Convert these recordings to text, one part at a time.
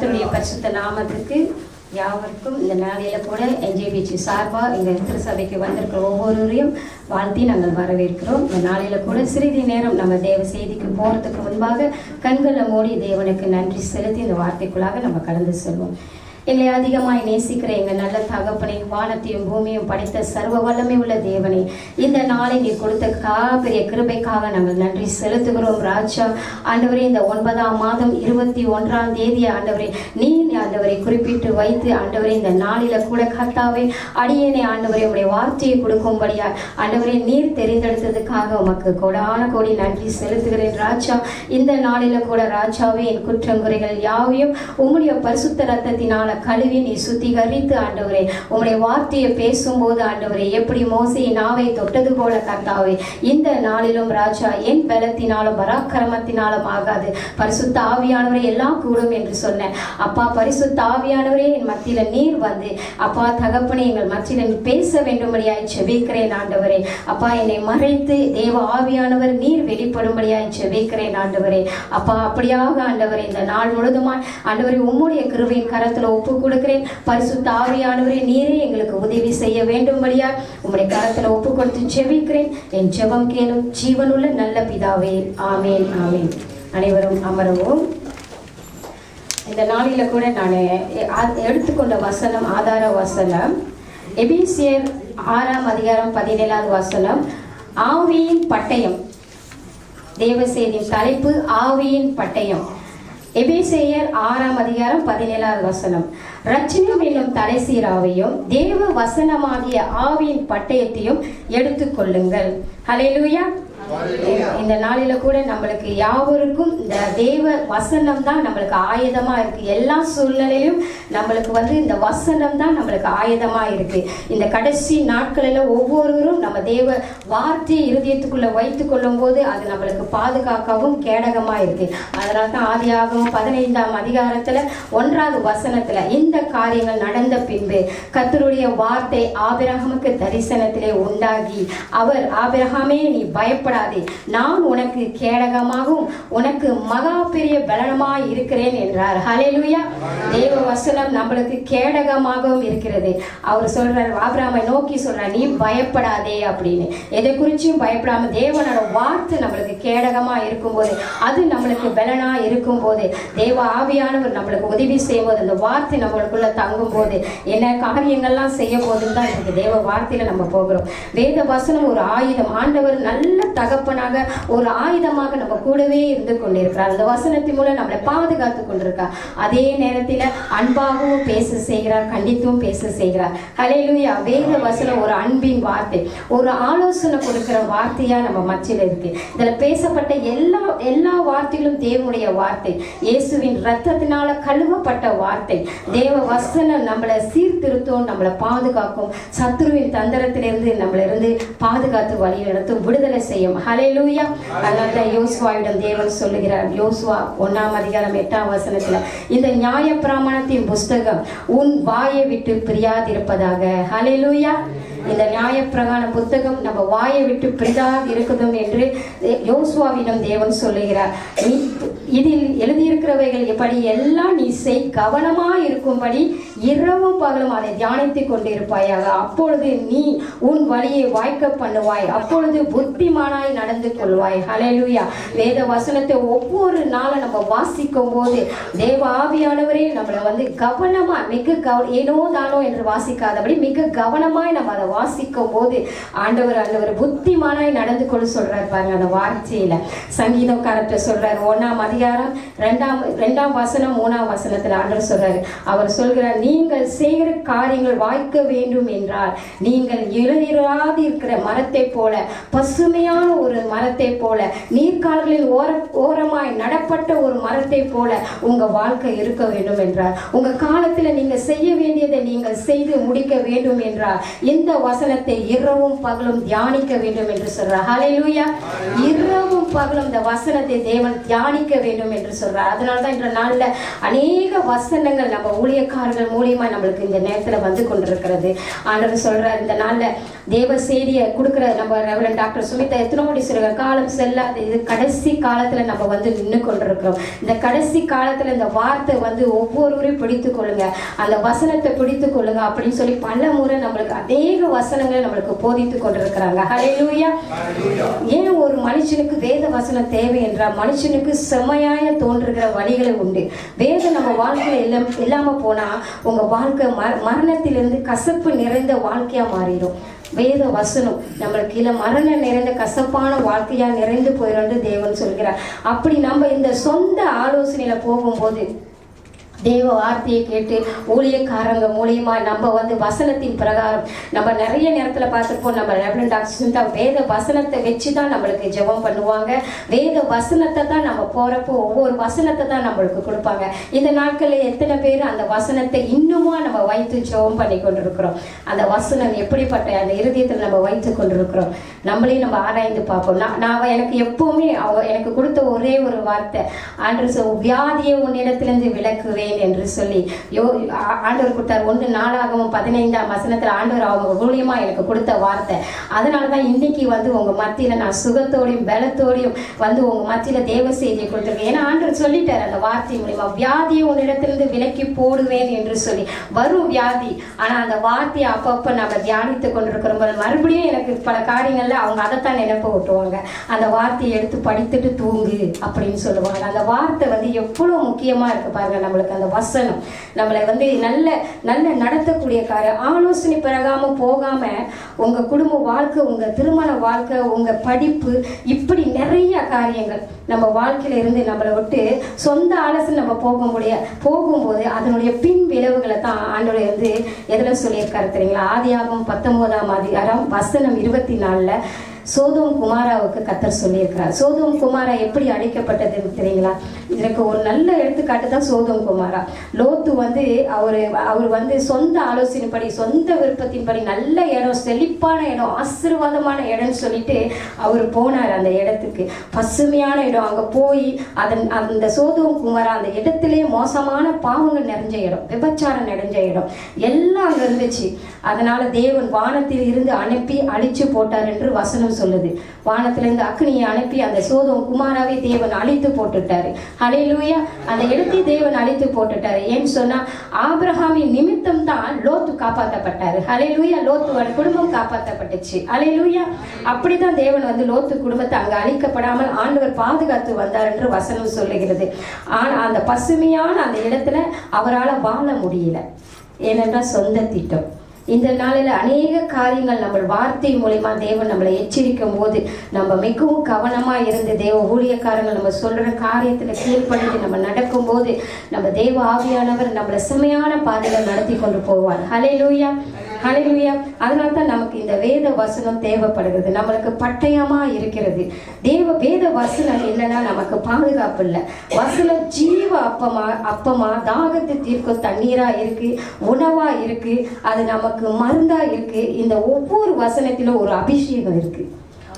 கர்த்தருடைய பரிசுத்த நாமத்துக்கு யாவருக்கும் இந்த நாளையில கூட என்ஜேபிசி சார்பாக எங்கள் திருச்சபைக்கு வந்திருக்கிற ஒவ்வொருவரையும் வாழ்த்தி நாங்கள் வரவேற்கிறோம். இந்த நாளையில கூட சிறிது நேரம் நம்ம தேவ செய்திக்கு போகிறதுக்கு முன்பாக கண்களை மூடி தேவனுக்கு நன்றி செலுத்தி இந்த வார்த்தைக்குள்ளாக நம்ம கடந்து செல்வோம். எங்களை அதிகமாய் நேசிக்கிற எங்கள் நல்ல தகப்பனை, வானத்தையும் பூமியும் படைத்த சர்வ வல்லமை உள்ள தேவனை, இந்த நாளை நீ கொடுத்த பெரிய கிருபைக்காக நாங்கள் நன்றி செலுத்துகிறோம். ராஜா ஆண்டவரே, இந்த 9ஆம் மாதம் 21ஆம் தேதி ஆண்டவரே நீ ஆண்டவரை குறிப்பிட்டு வைத்து ஆண்டவரே இந்த நாளில கூட கர்த்தாவே அடியேனே ஆண்டவரே உடைய வார்த்தையை கொடுக்கும்படியா ஆண்டவரே நீர் தெரிந்தெடுத்ததுக்காக உமக்கு கோடான கோடி நன்றி செலுத்துகிறேன். ராஜா இந்த நாளில கூட ராஜாவே என் குற்றங்குறைகள் யாவையும் உம்முடைய பரிசுத்த ரத்தத்தினால கழுவி நீ சுத்திகரித்து ஆண்டவரே உம்முடைய வார்த்தையை பேசும்போது ஆண்டவரே எப்படி மோசையின் நாவை தொட்டது போல கர்த்தாவே இந்த நாளிலும் ராஜா என் பலத்தினாலும் பராக்கிரமத்தினாலும் ஆகாது, பரிசுத்த ஆவியானவரே எல்லாம் கூடும் என்று சொன்னேன். அப்பா பரிசுத்த ஆவியானவரே என் மத்தியில நீர் வந்து அப்பா தகப்பனே எங்கள் மத்தியில நீ பேச வேண்டும்படியாய் செபிக்கிறேன் ஆண்டவரே. அப்பா என்னை மறைத்து தேவ ஆவியானவர் நீர் வெளிப்படும்படியாய் செபிக்கிறேன் ஆண்டவரே. அப்பா அப்படியாக ஆண்டவரே இந்த நாள் முழுதுமாய் ஆண்டவரே உம்முடைய கிருபையின் கரத்துல ஒப்பு கொடுக்கிறேன். பரிசுத்த ஆவியானவரே நீரே எங்களுக்கு உதவி செய்ய வேண்டும்படியா உம்முடைய கரத்துல ஒப்பு கொடுத்து செபிக்கிறேன். என் ஜெபம் கேளும் ஜீவனுள்ள நல்ல பிதாவே, ஆமேன் ஆமேன். அனைவரும் அமரவும். இந்த நாளில கூட நான் எடுத்துக்கொண்ட வசனம் ஆதார வசனம் எபேசியர் 6ஆம் அதிகாரம் 17ஆவது வசனம், ஆவியின் பட்டயம். தேவசேதியின் தலைப்பு ஆவியின் பட்டயம். எபேசியர் 6ஆம் அதிகாரம் 17ஆவது வசனம், ரட்சணியம் என்னும் தலைசீராவையும் தேவ வசனமாகிய ஆவியின் பட்டயத்தையும் எடுத்துக்கொள்ளுங்கள். ஹல்லேலூயா. இந்த நாளில கூட நம்மளுக்கு யாவருக்கும் இந்த தேவ வசனம் தான் நம்மளுக்கு ஆயுதமா இருக்கு. எல்லா சூழ்நிலையிலும் நம்மளுக்கு இந்த வசனம் தான் நம்மளுக்கு ஆயுதமா இருக்கு. இந்த கடைசி நாட்களில் ஒவ்வொருவரும் நம்ம தேவ வார்த்தையை இருதயத்துக்குள்ள வைத்து கொள்ளும் போது அது நம்மளுக்கு பாதுகாக்கவும் கேடகமா இருக்கு. அதனால தான் ஆதியாகமம் 15ஆம் அதிகாரத்துல 1வது வசனத்துல இந்த காரியங்கள் நடந்த பின்பு கர்த்தருடைய வார்த்தை ஆபிரகாமுக்கு தரிசனத்திலே உண்டாகி அவர், ஆபிரகாமே நீ பயப்பட, நான் உனக்கு கேடகமாகவும் உனக்கு மகா பெரிய பலனமாய் இருக்கிறேன் என்றார். ஹல்லேலூயா. தேவ வசனம் நம்மளுக்கு கேடகமாகவும் இருக்கிறது. அவர் சொல்றார், ஆபிரகாமை நோக்கி சொல்றார், நீ பயப்படாதே அப்படின்னு. எதை குறிச்சும் பயப்படாம தேவனோட வார்த்தை நம்மளுக்கு கேடகமா இருக்கும்போது, அது நம்மளுக்கு பலனா இருக்கும் போது, தேவ ஆவியானவர் நம்மளுக்கு உதவி செய்யும் போது, அந்த வார்த்தை நம்மளுக்குள்ள தங்கும் போது என்ன காரியங்கள்லாம் செய்ய போதுன்னு தான் இருக்கு. தேவ வார்த்தையில நம்ம போகிறோம். வேத வசனம் ஒரு ஆயுதம். ஆண்டவர் நல்ல தகப்பனாக ஒரு ஆயுதமாக நம்ம கூடவே இருந்து கொண்டிருக்கிறார். அந்த வசனத்தின் மூலம் நம்மளை பாதுகாத்து கொண்டிருக்கார். அதே நேரத்தில் அன்பாகவும் பேச செய்கிறார், கண்டித்தும் பேச செய்கிறார். ஹல்லேலூயா. வேத வசனம் ஒரு அன்பின் வார்த்தை, ஒரு ஆலோசனை கொடுக்கிற வார்த்தையா நம்ம மத்தியில் இருக்கு. இதுல பேசப்பட்ட எல்லா வார்த்தைகளும் தேவனுடைய வார்த்தை, இயேசுவின் ரத்தத்தினால கழுவப்பட்ட வார்த்தை. தேவ வசனம் நம்மளை சீர்திருத்தும், நம்மளை பாதுகாக்கும், சத்துருவின் தந்திரத்திலிருந்து நம்மள இருந்து பாதுகாத்து வழி நடத்தும், விடுதலை செய்யும். ஹல்லேலூயா. அதனால யோசுவாவிடம் தேவன் சொல்லுகிறார், யோசுவா 1ஆம் அதிகாரம் 8ஆம் வசனத்துல, இந்த நியாயப்பிரமாணத்தின் புஸ்தகம் உன் வாயை விட்டு பிரியாதிருப்பதாக. ஹல்லேலூயா. இந்த நியாயப்பிரகாண புத்தகம் நம்ம வாயை விட்டு பிரியாது இருக்கணும் என்று யோசுவாவிடம் தேவன் சொல்லுகிறார். இதில் எழுதியிருக்கிறவைகள் எப்படி எல்லாம் நீ செய், கவனமா இருக்கும்படி இரவும் பகலும் அதை தியானித்துக் கொண்டிருப்பாயாக. அப்பொழுது நீ உன் வழியை வாய்க்க பண்ணுவாய், அப்பொழுது புத்திமானாய் நடந்து கொள்வாய். ஹல்லேலூயா. வேத வசனத்தை ஒவ்வொரு நாளும் நம்ம வாசிக்கும் போது தேவ ஆவியானவரே நம்மளை கவனமா ஏனோ தானோ என்று வாசிக்காதபடி மிக கவனமாய் நம்ம அதை வாசிக்கும் போது ஆண்டவர் புத்திமானாய் நடந்து கொள்ள சொல்றாரு பாருங்க. அந்த வார்த்தையில சங்கீதக்காரர்கிட்ட சொல்றாரு, 1ஆம் அதிகாரம் 2ஆம் வசனம் 3ஆம் வசனத்துல ஆண்டவர் சொல்றாரு, அவர் சொல்கிறார், நீங்கள் செய்கிற காரியங்கள் வாய்க்க வேண்டும் என்றால் நீங்கள் இளையராது இருக்கிற மரத்தை போல, பசுமையான ஒரு மரத்தை போல, நீர்க்கால்களில் ஓரமாய் நடப்பட்ட ஒரு மரத்தை போல உங்க வாழ்க்கை இருக்க வேண்டும் என்றார். உங்க காலத்துல நீங்க செய்ய வேண்டியதை நீங்கள் செய்து முடிக்க வேண்டும் என்றார். இந்த வசனத்தை இரவும் பகலும் தியானிக்க வேண்டும் என்று சொல்றார். ஹல்லேலூயா. இரவும் இரவும் பகலும் இந்த வசனத்தை தேவன் தியானிக்க வேண்டும் என்று சொல்றார். அதனால்தான் இன்ற நாள்ல அநேக வசனங்கள் நம்ம ஊழியக்காரர்கள் மூலியமா நம்மளுக்கு இந்த நேரத்துல வந்து கொண்டிருக்கிறது. ஆண்டவர் சொல்றார், இந்த நாள்ல தேவ செய்தியை கொடுக்குற நம்ம ரெவரண்ட் டாக்டர் சுமிதா எத்தனோடி சொல்ற காலம் செல்லாது, இது கடைசி காலத்துல நம்ம வந்து நின்று கொண்டிருக்கிறோம். இந்த கடைசி காலத்துல இந்த வார்த்தை வந்து ஒவ்வொருவரையும் பிடித்து கொள்ளுங்க, அந்த வசனத்தை பிடித்து கொள்ளுங்க அப்படின்னு சொல்லி பல முறை நம்மளுக்கு அநேக வசனங்களை நம்மளுக்கு போதித்து கொண்டிருக்கிறாங்க. ஹல்லேலூயா. ஏன் ஒரு மனுஷனுக்கு வேத வசனம் தேவை என்றால், மனுஷனுக்கு செம்மையாய தோன்றுகிற வழிகளை உண்டு. வேதம் நம்ம வாழ்க்கையில இல்லாம போனா உங்க வாழ்க்கை மரணத்திலிருந்து கசப்பு நிறைந்த வாழ்க்கையா மாறிடும். வேத வசனம் நம்மளுக்கு கீழே மரணம் நிறைந்த கசப்பான வாழ்க்கையா நிறைந்து போயிடும் தேவன் சொல்கிறார். அப்படி நம்ம இந்த சொந்த ஆலோசனையில போகும்போது தேவ வார்த்தையை கேட்டு ஊழியக்காரங்க மூலியமா நம்ம வந்து வசனத்தின் பிரகாரம் நம்ம நிறைய நேரத்தில் பார்த்துருப்போம். நம்ம ரெவரண்ட் டாக்டர் சுமிதா வேத வசனத்தை வச்சு தான் நம்மளுக்கு ஜெபம் பண்ணுவாங்க. வேத வசனத்தை தான் நம்ம போகிறப்போ ஒவ்வொரு வசனத்தை தான் நம்மளுக்கு கொடுப்பாங்க. இந்த நாட்களில் எத்தனை பேர் அந்த வசனத்தை இன்னுமா நம்ம வைத்து ஜெபம் பண்ணி கொண்டிருக்கிறோம்? அந்த வசனம் எப்படிப்பட்ட அந்த இருதயத்தில் நம்ம வைத்து கொண்டிருக்கிறோம் நம்மளையும் நம்ம ஆராய்ந்து பார்ப்போம். நான் எனக்கு எப்பவுமே அவங்க எனக்கு கொடுத்த ஒரே ஒரு வார்த்தை, ஆண்டவர் வியாதியை உன்னிடத்திலிருந்து விலக்குவேன் என்று சொல்லி ஆண்டவர் கொடுத்தார். 1 நாளாகவும் 15ஆம் வசனத்துல ஆண்டவர் அவங்க மூலியமா எனக்கு கொடுத்த வார்த்தை. அதனாலதான் இன்னைக்கு வந்து உங்க மத்தியில நான் சுகத்தோடையும் பலத்தோடையும் வந்து உங்க மத்தியில தேவ செய்தியை கொடுத்திருக்கேன். ஏன்னா ஆண்டவர் சொல்லிட்டார் அந்த வார்த்தை மூலியமா, வியாதியை உன்னிடத்திலிருந்து விலக்கி போடுவேன் என்று சொல்லி. வரும் வியாதி, ஆனா அந்த வார்த்தையை அப்பப்ப நம்ம தியானித்து கொண்டிருக்கிறோம். மறுபடியும் எனக்கு பல காரியங்கள்ல அவங்க அதைத்தான் நினைப்பு ஓட்டுவாங்க, அந்த வார்த்தையை எடுத்து படித்துட்டு தூங்கு அப்படின்னு சொல்லுவாங்க. அந்த வார்த்தை வந்து எவ்வளவு முக்கியமா இருக்கு பாருங்க. நம்மளுக்கு அந்த வசனம் நம்மளை வந்து நல்ல நல்ல நடத்தக்கூடிய காரியம். ஆலோசனை பெறாம போகாம உங்க குடும்ப வாழ்க்கை, உங்க திருமண வாழ்க்கை, உங்க படிப்பு, இப்படி நிறைய காரியங்கள் நம்ம வாழ்க்கையில இருந்து நம்மளை விட்டு சொந்த ஆலோசனை நம்ம போகும்போது அதனுடைய பின் விளைவுகளை தான் ஆண்டவர் வந்து எதுல சொல்லியிருக்காரு தெரியுங்களா? ஆதியாகமம் 19ஆம் அதிகாரம் வசனம் 24 சோதோம் குமாராவுக்கு கர்த்தர் சொல்லியிருக்கிறார். சோதோம் குமாரா எப்படி அழைக்கப்பட்டது தெரியுங்களா? இதற்கு ஒரு நல்ல எடுத்துக்காட்டு தான் சோதோம் குமாரா. லோத்து வந்து அவர் வந்து சொந்த ஆலோசனைப்படி, சொந்த விருப்பத்தின்படி நல்ல இடம், செழிப்பான இடம், ஆசீர்வாதமான இடம்னு சொல்லிட்டு அவர் போனார். அந்த இடத்துக்கு பசுமையான இடம். அங்கே போய் அந்த சோதோம் குமாரா அந்த இடத்திலே மோசமான பாவங்கள் நிறைஞ்ச இடம், விபச்சாரம் நிறைஞ்ச இடம் எல்லாம் அங்கே இருந்துச்சு. அதனால தேவன் வானத்தில் இருந்து அனுப்பி அழிச்சு போட்டார் என்று வசனம் சொல்லுது. வானத்திலிருந்து அக்னியை அனுப்பி அந்த சோதோம் குமாராவை தேவன் அழித்து போட்டுட்டாரு. ஹல்லேலூயா. அந்த இடத்தை தேவன் அழித்து போட்டுட்டாரு. ஏன்னு சொன்னா ஆபிரகாமின் நிமித்தம் தான் லோத்து காப்பாற்றப்பட்டாரு. ஹல்லேலூயா. லோத்து குடும்பம் காப்பாற்றப்பட்டுச்சு. ஹல்லேலூயா. அப்படிதான் தேவன் வந்து லோத்து குடும்பத்தை அங்க அழிக்கப்படாமல் ஆண்டவர் பாதுகாத்து வந்தார் என்று வசனம் சொல்லுகிறது. ஆனா அந்த பசுமையான அந்த இடத்துல அவரால் வாழ முடியல. ஏனென்றால் சொந்த திட்டம். இந்த நாளில் அநேக காரியங்கள் நம்ம வார்த்தை மூலமா தேவன் நம்மளை எச்சரிக்கும் போது நம்ம மிகவும் கவனமா இருந்து தேவ ஊழியக்காரங்கள் நம்ம சொல்ற காரியத்துல கீழ்ப்படிந்து நம்ம நடக்கும் போது நம்ம தேவ ஆவியானவர் நம்மளை செம்மையான பாதைகள் நடத்தி கொண்டு போவார். ஹல்லேலூயா. ஹல்லேலூயா. அதனால தான் நமக்கு இந்த வேத வசனம் தேவைப்படுகிறது. நம்மளுக்கு பட்டயமா இருக்கிறது. வேத வசனம் இல்லைன்னா நமக்கு பாதுகாப்பு இல்லை. வசனம் ஜீவ அப்பமா தாகத்தை தீர்க்கும் தண்ணீரா இருக்கு, உணவா இருக்கு, அது நமக்கு மருந்தா இருக்கு. இந்த ஒவ்வொரு வசனத்திலும் ஒரு அபிஷேகம் இருக்கு,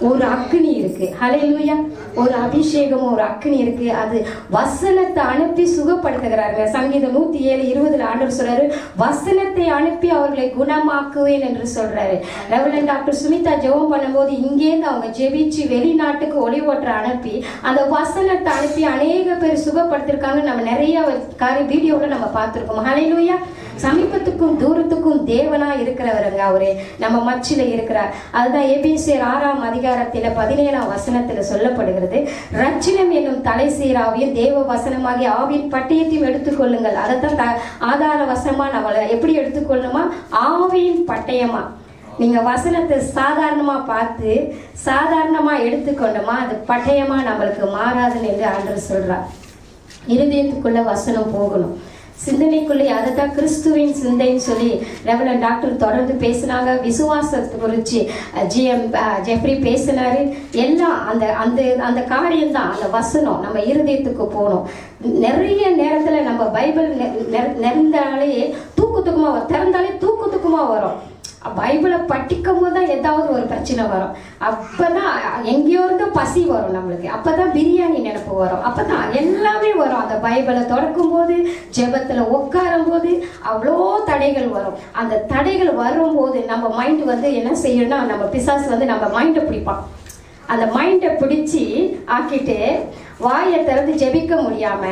ஒரு அக்னி இருக்கு. ஹல்லேலூயா. ஒரு அபிஷேகம், ஒரு அக்னி இருக்கு. அது வசனத்தை அனுப்பி சுகப்படுத்துகிறாருங்க. சங்கீதம் 107:20 ஆண்டவர் சொல்றாரு, வசனத்தை அனுப்பி அவர்களை குணமாக்குவேன் என்று சொல்றாரு. ரெவரண்ட் டாக்டர் சுமிதா ஜெபம் பண்ணும்போது இங்கேருந்து அவங்க ஜெபிச்சு வெளிநாட்டுக்கு ஒளிவற்ற அனுப்பி அந்த வசனத்தை அனுப்பி அநேக பேர் சுகப்படுத்திருக்காங்க. நம்ம நிறைய வீடியோவில் நம்ம பார்த்துருக்கோம். ஹல்லேலூயா. சமீபத்துக்கும் தூரத்துக்கும் தேவனா இருக்கிறவருங்க அவரே, நம்ம மச்சில இருக்கிறார். அதுதான் எபேசியர் 6ஆம் அதிகாரத்தில் 17ஆம் வசனத்துல சொல்லப்படுகிறது. ரட்சணம் என்னும் தலை சீராவையும் தேவ வசனமாகிய ஆவியின் பட்டயத்தையும் எடுத்துக்கொள்ளுங்கள். அதைத்தான் ஆதார வசனமா நம்மளை எப்படி எடுத்துக்கொள்ளணுமா? ஆவியின் பட்டயமா. நீங்க வசனத்தை சாதாரணமா பார்த்து சாதாரணமா எடுத்துக்கொண்டோமா, அது பட்டயமா நம்மளுக்கு மாறாதுன்னு என்று ஆண்டவர் சொல்றார். இருதயத்துக்குள்ள வசனம் போகணும், சிந்தனைக்குள்ளே. அதைத்தான் கிறிஸ்துவின் சிந்தைன்னு சொல்லி ரெவரண்ட் டாக்டர் தொடர்ந்து பேசினாங்க. விசுவாசத்தை குறித்து ஜெஃப்ரி பேசினாரு. எல்லாம் அந்த அந்த அந்த காரியம்தான், அந்த வசனம் நம்ம இருதயத்துக்கு போகணும். நிறைய நேரத்தில் நம்ம பைபிள் நிறைந்தாலே தூக்கத்துக்குமா திறந்தாலே தூக்கத்துக்குமா வரும். பைபிளை படிக்கும் போது தான் ஏதாவது ஒரு பிரச்சனை வரும். அப்பதான் எங்கேயோ இருந்து பசி வரும் நம்மளுக்கு, அப்பதான் பிரியாணி நினைப்பு வரும், அப்பதான் எல்லாமே வரும். அந்த பைபிளை தொடக்கும் போது, ஜெபத்துல உட்காரும் போது அவ்வளோ தடைகள் வரும். அந்த தடைகள் வரும்போது நம்ம மைண்ட் வந்து என்ன செய்யணும்னா, நம்ம பிசாசு வந்து நம்ம மைண்டை பிடிப்பான். அந்த மைண்டை பிடிச்சி ஆக்கிட்டு வாயை திறந்து ஜெபிக்க முடியாம,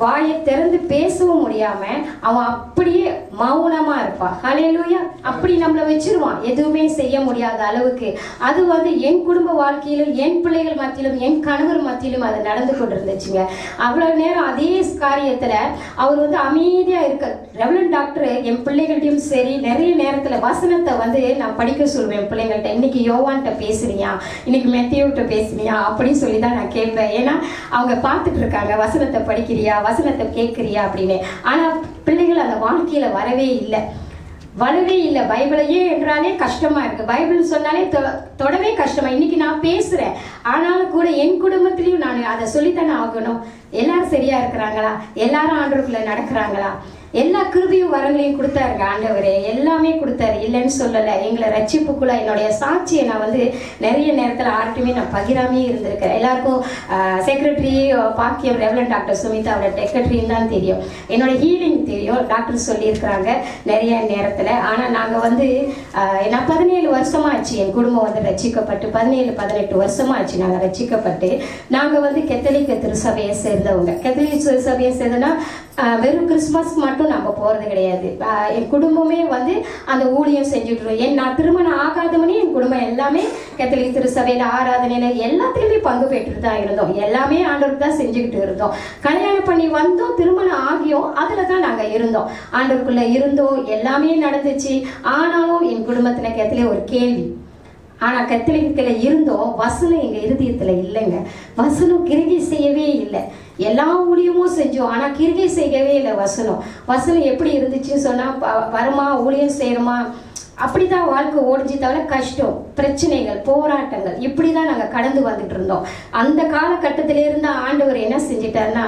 வாயை திறந்து பேசவும் முடியாம அவன் அப்படியே மௌனமா இருப்பான். ஹல்லேலூயா. அப்படி நம்மளை வச்சிருவான், எதுவுமே செய்ய முடியாத அளவுக்கு. அது வந்து என் குடும்ப வாழ்க்கையிலும், என் பிள்ளைகள் மத்தியிலும், என் கணவர் மத்தியிலும் அது நடந்து கொண்டு இருந்துச்சுங்க. அவ்வளவு நேரம் அதே காரியத்துல அவர் வந்து அமைதியா இருக்க. ரெவலண்ட் டாக்டர் என் பிள்ளைகள்ட்டையும் சரி, நிறைய நேரத்துல வசனத்தை வந்து நான் படிக்க சொல்லுவேன் என் பிள்ளைங்கள்ட்ட. இன்னைக்கு யோவான்கிட்ட பேசுறியா, இன்னைக்கு மெத்தியோட்ட பேசுறியா அப்படின்னு சொல்லி தான் நான் கேட்பேன். ஏன்னா அவங்க பார்த்துட்டு இருக்காங்க, வசனத்தை படிக்கிறியா, வசனத்தை கேட்குறியா அப்படின்னு. ஆனால் பிள்ளைகள் அந்த வாழ்க்கையில் வரவே இல்லை. பைபிளையே என்றாலே கஷ்டமா இருக்கு, பைபிள் சொன்னாலே தொடவே கஷ்டமா. இன்னைக்கு நான் பேசுறேன், ஆனாலும் கூட என் குடும்பத்திலையும் நான் அதை சொல்லித்தானே ஆகணும். எல்லாரும் சரியா இருக்கிறாங்களா, எல்லாரும் ஆண்டவருக்குள்ள நடக்கிறாங்களா, எல்லா கிருபையும் வரங்களையும் கொடுத்தாருங்க ஆண்டவரே, எல்லாமே கொடுத்தாரு, இல்லைன்னு சொல்லலை. எங்களை ரட்சிப்புக்குள்ள என்னுடைய சாட்சியை நான் வந்து நிறைய நேரத்தில் ஆர்ட்டுமே நான் பகிராமே இருந்திருக்கேன். எல்லாருக்கும் செக்ரட்டரி பாக்கியம் ரெவலண்ட் டாக்டர் சுமிதாவோட செக்ரட்டரின்னு தான் தெரியும், என்னோட ஹீலிங் தெரியும், டாக்டர் சொல்லியிருக்கிறாங்க நிறைய நேரத்தில். ஆனால் நாங்கள் வந்து நான் 17 வருஷமா ஆச்சு என் குடும்பம் வந்து ரட்சிக்கப்பட்டு, 17-18 வருஷமா ஆச்சு நாங்கள் ரட்சிக்கப்பட்டு. நாங்கள் வந்து கத்தோலிக்க திருசபையை சேர்ந்தவங்க. கத்தோலிக்க திருசபையை சேர்ந்தோன்னா வெறும் கிறிஸ்துமஸ்க்கு மட்டும் நம்ம போகிறது கிடையாது. என் குடும்பமே வந்து அந்த ஊழியம் செஞ்சுட்ருவோம். நான் திருமணம் ஆகாதவனே என் குடும்பம் எல்லாமே கத்தோலிக்க திருச்சபையில் ஆராதனையில் எல்லாத்துலேயுமே பங்கு பெற்றுட்டு தான் இருந்தோம். எல்லாமே ஆண்டவருக்கு தான் செஞ்சுக்கிட்டு இருந்தோம். கல்யாணம் பண்ணி வந்தோம், திருமணம் ஆகியோம், அதில் தான் நாங்கள் இருந்தோம், ஆண்டவருக்குள்ளே இருந்தோம், எல்லாமே நடந்துச்சு. ஆனாலும் என் குடும்பத்தில் கத்தோலிக்க ஒரு கேள்வி, ஆனால் கத்தோலிக்கத்தில் இருந்தோம், வசனம் எங்கள் இருதயத்தில் இல்லைங்க. வசனம் கிரிகை செய்யவே இல்லை. எல்லா ஊழியமும் செஞ்சோம், ஆனால் கிரிகை செய்யவே இல்லை. வசனம் எப்படி இருந்துச்சுன்னு சொன்னால், வரமா ஊழியம் செய்கிறோமா அப்படிதான் வாழ்க்கை ஓடிஞ்சு தவிர கஷ்டம், பிரச்சனைகள், போராட்டங்கள் இப்படி தான் நாங்கள் கடந்து வந்துட்டு இருந்தோம். அந்த காலகட்டத்தில இருந்த ஆண்டவர் என்ன செஞ்சிட்டாருன்னா,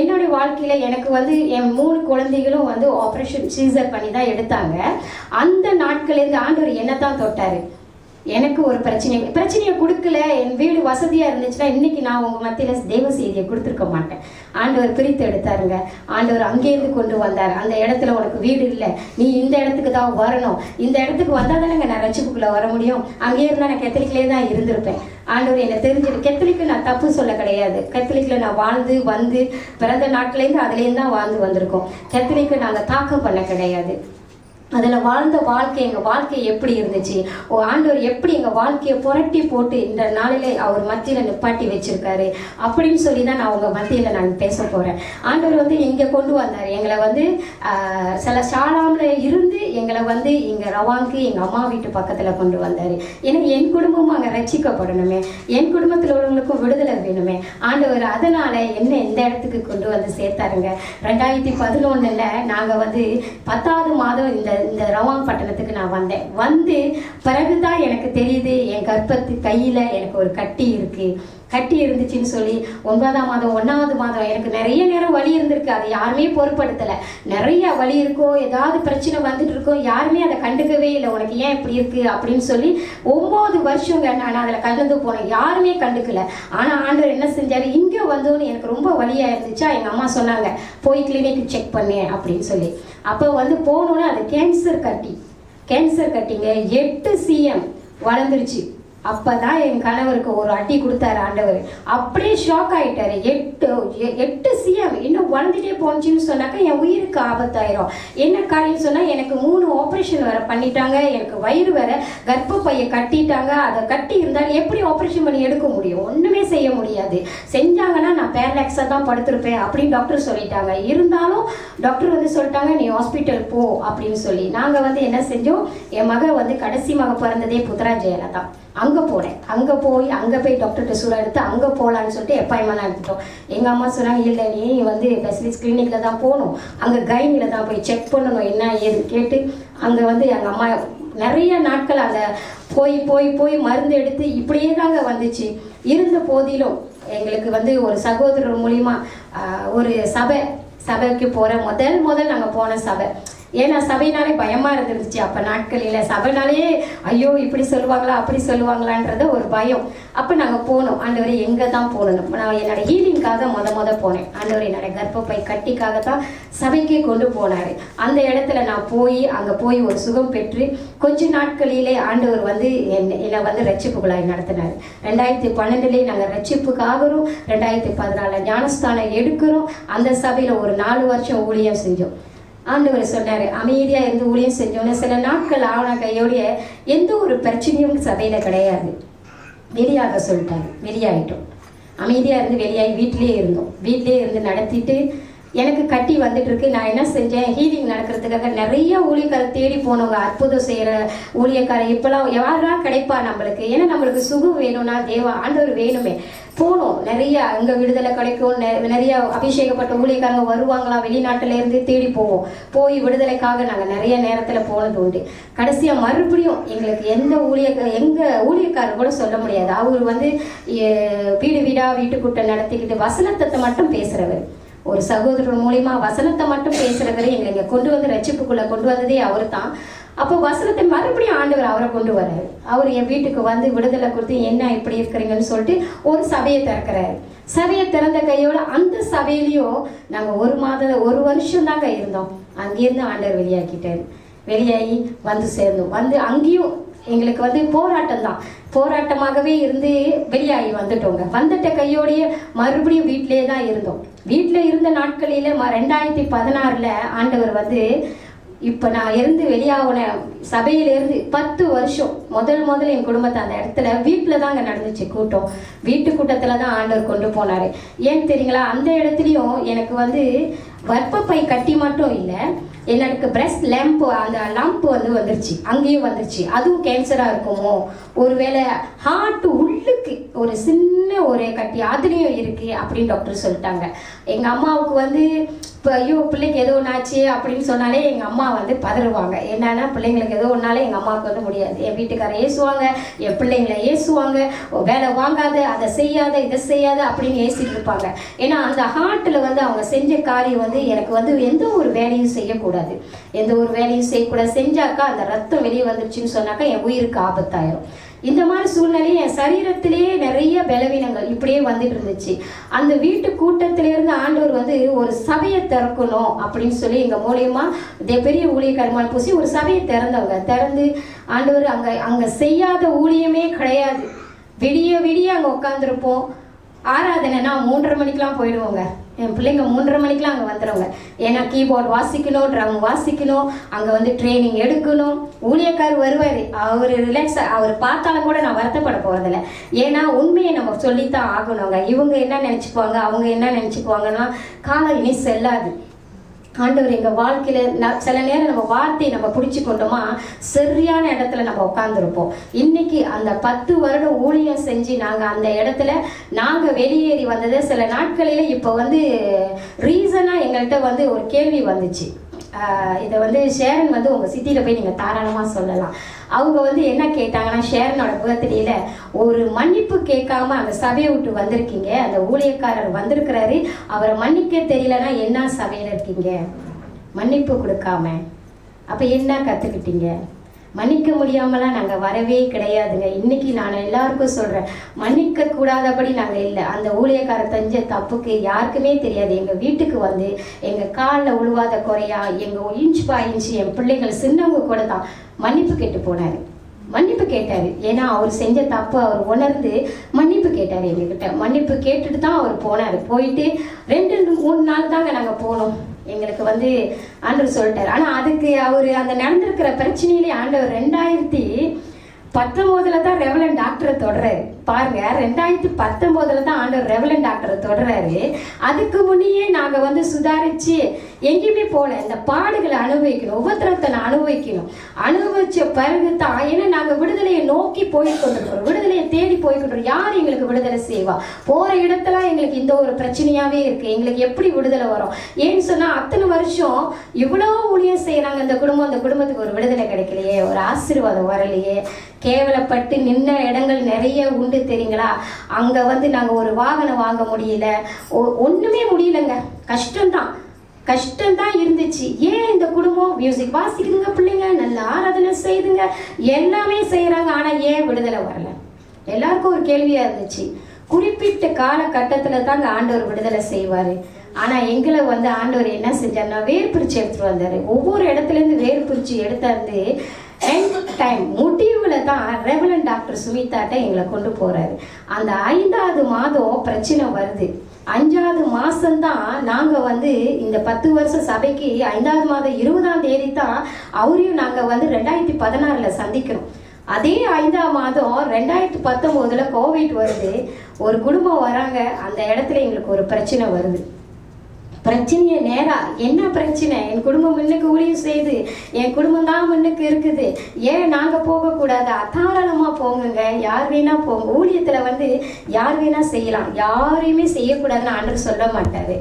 என்னுடைய வாழ்க்கையில் எனக்கு வந்து என் 3 குழந்தைகளும் வந்து ஆப்ரேஷன் சீசர் பண்ணி தான் எடுத்தாங்க. அந்த நாட்களிலிருந்து ஆண்டவர் என்ன தான் தொட்டார். எனக்கு ஒரு பிரச்சனையை கொடுக்கல, என் வீடு வசதியாக இருந்துச்சுன்னா இன்னைக்கு நான் உங்கள் மத்தியில் தேவ செய்தியை கொடுத்துருக்க மாட்டேன். ஆண்டவர் பிரித்து எடுத்தாருங்க. ஆண்டவர் அங்கேருந்து கொண்டு வந்தார். அந்த இடத்துல உனக்கு வீடு இல்லை, நீ இந்த இடத்துக்கு தான் வரணும், இந்த இடத்துக்கு வந்தால் தானேங்க நான் ரட்சிப்புக்குள்ளே வர முடியும். அங்கேயே இருந்தால் நான் கத்தோலிக்கிலே தான் இருந்திருப்பேன். ஆண்டவர் என்னை தெரிஞ்சுட்டு, கத்தோலிக்கு நான் தப்பு சொல்ல கிடையாது, கத்தோலிக்கில் நான் வாழ்ந்து வந்து பிறந்த நாட்கள்லேருந்து அதுலேருந்து தான் வாழ்ந்து வந்திருக்கோம். கத்தோலிக்கு நாங்கள் தாக்கம் பண்ண கிடையாது. அதில் வாழ்ந்த வாழ்க்கை, எங்கள் வாழ்க்கை எப்படி இருந்துச்சு, ஆண்டவர் எப்படி எங்கள் வாழ்க்கையை புரட்டி போட்டு இந்த நாளிலே அவர் மத்தியில் நிப்பாட்டி வச்சிருக்காரு அப்படின்னு சொல்லி தான் நான் உங்கள் மத்தியில் நான் பேச போகிறேன். ஆண்டவர் வந்து இங்கே கொண்டு வந்தார். எங்களை வந்து சில ஷாலாமில் இருந்து எங்களை வந்து இங்கே ரவாங்கு எங்கள் அம்மா வீட்டு பக்கத்தில் கொண்டு வந்தார். ஏன்னா என் குடும்பமும் அங்கே ரட்சிக்கப்படணுமே, என் குடும்பத்தில் உள்ளவங்களுக்கும் விடுதலை வேணுமே. ஆண்டவர் அதனால் என்ன இந்த இடத்துக்கு கொண்டு வந்து சேர்த்தாருங்க. 2011 நாங்கள் வந்து 10வது மாதம் இந்த ரவாங் பட்டணத்துக்கு நான் வந்து பிறகுதான் எனக்கு தெரியுது, என் கர்ப்பத்து கையில் எனக்கு ஒரு கட்டி இருந்துச்சுன்னு சொல்லி. 9ஆம் மாதம் 1வது மாதம் எனக்கு நிறைய நேரம் வலி இருந்திருக்கு. அதை யாருமே பொருட்படுத்தலை. நிறைய வலி இருக்கோ, ஏதாவது பிரச்சனை வந்துட்டு இருக்கோ, யாருமே அதை கண்டுக்கவே இல்லை. உனக்கு ஏன் இப்படி இருக்கு அப்படின்னு சொல்லி 9 வருஷங்க நான் அதில் கடந்து போனேன், யாருமே கண்டுக்கல. ஆனால் ஆண்டவர் என்ன செஞ்சார், இங்கே வந்தோன்னு எனக்கு ரொம்ப வலியாக இருந்துச்சா, எங்கள் அம்மா சொன்னாங்க போய் கிளினிக்கு செக் பண்ணு அப்படின்னு சொல்லி. அப்போ வந்து போனோன்னே அது கேன்சர் கட்டிங்க 8 cm வளர்ந்துருச்சு. அப்பதான் என் கணவருக்கு ஒரு அடி கொடுத்தாரு ஆண்டவர். அப்படியே ஷாக் ஆயிட்டாரு. 8 cm இன்னும் வளர்ந்துட்டே போனுச்சுன்னு சொன்னாக்கா என் உயிருக்கு ஆபத்தாயிரும். என்ன காரியம் சொன்னா, எனக்கு 3 ஆப்ரேஷன் வேற பண்ணிட்டாங்க, எனக்கு வயிறு வேற கர்ப்பப்பையை கட்டிட்டாங்க. அதை கட்டி இருந்தாலும் எப்படி ஆப்ரேஷன் பண்ணி எடுக்க முடியும், ஒண்ணுமே செய்ய முடியாது. செஞ்சாங்கன்னா நான் பேரலாக்ஸா தான் படுத்திருப்பேன் அப்படின்னு டாக்டர் சொல்லிட்டாங்க. இருந்தாலும் டாக்டர் வந்து சொல்லிட்டாங்க நீ ஹாஸ்பிட்டல் போ அப்படின்னு சொல்லி. நாங்க வந்து என்ன செஞ்சோம், என் மக வந்து கடைசி மக பிறந்ததே புத்ராஜயில தான். அங்கே போய் டாக்டர்கிட்ட சூழல் எடுத்து அங்கே போகலான்னு சொல்லிட்டு அப்பாயின்மெண்ட் எடுத்துட்டோம். எங்கள் அம்மா சொன்னாங்க இல்லை நீ வந்து ஸ்பெஷலிஸ்ட் கிளினிக்கில் தான் போகணும், அங்கே கைனியில் தான் போய் செக் பண்ணணும் என்ன ஏதுன்னு கேட்டு அங்கே வந்து எங்கள் அம்மா நிறைய நாட்கள் அங்கே போய் மருந்து எடுத்து இப்படியே தாங்க வந்துச்சு. இருந்த போதிலும் எங்களுக்கு வந்து ஒரு சகோதரர் மூலிமா ஒரு சபைக்கு போகிற முதல் நாங்கள் போன சபை ஏன்னா சபைனாலே பயமா இருந்துருச்சு அப்ப நாட்களில். சபைனாலே ஐயோ இப்படி சொல்லுவாங்களா அப்படி சொல்லுவாங்களான்றத ஒரு பயம். அப்ப நாங்க போனோம். ஆண்டவரே எங்க தான் போகணும், நான் என்னோட ஹீலிங்காக முத போனேன். ஆண்டவர் என்னோட கர்ப்பப்பை கட்டிக்காக தான் சபைக்கே கொண்டு போனாரு. அந்த இடத்துல நான் போய் அங்க போய் ஒரு சுகம் பெற்று கொஞ்ச நாட்களிலே ஆண்டவர் வந்து என்னை வந்து ரட்சிப்புக்குள்ளாய் நடத்தினார். 2012 நாங்கள் ரட்சிப்புக்காகிறோம். 2014 ஞானஸ்தானம் எடுக்கிறோம். அந்த சபையில ஒரு 4 வருஷம் ஊழியம் செஞ்சோம். ஆண்டவர் சொன்னாரு அமைதியா இருந்து ஊழியம் செஞ்சோன்னு. சில நாட்கள் ஆன கையோடைய எந்த ஒரு பிரச்சனையும் சபையில கிடையாது. வெளியாக சொல்லிட்டாரு. வெளியாயிட்டோம். அமைதியா இருந்து வெளியாகி வீட்டிலேயே இருந்தோம். வீட்டிலேயே இருந்து நடத்திட்டு எனக்கு கட்டி வந்துட்டு இருக்கு. நான் என்ன செஞ்சேன், ஹீலிங் நடக்கிறதுக்காக நிறைய ஊழியக்காரை தேடி போனவங்க, அற்புதம் செய்யற ஊழியக்காரை இப்பெல்லாம் யாரா கிடைப்பா நம்மளுக்கு. ஏன்னா நம்மளுக்கு சுகம் வேணும்னா தேவா ஆண்டவர் வேணுமே. போனோம். நிறைய அங்க விடுதலை கிடைக்கும், நிறைய அபிஷேகப்பட்ட ஊழியக்காரங்க வருவாங்களா, வெளிநாட்டுல இருந்து தேடி போவோம். போய் விடுதலைக்காக நாங்க நிறைய நேரத்துல போனது உண்டு. கடைசியா மறுபடியும் எங்களுக்கு எங்க ஊழியக்காரர் கூட சொல்ல முடியாது. அவர் வந்து வீடு வீடா வீட்டுக்கூட்டம் நடத்திக்கிட்டு வசனத்தை மட்டும் பேசுறவர். ஒரு சகோதரர் மூலியமா வசனத்தை மட்டும் பேசுறவரை எங்களை கொண்டு வந்து ரட்சிப்புக்குள்ள கொண்டு வந்ததே அவர் தான். அப்போ வசனத்தை மறுபடியும் ஆண்டவர் அவரை கொண்டு வர்றாரு. அவர் என் வீட்டுக்கு வந்து விடுதலை கொடுத்து என்ன இப்படி இருக்கிறீங்கன்னு சொல்லிட்டு ஒரு சபையை திறக்கிறாரு. சபையை திறந்த கையோட அந்த சபையிலையும் நாங்க ஒரு வருஷம் தாங்க இருந்தோம். அங்கிருந்து ஆண்டவர் வெளியாக்கிட்டாரு. வெளியாகி வந்து சேர்ந்தோம். வந்து அங்கேயும் எங்களுக்கு வந்து போராட்டமாகவே இருந்து வெளியாகி வந்துட்டோங்க. வந்துட்ட கையோடைய மறுபடியும் வீட்டிலே தான் இருந்தோம். வீட்டில் இருந்த நாட்களில 2016 ஆண்டவர் வந்து இப்போ நான் இருந்து வெளியாகின சபையிலேருந்து 10 வருஷம் முதல்ல என் குடும்பத்தை அந்த இடத்துல வீட்டில் தாங்க நடந்துச்சு கூட்டம். வீட்டு கூட்டத்தில் தான் ஆண்டவர் கொண்டு போனார். ஏன்னு தெரியுங்களா, அந்த இடத்துலையும் எனக்கு வந்து கர்ப்பப்பை கட்டி மட்டும் இல்லை, எனக்கு பிரஸ்ட் லேம்ப் அந்த லம்ப் வந்துருச்சு. அங்கேயும் வந்துருச்சு. அதுவும் கேன்சராக இருக்குமோ, ஒருவேளை ஹார்ட் உள்ளுக்கு ஒரு சின்ன ஒரு கட்டி அதுலேயும் இருக்கு அப்படின்னு டாக்டர் சொல்லிட்டாங்க. எங்கள் அம்மாவுக்கு வந்து இப்போ ஐயோ பிள்ளைக்கு ஏதோ ஒன்றாச்சு அப்படின்னு சொன்னாலே எங்கள் அம்மா வந்து பதறுவாங்க. என்னன்னா பிள்ளைங்களுக்கு ஏதோ ஒன்றாலே எங்கள் அம்மாவுக்கு வந்து முடியாது. என் வீட்டுக்காரர் ஏசுவாங்க, என் பிள்ளைங்களை ஏசுவாங்க, வேலை வாங்காத, அதை செய்யாத, இதை செய்யாத அப்படின்னு ஏசிட்டு இருப்பாங்க. ஏன்னா அந்த ஹார்ட்டில் வந்து அவங்க செஞ்ச காரியம் வந்து எனக்கு வந்து எந்த ஒரு வேலையும் செய்யக்கூடாது. எந்த ஒரு வேலையும் செய்யக்கூடாது. செஞ்சாக்கா அந்த ரத்தம் வெளியே வந்துருச்சுன்னு சொன்னாக்கா என் உயிருக்கு ஆபத்தாயிரும். இந்த மாதிரி சூழ்நிலையை என் சரீரத்திலேயே நிறைய பலவீனங்கள் இப்படியே வந்துட்டு இருந்துச்சு. அந்த வீட்டு கூட்டத்திலிருந்து ஆண்டவர் வந்து ஒரு சபையை திறக்கணும் அப்படின்னு சொல்லி எங்க மூலியமா பெரிய ஊழியக்காரமான பூசி ஒரு சபையை திறந்து ஆண்டவர் அங்க செய்யாத ஊழியமே கிடையாது. விடிய அங்க உட்காந்துருப்போம். ஆராதனைனா 3:30 மணிக்கெல்லாம் போயிடுவோங்க. என் பிள்ளைங்க 3:30 மணிக்கெலாம் அங்கே வந்துடுவாங்க. ஏன்னா கீபோர்டு வாசிக்கணும், ட்ரம் வாசிக்கணும், அங்கே வந்து ட்ரைனிங் எடுக்கணும். ஊழியக்கார் வருவார், அவர் அவர் பார்த்தாலும் கூட நான் வருத்தப்பட போகிறதில்ல. ஏன்னா உண்மையை நம்ம சொல்லித்தான் ஆகணுங்க. இவங்க என்ன நினச்சிக்குவாங்க, அவங்க என்ன நினச்சிக்குவாங்கன்னா காலம் இனி செல்லாது. ஆண்டவர் எங்கள் வாழ்க்கையில் சில நேரம் நம்ம வார்த்தையை நம்ம பிடிச்சி கொண்டோமா சரியான இடத்துல நம்ம உட்காந்துருப்போம். இன்னைக்கு அந்த 10 வருடம் ஊழியம் செஞ்சு நாங்கள் அந்த இடத்துல நாங்கள் வெளியேறி வந்தது சில நாட்களில் இப்போ வந்து ரீசனாக எங்கள்கிட்ட வந்து ஒரு கேள்வி வந்துச்சு. இதை வந்து ஷேரன் வந்து உங்கள் சிட்டியில் போய் நீங்கள் தாராளமாக சொல்லலாம். அவங்க வந்து என்ன கேட்டாங்கன்னா, ஷேரனோட பர்த்டேல ஒரு மன்னிப்பு கேட்காம அந்த சபையை விட்டு வந்திருக்கீங்க, அந்த ஊழியக்காரர் வந்திருக்கிறாரு, அவரை மன்னிக்க தெரியலன்னா என்ன சபையில் இருக்கீங்க, மன்னிப்பு கொடுக்காம அப்போ என்ன கற்றுக்கிட்டீங்க? மன்னிக்க முடியாமலாம் நாங்கள் வரவே கிடையாதுங்க. இன்னைக்கு நான் எல்லாருக்கும் சொல்கிறேன், மன்னிக்க கூடாதபடி நாங்கள் இல்லை. அந்த ஊழியக்கார செஞ்ச தப்புக்கு யாருக்குமே தெரியாது. எங்கள் வீட்டுக்கு வந்து எங்கள் காலில் உழுவாத குறையா எங்கள் இன்ச் பா இன்ச்சு என் பிள்ளைகள் சின்னவங்க கூட தான் மன்னிப்பு கேட்டு போனார். மன்னிப்பு கேட்டார். ஏன்னா அவர் செஞ்ச தப்பு அவர் உணர்ந்து மன்னிப்பு கேட்டார் எங்ககிட்ட. மன்னிப்பு கேட்டுட்டு தான் அவர் போனார். போயிட்டு 2-3 நாள் தாங்க நாங்கள் போனோம். எங்களுக்கு வந்து ஆண்டவர் சொல்லிட்டார். ஆனால் அதுக்கு அவர் அந்த நடந்திருக்கிற பிரச்சனையிலே ஆண்டவர் 2019 தான் ரெவலன் டாக்டரை தொடர்றாரு. பாருங்க, 2019 தான் ஆண்டவர் ரெவலன் டாக்டரை தொடர்றாரு. அதுக்கு முன்னையே நாங்கள் வந்து சுதாரிச்சு எங்கேயுமே போல இந்த பாடுகளை அனுபவிக்கணும், உபத்திரத்தை அனுபவிக்கணும். அனுபவிச்ச பிறகு தான், ஏன்னா நாங்கள் விடுதலையை நோக்கி போய்கொண்டிருக்கிறோம், விடுதலையை தேடி போய்கொண்டிருக்கோம். யார் எங்களுக்கு விடுதலை செய்வா? போற இடத்துல எங்களுக்கு இந்த ஒரு பிரச்சனையாவே இருக்கு. எங்களுக்கு எப்படி விடுதலை வரும்? ஏன்னு சொன்னா அத்தனை வருஷம் இவ்வளோ ஊழியம் செய்யறாங்க அந்த குடும்பத்துக்கு ஒரு விடுதலை கிடைக்கலையே, ஒரு ஆசீர்வாதம் வரலையே. கேவலப்பட்டு நின்ன இடங்கள் நிறைய உண்டு தெரியுங்களா. அங்க வந்து நாங்க ஒரு வாகனம் வாங்க முடியல, ஒண்ணுமே முடியலங்க, கஷ்டம்தான். கஷ்டம்தான் இருந்துச்சு. ஏன் இந்த குடும்பம் மியூசிக் வாசிக்குதுங்க, பிள்ளைங்க நல்ல ஆராதனை செய்துங்க, எல்லாமே செய்யறாங்க, ஆனா ஏன் விடுதலை வரல? எல்லாருக்கும் ஒரு கேள்வியா இருந்துச்சு. குறிப்பிட்ட காலகட்டத்துல தாங்க ஆண்டவர் விடுதலை செய்வாரு. ஆனா எங்களை ஆண்டவர் என்ன செஞ்சார்னா வேறு பிரிச்சு எடுத்துட்டு வந்தாரு. ஒவ்வொரு இடத்துல இருந்து வேறு பிரிச்சு எடுத்தாந்து டைம் முடிவுல தான் ரெவரண்ட் டாக்டர் சுமிதாட்ட எங்களை கொண்டு போறாரு. அந்த 5வது மாதம் பிரச்சனை வருது. 5வது மாசம்தான் நாங்க இந்த 10 வருஷ சபைக்கு 5வது மாதம் 20ஆம் தேதி தான் அவரையும் நாங்க 2016 சந்திக்கிறோம். அதே 5ஆம் மாதம் 2019 கோவிட் வருது. ஒரு குடும்பம் வராங்க, அந்த இடத்துல எங்களுக்கு ஒரு பிரச்சனை வருது. பிரச்சனைய நேரா என்ன பிரச்சனை? என் குடும்பம் முன்னுக்கு ஊழியம் செய்து, என் குடும்பம் தான் முன்னுக்கு இருக்குது, ஏன் நாங்க போக கூடாது? தாராளமா போங்க, யார் வேணா போங்க. ஊழியத்துல யார் வேணா செய்யலாம், யாரையுமே செய்யக்கூடாதுன்னு ஆண்டவர் சொல்ல மாட்டாரு.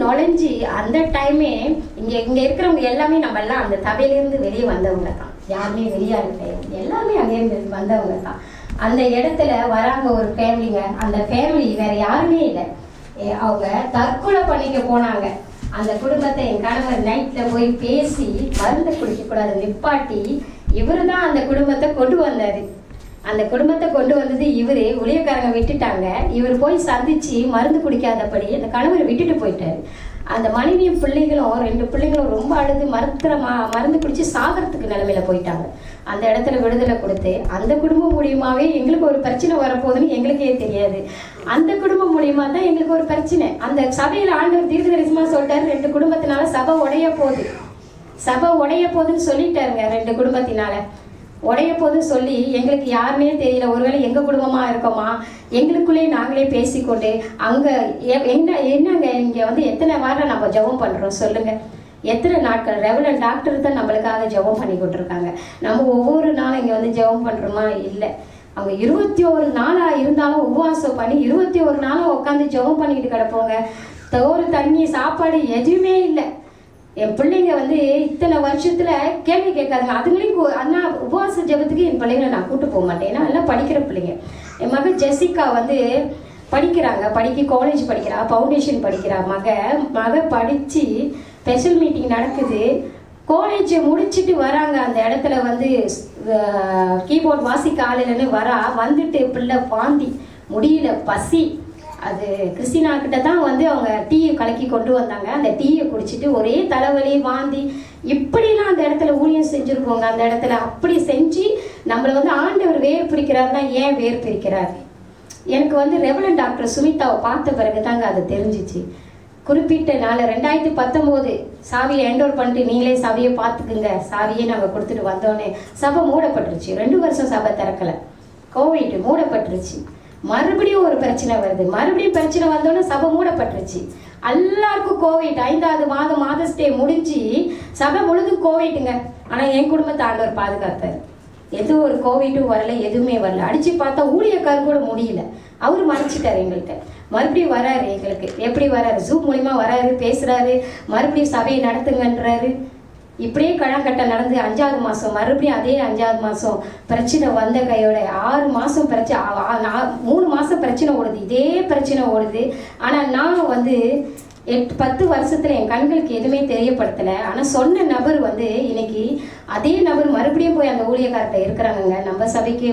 நுழைஞ்சி அந்த டைமே இங்க இருக்கிறவங்க எல்லாமே நம்ம எல்லாம் அந்த சபையிலிருந்து வெளியே வந்தவங்க தான். யாருமே வெளியா கிடையாது, எல்லாமே அங்கேருந்து வந்தவங்க தான். அந்த இடத்துல வராங்க ஒரு ஃபேமிலிங்க. அந்த ஃபேமிலி வேற யாருமே இல்லை, அவங்க தற்கொலை பண்ணிக்க போனாங்க. அந்த குடும்பத்தை என் கணவர் நைட்ல போய் பேசி மருந்து குடிக்க கூடாது நிப்பாட்டி இவரு தான் அந்த குடும்பத்தை கொண்டு வந்தாரு. அந்த குடும்பத்தை கொண்டு வந்தது இவரு. ஊழியக்காரங்க விட்டுட்டாங்க, இவர் போய் சந்திச்சு மருந்து குடிக்காதபடி அந்த கணவரை விட்டுட்டு போயிட்டாரு. அந்த மனைவியும் பிள்ளைகளும் 2 பிள்ளைகளும் ரொம்ப அழுது மருந்து குடிச்சு சாகிறதுக்கு நிலைமையில போயிட்டாங்க. அந்த இடத்துல விடுதலை கொடுத்து அந்த குடும்பம் மூலியமாவே எங்களுக்கு ஒரு பிரச்சனை வரப்போகுதுன்னு எங்களுக்கே தெரியாது. அந்த குடும்பம் மூலியமா தான் எங்களுக்கு ஒரு பிரச்சனை. அந்த சபையில ஆண்டவர் தீர்க்கதரிசனமா சொல்லிட்டாரு, 2 குடும்பத்தினால சபை உடைய போகுதுன்னு சொல்லிட்டாருங்க. 2 குடும்பத்தினால உடைய போது சொல்லி எங்களுக்கு யாருமே தெரியல. ஒருவேளை எங்க குடும்பமா இருக்கோமா, எங்களுக்குள்ளே நாங்களே பேசிக்கொண்டு அங்க என்னங்க இங்க எத்தனை வாரம் நம்ம ஜெபம் பண்றோம் சொல்லுங்க? எத்தனை நாட்கள் ரெவரண்ட் டாக்டர் தான் நம்மளுக்காக ஜெபம் பண்ணி கொண்டிருக்காங்க. நம்ம ஒவ்வொரு நாளும் இங்க ஜெபம் பண்றோமா? இல்லை. அவங்க 21 நாளா இருந்தாலும் உபவாசம் பண்ணி 21 நாளும் உட்காந்து ஜெபம் பண்ணிக்கிட்டு கிடப்போங்க. தோறு தண்ணி சாப்பாடு எதுவுமே இல்லை. என் பிள்ளைங்க இத்தனை வருஷத்துல கேள்வி கேட்காதுங்க. அதுங்களையும் அண்ணா உபவாச ஜெபத்துக்கு என் பிள்ளைங்களை நான் கூட்டு போக மாட்டேன். ஏன்னா எல்லாம் படிக்கிற பிள்ளைங்க. என் மக ஜெசிகா படிக்க காலேஜ் படிக்கிறா, ஃபவுண்டேஷன் படிக்கிறா. மக படிச்சு ஸ்பெஷல் மீட்டிங் நடக்குது. காலேஜ் முடிச்சுட்டு வராங்க. அந்த இடத்துல கீபோர்ட் வாசிக்க ஆளுன்னு வந்துட்டு பிள்ளை வாந்தி முடியல, பசி. அது கிறிஸ்டினா கிட்ட தான் அவங்க டீயை கலக்கி கொண்டு வந்தாங்க. அந்த டீயை குடிச்சிட்டு ஒரே தலைவலி, வாந்தி, இப்படிலாம் அந்த இடத்துல ஊழியம் செஞ்சுருக்கோங்க. அந்த இடத்துல அப்படி செஞ்சு நம்மளை ஆண்டவர் வேர் பிரிக்கிறாருன்னா ஏன் வேர் பிரிக்கிறாரு? எனக்கு ரெவரண்ட் டாக்டர் சுமிதாவை பார்த்த பிறகு தாங்க அது தெரிஞ்சிச்சு. குறிப்பிட்ட நாள் 2019 சாவியை ஹேண்டோவர் பண்ணிட்டு நீங்களே சபையை பார்த்துக்குங்க, சாவியை நாங்கள் கொடுத்துட்டு வந்தோன்னே சபை மூடப்பட்டுருச்சு. 2 வருஷம் சபை திறக்கலை, கோவிட் மூடப்பட்டுருச்சு. மறுபடியும் ஒரு பிரச்சனை வருது. மறுபடியும் பிரச்சனை வந்தோடனே சபை மூடப்பட்டுருச்சு. எல்லாருக்கும் கோவிட். 5வது மாதம் ஸ்டே முடிஞ்சு சபை முழுதும் கோவிட்டுங்க. ஆனால் என் குடும்பத்தை ஆண்டவர் பாதுகாத்தார். எது ஒரு கோவிட்டும் வரல, எதுவுமே வரல. அடிச்சு பார்த்தா ஊழியக்காரர் கூட முடியல, அவரு மறைச்சிட்டாரு எங்கள்கிட்ட. மறுபடியும் வராரு எங்களுக்கு. எப்படி வராரு? ஜூம் மூலியமா வராரு, பேசுறாரு, மறுபடியும் சபையை நடத்துங்கன்றாரு. இப்படியே கழங்கட்ட நடந்து 5வது மாதம் மறுபடியும் அதே 5வது மாதம் பிரச்சனை வந்த கையோட 6 மாதம் பிரச்சனை, 3 மாதம் பிரச்சனை ஓடுது, இதே பிரச்சனை ஓடுது. ஆனால் நான் 10 வருஷத்துல என் கண்களுக்கு எதுவுமே தெரியப்படுத்தலை. ஆனால் சொன்ன நபர் இன்னைக்கு அதே நபர் மறுபடியும் போய் அந்த ஊழியக்கார்ட்ட இருக்கிறாங்க. நம்ம சபைக்கே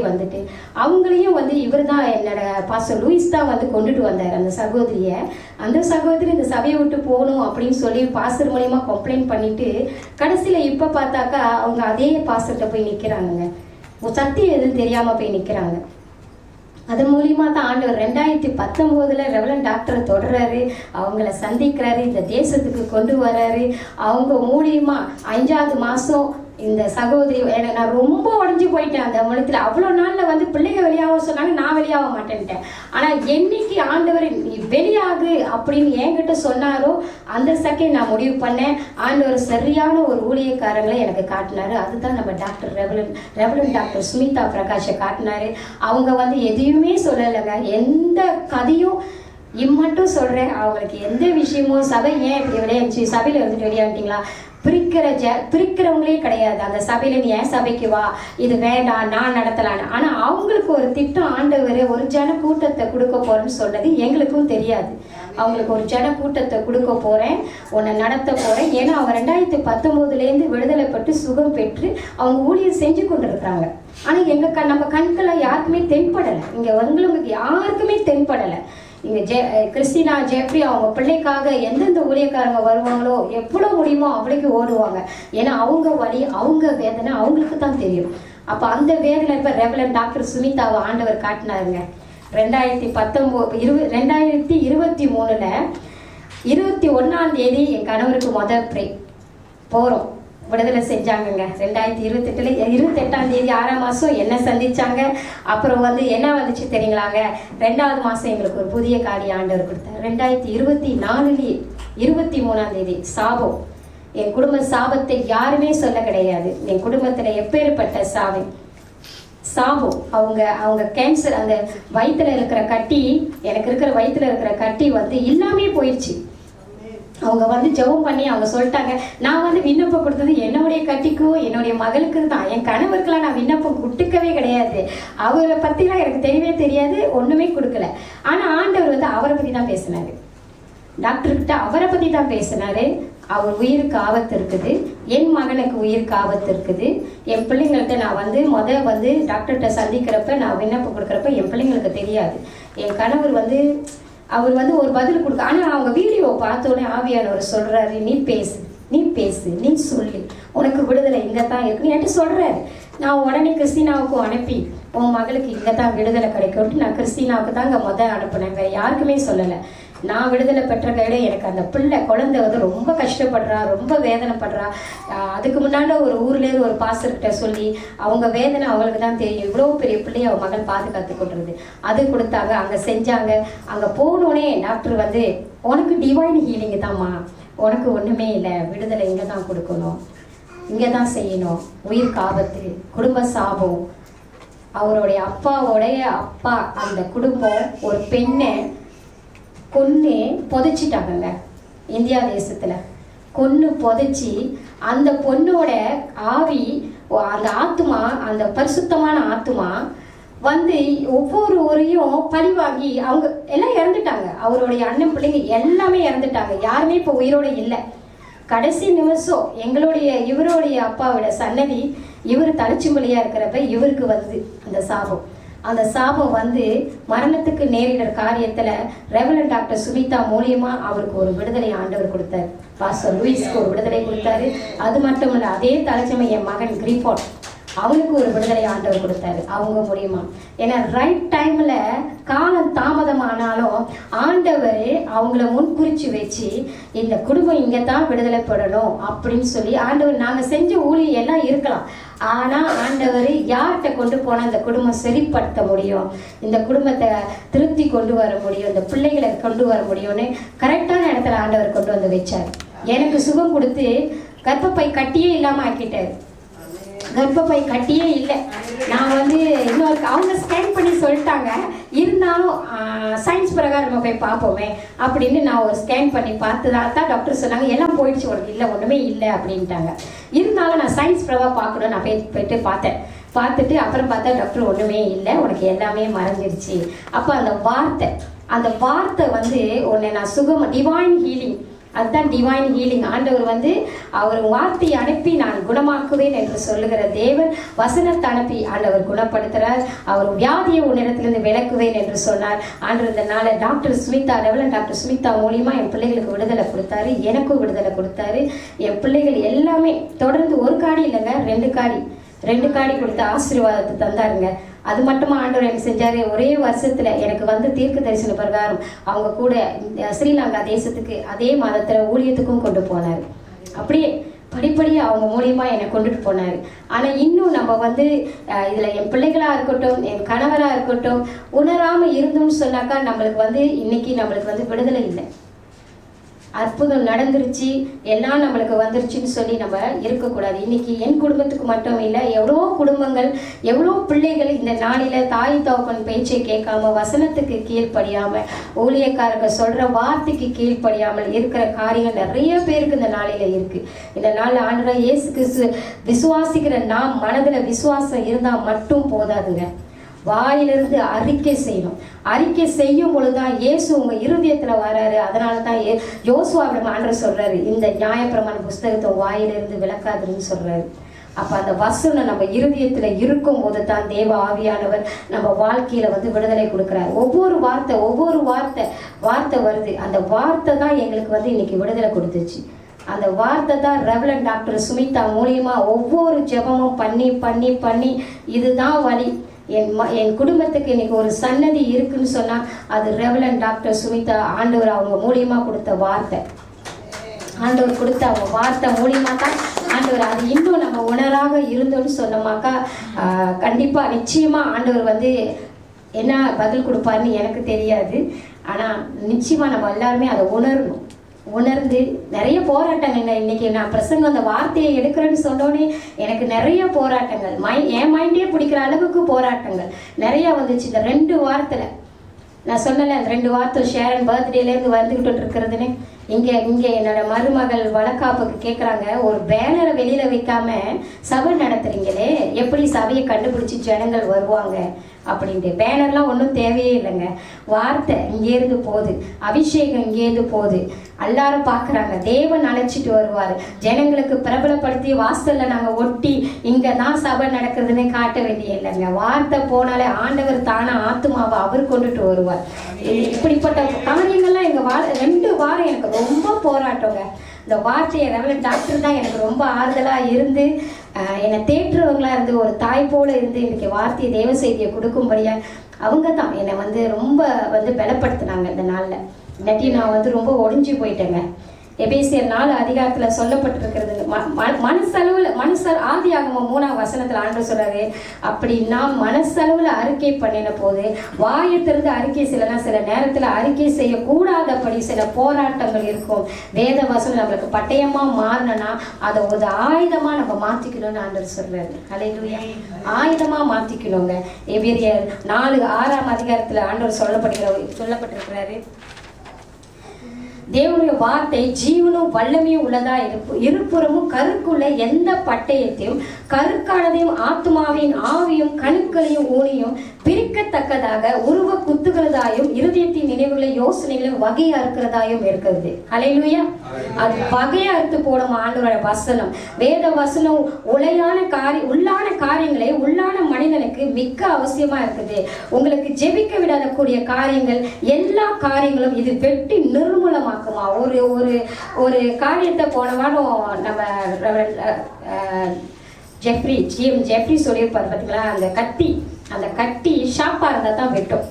அவங்களையும் இவர் தான் என்னோட பாஸ்டர் லூயிஸ் தான் கொண்டுட்டு வந்தார் அந்த சகோதரியை. அந்த சகோதரி இந்த சபையை விட்டு போகணும் அப்படின்னு சொல்லி பாஸ்டர் மூலியமா கம்ப்ளைண்ட் பண்ணிட்டு கடைசியில் இப்போ பார்த்தாக்கா அவங்க அதே பாஸ்டர்கிட்ட போய் நிற்கிறாங்க. சத்தியம் எதுவும் தெரியாமல் போய் நிற்கிறாங்க. அது மூலியமா தான் ஆண்டவர் 2019 ரெவரண்ட் டாக்டரை தொடர்றாரு, அவங்கள சந்திக்கிறாரு, இந்த தேசத்துக்கு கொண்டு வர்றாரு. அவங்க மூலியமா 5வது மாதம் இந்த சகோதரி நான் ரொம்ப உடஞ்சி போயிட்டேன். அந்த மனத்தில் அவ்வளோ நாளில் பிள்ளைங்க வெளியாக சொன்னாங்க, நான் வெளியாக மாட்டேன்ட்டேன். ஆனால் என்னைக்கு ஆண்டவர் நீ வெளியாகு அப்படின்னு என்கிட்ட சொன்னாரோ அந்த செகண்ட் நான் முடிவு பண்ணேன். ஆண்டவர் சரியான ஒரு ஊழியக்காரங்களை எனக்கு காட்டினாரு. அதுதான் நம்ம டாக்டர் ரெவரண்ட் டாக்டர் சுமிதா பிரகாஷை காட்டினாரு. அவங்க எதையுமே சொல்லலைங்க, எந்த கதையும் இம்மட்டும் சொல்கிறேன். அவங்களுக்கு எந்த விஷயமும் சபை ஏன் இப்படி விளையாடுச்சு, சபையில் வெளியாண்டிங்களா, பிரிக்கிறவங்களே கிடையாது. அந்த சபையில நீ ஏன் சபைக்கு வா, இது வேண்டாம், நான் நடத்தலான்னு. ஆனா அவங்களுக்கு ஒரு திட்டம் ஆண்டவர் ஒரு ஜன கூட்டத்தை கொடுக்க போறேன்னு சொன்னது எங்களுக்கும் தெரியாது. அவங்களுக்கு ஒரு ஜன கூட்டத்தை கொடுக்க போகிறேன், உன்னை நடத்த போகிறேன். ஏன்னா அவங்க 2019 விடுதலை பெற்று சுகம் பெற்று அவங்க ஊழியர் செஞ்சு கொண்டு இருக்கிறாங்க. ஆனால் நம்ம கண்களை யாருக்குமே தென்படலை, இங்கே உங்களுக்கு யாருக்குமே தென்படலை. இங்கே கிறிஸ்டினா ஜெஃப்ரி அவங்க பிள்ளைக்காக எந்தெந்த ஊழியக்காரங்க வருவாங்களோ எவ்வளோ முடியுமோ அவ்வளோக்கு ஓடுவாங்க. ஏன்னா அவங்க வழி, அவங்க வேதனை அவங்களுக்கு தான் தெரியும். அப்போ அந்த வேதனை இப்போ ரெவலன் டாக்டர் சுமிதாவை ஆண்டவர் காட்டினாருங்க. 2023 21 என் கணவருக்கு ப்ரே போகிறோம், விடுதலை செஞ்சாங்கங்க. 2028 6ஆம் மாதம் என்ன சந்திச்சாங்க. அப்புறம் என்ன வந்துச்சு தெரியுங்களாங்க, 2வது மாதம் எங்களுக்கு ஒரு புதிய காடி ஆண்டவர் கொடுத்தார். 2024 23 சாபம். என் குடும்ப சாபத்தை யாருமே சொல்ல கிடையாது. என் குடும்பத்தில் எப்பேற்பட்ட சாபம் அவங்க கேன்சர், அந்த வயிற்றுல இருக்கிற கட்டி, எனக்கு இருக்கிற வயிற்றுல இருக்கிற கட்டி இல்லாமே போயிடுச்சு. அவங்க ஜெபம் பண்ணி அவங்க சொல்லிட்டாங்க, நான் விண்ணப்பம் கொடுத்தது என்னுடைய கட்டிக்கும் என்னுடைய மகளுக்கு தான், என் கணவருக்கெல்லாம் நான் விண்ணப்பம் கொடுக்கவே கிடையாது. அவரை பற்றிலாம் எனக்கு தெரியவே தெரியாது, ஒன்றுமே கொடுக்கல. ஆனால் ஆண்டவர் அவரை பற்றி தான் பேசினாரு, டாக்டர்கிட்ட அவரை பற்றி தான் பேசினாரு. அவர் உயிருக்கு ஆபத்து இருக்குது, என் மகனுக்கு உயிருக்கு ஆபத்து இருக்குது. என் பிள்ளைங்கள்ட்ட நான் டாக்டர்கிட்ட சந்திக்கிறப்ப நான் விண்ணப்பம் கொடுக்குறப்ப என் பிள்ளைங்களுக்கு தெரியாது. என் கணவர் அவர் ஒரு பதில் கொடுக்க. ஆனால் அவங்க வீடியோ பார்த்தோன்னே ஆவியானவர் சொல்கிறாரு, நீ பேசு நீ சொல்லி உனக்கு விடுதலை இங்கே தான் இருக்குன்னு என்கிட்ட சொல்கிறாரு. நான் உடனே கிறிஸ்டினாவுக்கும் அனுப்பி உன் மகளுக்கு இங்கே தான் விடுதலை கிடைக்கும்ட்டு நான் கிறிஸ்டினாவுக்கு தான் இங்கே அனுப்புனேன், வேறு யாருக்குமே சொல்லலை. நான் விடுதலை பெற்ற கையில எனக்கு அந்த குழந்தை ரொம்ப கஷ்டப்படுறா, ரொம்ப வேதனைப்படுறா. அதுக்கு முன்னாடி ஒரு ஊர்லேருந்து ஒரு பாஸ்டர்கிட்ட சொல்லி அவங்க வேதனை அவங்களுக்கு தான் தெரியும், இவ்வளோ பெரிய பிள்ளைய அவன் மகன் பாதுகாத்து கொண்டுருது. அது கொடுத்தாங்க, அங்கே செஞ்சாங்க. அங்கே போனோடனே டாக்டர் உனக்கு டிவைன் ஹீலிங் தான்மா, உனக்கு ஒன்றுமே இல்லை, விடுதலை இங்கே தான் கொடுக்கணும், இங்கே தான் செய்யணும், உயிருக்கு ஆபத்து, குடும்ப சாபம். அவருடைய அப்பாவோடைய அப்பா அந்த குடும்பம் ஒரு பெண்ணை கொன்று புதைச்சிட்டாங்க. இந்தியா தேசத்தில் கொன்று புதைச்சி அந்த பொண்ணோட ஆவி, அந்த ஆத்மா, அந்த பரிசுத்தமான ஆத்மா ஒவ்வொருவரையும் பழிவாங்கி அவங்க எல்லாம் இறந்துட்டாங்க. அவருடைய அண்ணன் பிள்ளைங்க எல்லாமே இறந்துட்டாங்க, யாருமே இப்போ உயிரோடு இல்லை. கடைசி நிமிஷம் இவருடைய அப்பாவோட சன்னதி, இவர் தலைச்சுமொழியாக இருக்கிறப்ப இவருக்கு அந்த சாபம் மரணத்துக்கு நேரிட காரியத்தில் ரெவலன் டாக்டர் சுமிதா மூலியமா அவருக்கு ஒரு விடுதலை ஆண்டவர் கொடுத்தாரு. பாஸ்டர் லூயிஸ்க்கு ஒரு விடுதலை கொடுத்தாரு. அது மட்டும் இல்லை, அதே தலைச்சமை என் மகன் கிரீஃபோர்ட் அவனுக்கு ஒரு விடுதலை ஆண்டவர் கொடுத்தாரு அவங்க மூலியமா. ஏன்னா ரைட் டைம்ல காலம் தாமதமானாலும் ஆண்டவர் அவங்கள முன்குறிச்சு வச்சு இந்த குடும்பம் இங்கே தான் விடுதலை படணும் அப்படின்னு சொல்லி ஆண்டவர், நாங்கள் செஞ்ச ஊழியம் எல்லாம் இருக்கலாம், ஆனால் ஆண்டவர் யார்கிட்ட கொண்டு போனால் இந்த குடும்பம் சரிப்படுத்த முடியும், இந்த குடும்பத்தை திருப்தி கொண்டு வர முடியும், இந்த பிள்ளைகளை கொண்டு வர முடியும்னு கரெக்டான இடத்துல ஆண்டவர் கொண்டு வந்து வச்சார். எனக்கு சுகம் கொடுத்து கர்ப்பப்பை கட்டியே இல்லாமல் ஆக்கிட்டார். கர்ப்பப்பை கட்டியே இல்லை. நான் இன்னொரு அவங்க ஸ்கேன் பண்ணி சொல்லிட்டாங்க, இருந்தாலும் சயின்ஸ் பிரகாரம் நம்ம போய் பார்ப்போமே அப்படின்னு நான் ஒரு ஸ்கேன் பண்ணி பார்த்ததால தான் டாக்டர் சொன்னாங்க எல்லாம் போயிடுச்சு, உனக்கு இல்லை, ஒன்றுமே இல்லை அப்படின்ட்டாங்க. இருந்தாலும் நான் சயின்ஸ் பிரகாரம் பார்க்கணும், நான் போயிட்டு பார்த்துட்டு அப்புறம் பார்த்தா டாக்டர் ஒன்றுமே இல்லை, உனக்கு எல்லாமே மறைஞ்சிருச்சு. அப்போ அந்த வார்த்தை உன்னை நான் சுகம், டிவைன் ஹீலிங், அதுதான் டிவைன் ஹீலிங். ஆண்டவர் அவர் வார்த்தையை அனுப்பி நான் குணமாக்குவேன் என்று சொல்லுகிற தேவன், வசனத்தை அனுப்பி ஆண்டவர் குணப்படுத்துகிறார். அவர் வியாதியை உன்னிடத்திலிருந்து விலக்குவேன் என்று சொன்னார். ஆண்டவர் இந்த நாளை டாக்டர் சுமிதா, ரெவலன் டாக்டர் சுமிதா மூலியமா என் பிள்ளைகளுக்கு விடுதலை கொடுத்தாரு, எனக்கும் விடுதலை கொடுத்தாரு. என் பிள்ளைகள் எல்லாமே தொடர்ந்து ஒரு காடி இல்லைங்க, 2 காடி கொடுத்த ஆசீர்வாதத்தை தந்தாருங்க. அது மட்டுமா ஆண்டவர் எனக்கு செஞ்சாரு. ஒரே வருஷத்துல எனக்கு தீர்க்க தரிசன பிரகாரம் அவங்க கூட ஸ்ரீலங்கா தேசத்துக்கு அதே மாதத்துல ஊழியத்துக்கும் கொண்டு போனார். அப்படியே படிப்படியாக அவங்க மூலியமா என்னை கொண்டுட்டு போனார். ஆனால் இன்னும் நம்ம இதில் என் பிள்ளைகளாக இருக்கட்டும், என் கணவராக இருக்கட்டும், உணராமல் இருந்தோம்னு சொன்னாக்கா நம்மளுக்கு இன்னைக்கு நம்மளுக்கு விடுதலை இல்லை. அற்புதம் நடந்துருச்சு, எல்லாம் நம்மளுக்கு வந்துருச்சுன்னு சொல்லி நம்ம இருக்கக்கூடாது. இன்னைக்கு என் குடும்பத்துக்கு மட்டும் இல்லை, எவ்வளோ குடும்பங்கள், எவ்வளோ பிள்ளைகள் இந்த நாளில் தாய் தகப்பன் பேச்சை கேட்காம, வசனத்துக்கு கீழ்ப்படியாமல், ஊழியக்காரர்கள் சொல்கிற வார்த்தைக்கு கீழ்ப்படியாமல் இருக்கிற காரியங்கள் நிறைய பேருக்கு இந்த நாளில் இருக்குது. இந்த நாளில் ஆண்டவராகிய இயேசு கிறிஸ்து விசுவாசிக்கிற நாம் மனதில் விசுவாசம் இருந்தால் மட்டும் போதாதுங்க. வாயிலிருந்து அறிக்கை செய்யணும். அறிக்கை செய்யும் பொழுதுதான் இயேசு உங்க இருதயத்துல வராரு. அதனால தான் யோசுவாவிடம் ஆண்டவர் சொல்றாரு, இந்த நியாயப்பிரமாண புஸ்தகத்தை வாயிலிருந்து விளக்காதுன்னு சொல்றாரு. அப்ப அந்த வசனம் நம்ம இருதயத்துல இருக்கும் போது தான் தேவ ஆவியானவர் நம்ம வாழ்க்கையில விடுதலை கொடுக்கிறார். ஒவ்வொரு வார்த்தை வருது. அந்த வார்த்தை தான் எங்களுக்கு இன்னைக்கு விடுதலை கொடுத்துச்சு. அந்த வார்த்தை தான் ரெவரண்ட் டாக்டர் சுமிதா மூலியமா ஒவ்வொரு ஜெபமும் பண்ணி பண்ணி பண்ணி இதுதான் வழி, என் குடும்பத்துக்கு இன்னைக்கு ஒரு சன்னதி இருக்குன்னு சொன்னா அது ரெவரண்ட் டாக்டர் சுமிதா ஆண்டவர் அவங்க மூலியமா கொடுத்த வார்த்தை. ஆண்டவர் கொடுத்த அவங்க வார்த்தை மூலியமா தான் ஆண்டவர் அது இன்னும் நம்ம உணராக இருந்தோன்னு சொன்னோமாக்கா கண்டிப்பா நிச்சயமா ஆண்டவர் என்ன பதில் கொடுப்பாருன்னு எனக்கு தெரியாது. ஆனா நிச்சயமா நம்ம எல்லாருமே அதை உணர்ந்து நிறைய போராட்டங்கள். இன்னைக்கு நான் பிரசங்கம் அந்த வார்த்தையை எடுக்கிறேன்னு சொன்னோன்னே எனக்கு நிறைய போராட்டங்கள், என் மைண்டே பிடிக்கிற அளவுக்கு போராட்டங்கள் நிறைய வந்துச்சு. இந்த 2 வாரத்துல நான் சொன்னல, அந்த 2 வாரத்தில் ஷேரன் பர்த்டேலேருந்து வந்துக்கிட்டு இருக்கிறதுன்னு இங்கே என்னோட மருமகள் வழக்காப்புக்கு கேட்குறாங்க, ஒரு பேனரை வெளியில் வைக்காம சபை நடத்துறீங்களே, எப்படி சபையை கண்டுபிடிச்சி ஜனங்கள் வருவாங்க அப்படின்ட்டு. பேனர்லாம் ஒன்றும் தேவையே இல்லைங்க. வார்த்தை இங்கேருந்து போகுது, அபிஷேகம் இங்கேருந்து போகுது, எல்லாரும் பார்க்குறாங்க. தேவன் அழைச்சிட்டு வருவார். ஜனங்களுக்கு பிரபலப்படுத்தி வாசலில் நாங்கள் ஒட்டி இங்கே தான் சபை நடக்கிறதுன்னு காட்ட வேண்டிய இல்லைங்க. வார்த்தை போனாலே ஆண்டவர் தானே ஆத்துமாவை அவர் கொண்டுட்டு வருவார். இப்படிப்பட்ட காரியங்கள்லாம் எங்கள் 2 வாரம் எனக்கு ரொம்ப போராட்டங்க. இந்த வார்த்தையை ரெவரண்ட் டாக்டர் தான் எனக்கு ரொம்ப ஆறுதலாக இருந்து என்னை தேற்றுறவங்களா இருந்து ஒரு தாய் போல இருந்து இன்னைக்கு வார்த்தையை தேவ செய்தியை கொடுக்கும்படியாக அவங்க தான் என்னை ரொம்ப பலப்படுத்தினாங்க இந்த நாளில். இல்லாட்டி நான் ரொம்ப ஒடிஞ்சு போயிட்டேங்க. எபேசியர் 4 அதிகாரத்தில் சொல்லப்பட்டிருக்கிறது மனசளவில் ஆதியாகமம் 3ஆம் வசனத்தில் ஆண்டவர் சொல்றாரு, அப்படி நாம் மனசளவில் அறிக்கை பண்ணின போது வாயை திறந்து அறிக்கை செய்யலாம். சில நேரத்தில் அறிக்கை செய்யக்கூடாதபடி சில போராட்டங்கள் இருக்கும். வேத வசனம் நம்மளுக்கு பட்டயமா மாறினா அதை ஒரு ஆயுதமா நம்ம மாத்திக்கணும்னு ஆண்டவர் சொல்றாரு. ஹல்லேலூயா. ஆயுதமா மாத்திக்கணுங்க. எபிரேயர் 4:6ஆம் அதிகாரத்தில் ஆண்டவர் சொல்லப்பட்டிருக்கிறாரு, தேவனுடைய வார்த்தை ஜீவனும் வல்லமையும் உள்ளதா இருபுறமும் கருக்குள்ள எந்த பட்டயத்தையும் கருக்கானதையும் ஆத்மாவின் ஆவியும் கணுக்களையும் ஊனியும் பிரிக்கத்தக்கதாக உருவ குத்துகிறதாயும் இருதயத்தின் நினைவுகளை யோசனைகளும் வகையா இருக்கிறதாயும் இருக்கிறது. ஹல்லேலூயா. அது வகையா அறுத்து போடும் ஆண்டவருடைய வசனம். வேத வசனம் உள்ளான காரியங்களை உள்ளான மனிதனுக்கு மிக்க அவசியமா இருக்குது. உங்களுக்கு ஜெபிக்க விடாதக்கூடிய காரியங்கள் எல்லா காரியங்களும் இது வெட்டி நிர்மூலமா. ஒரு காரியத்தை போன வாரம் நம்ம ஜெஃப்ரி சொல்லியிருப்பார் பார்த்தீங்களா, அந்த கட்டி ஷார்ப்பாக இருந்தால் தான் வெட்டும்.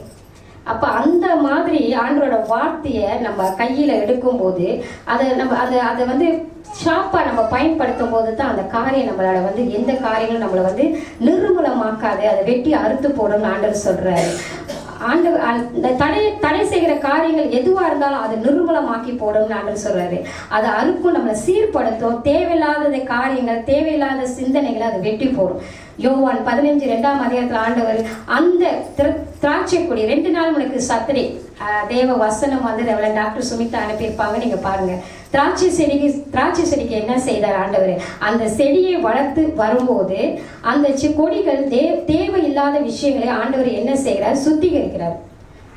அப்போ அந்த மாதிரி ஆண்டவரோட வார்த்தையை நம்ம கையில் எடுக்கும்போது அதை ஷார்ப்பாக நம்ம பயன்படுத்தும் போது தான் அந்த காரியம் நம்மளோட எந்த காரியங்களும் நம்மளை நிர்மூலமாக்காது, அதை வெட்டி அறுத்து போடணும்னு ஆண்டவர் சொல்கிறாரு. தடை செய்கிற காரியங்கள் எதுவா இருந்தாலும் அதை நிர்மூலமாக்கி போடும்னு ஆண்டவர் சொல்றாரு. அதை அறுக்கும், நம்மளை சீர்படுத்தும். தேவையில்லாத காரியங்கள், தேவையில்லாத சிந்தனைகளை அதை வெட்டி போடும். யோவான் 15:2ஆம் அதிகாரத்தில் ஆண்டவர் அந்த திராட்சை கொடி 2 நாள் உனக்கு சத்திரை தேவ வசனம் ரெவரண்ட் டாக்டர் சுமிதா அனுப்பியிருப்பாங்க. நீங்க பாருங்க, திராட்சை செடிக்கு என்ன செய்தார் ஆண்டவர்? அந்த செடியை வளர்த்து வரும்போது அந்த கொடிகள் தேவையில்லாத விஷயங்களை ஆண்டவர் என்ன செய்கிறார்? சுத்திகரிக்கிறார்.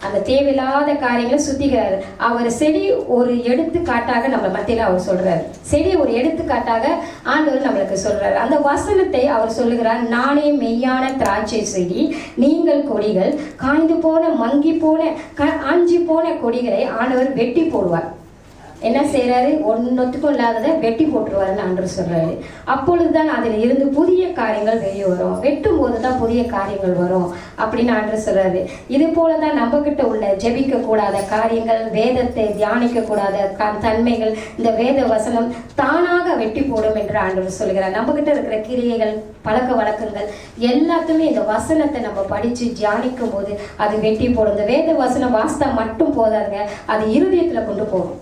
அந்த தேவையில்லாத காரியங்களை சுத்திக்கிறாரு. அவர் செடி ஒரு எடுத்துக்காட்டாக நம்ம மத்தியில அவர் சொல்றாரு. செடி ஒரு எடுத்துக்காட்டாக ஆண்டவர் நம்மளுக்கு சொல்றாரு. அந்த வசனத்தை அவர் சொல்லுகிறார், நானே மெய்யான திராட்சை செடி, நீங்கள் கொடிகள். காய்ந்து போன மங்கி போன ஆஞ்சி போன கொடிகளை ஆண்டவர் வெட்டி போடுவார். என்ன செய்யறாரு? ஒன்னுத்துக்கும் இல்லாததை வெட்டி போட்டுருவாருன்னு ஆண்டவர் சொல்றாரு. அப்பொழுதுதான் அதில் இருந்து புதிய காரியங்கள் வெளியே வரும். வெட்டும் போதுதான் புதிய காரியங்கள் வரும் அப்படின்னு ஆண்டவர் சொல்றாரு. இது போலதான் நம்ம கிட்ட உள்ள ஜெபிக்க கூடாத காரியங்கள், வேதத்தை தியானிக்க கூடாத தன்மைகள் இந்த வேத வசனம் தானாக வெட்டி போடும் என்று ஆண்டவர் சொல்கிறார். நம்ம கிட்ட இருக்கிற கிரியைகள், பழக்க வழக்கங்கள் எல்லாத்துமே இந்த வசனத்தை நம்ம படிச்சு தியானிக்கும் போது அது வெட்டி போடும். இந்த வேத வசனம் வாஸ்தா மட்டும் போதாதுங்க, அது இருதயத்துல கொண்டு போகும்.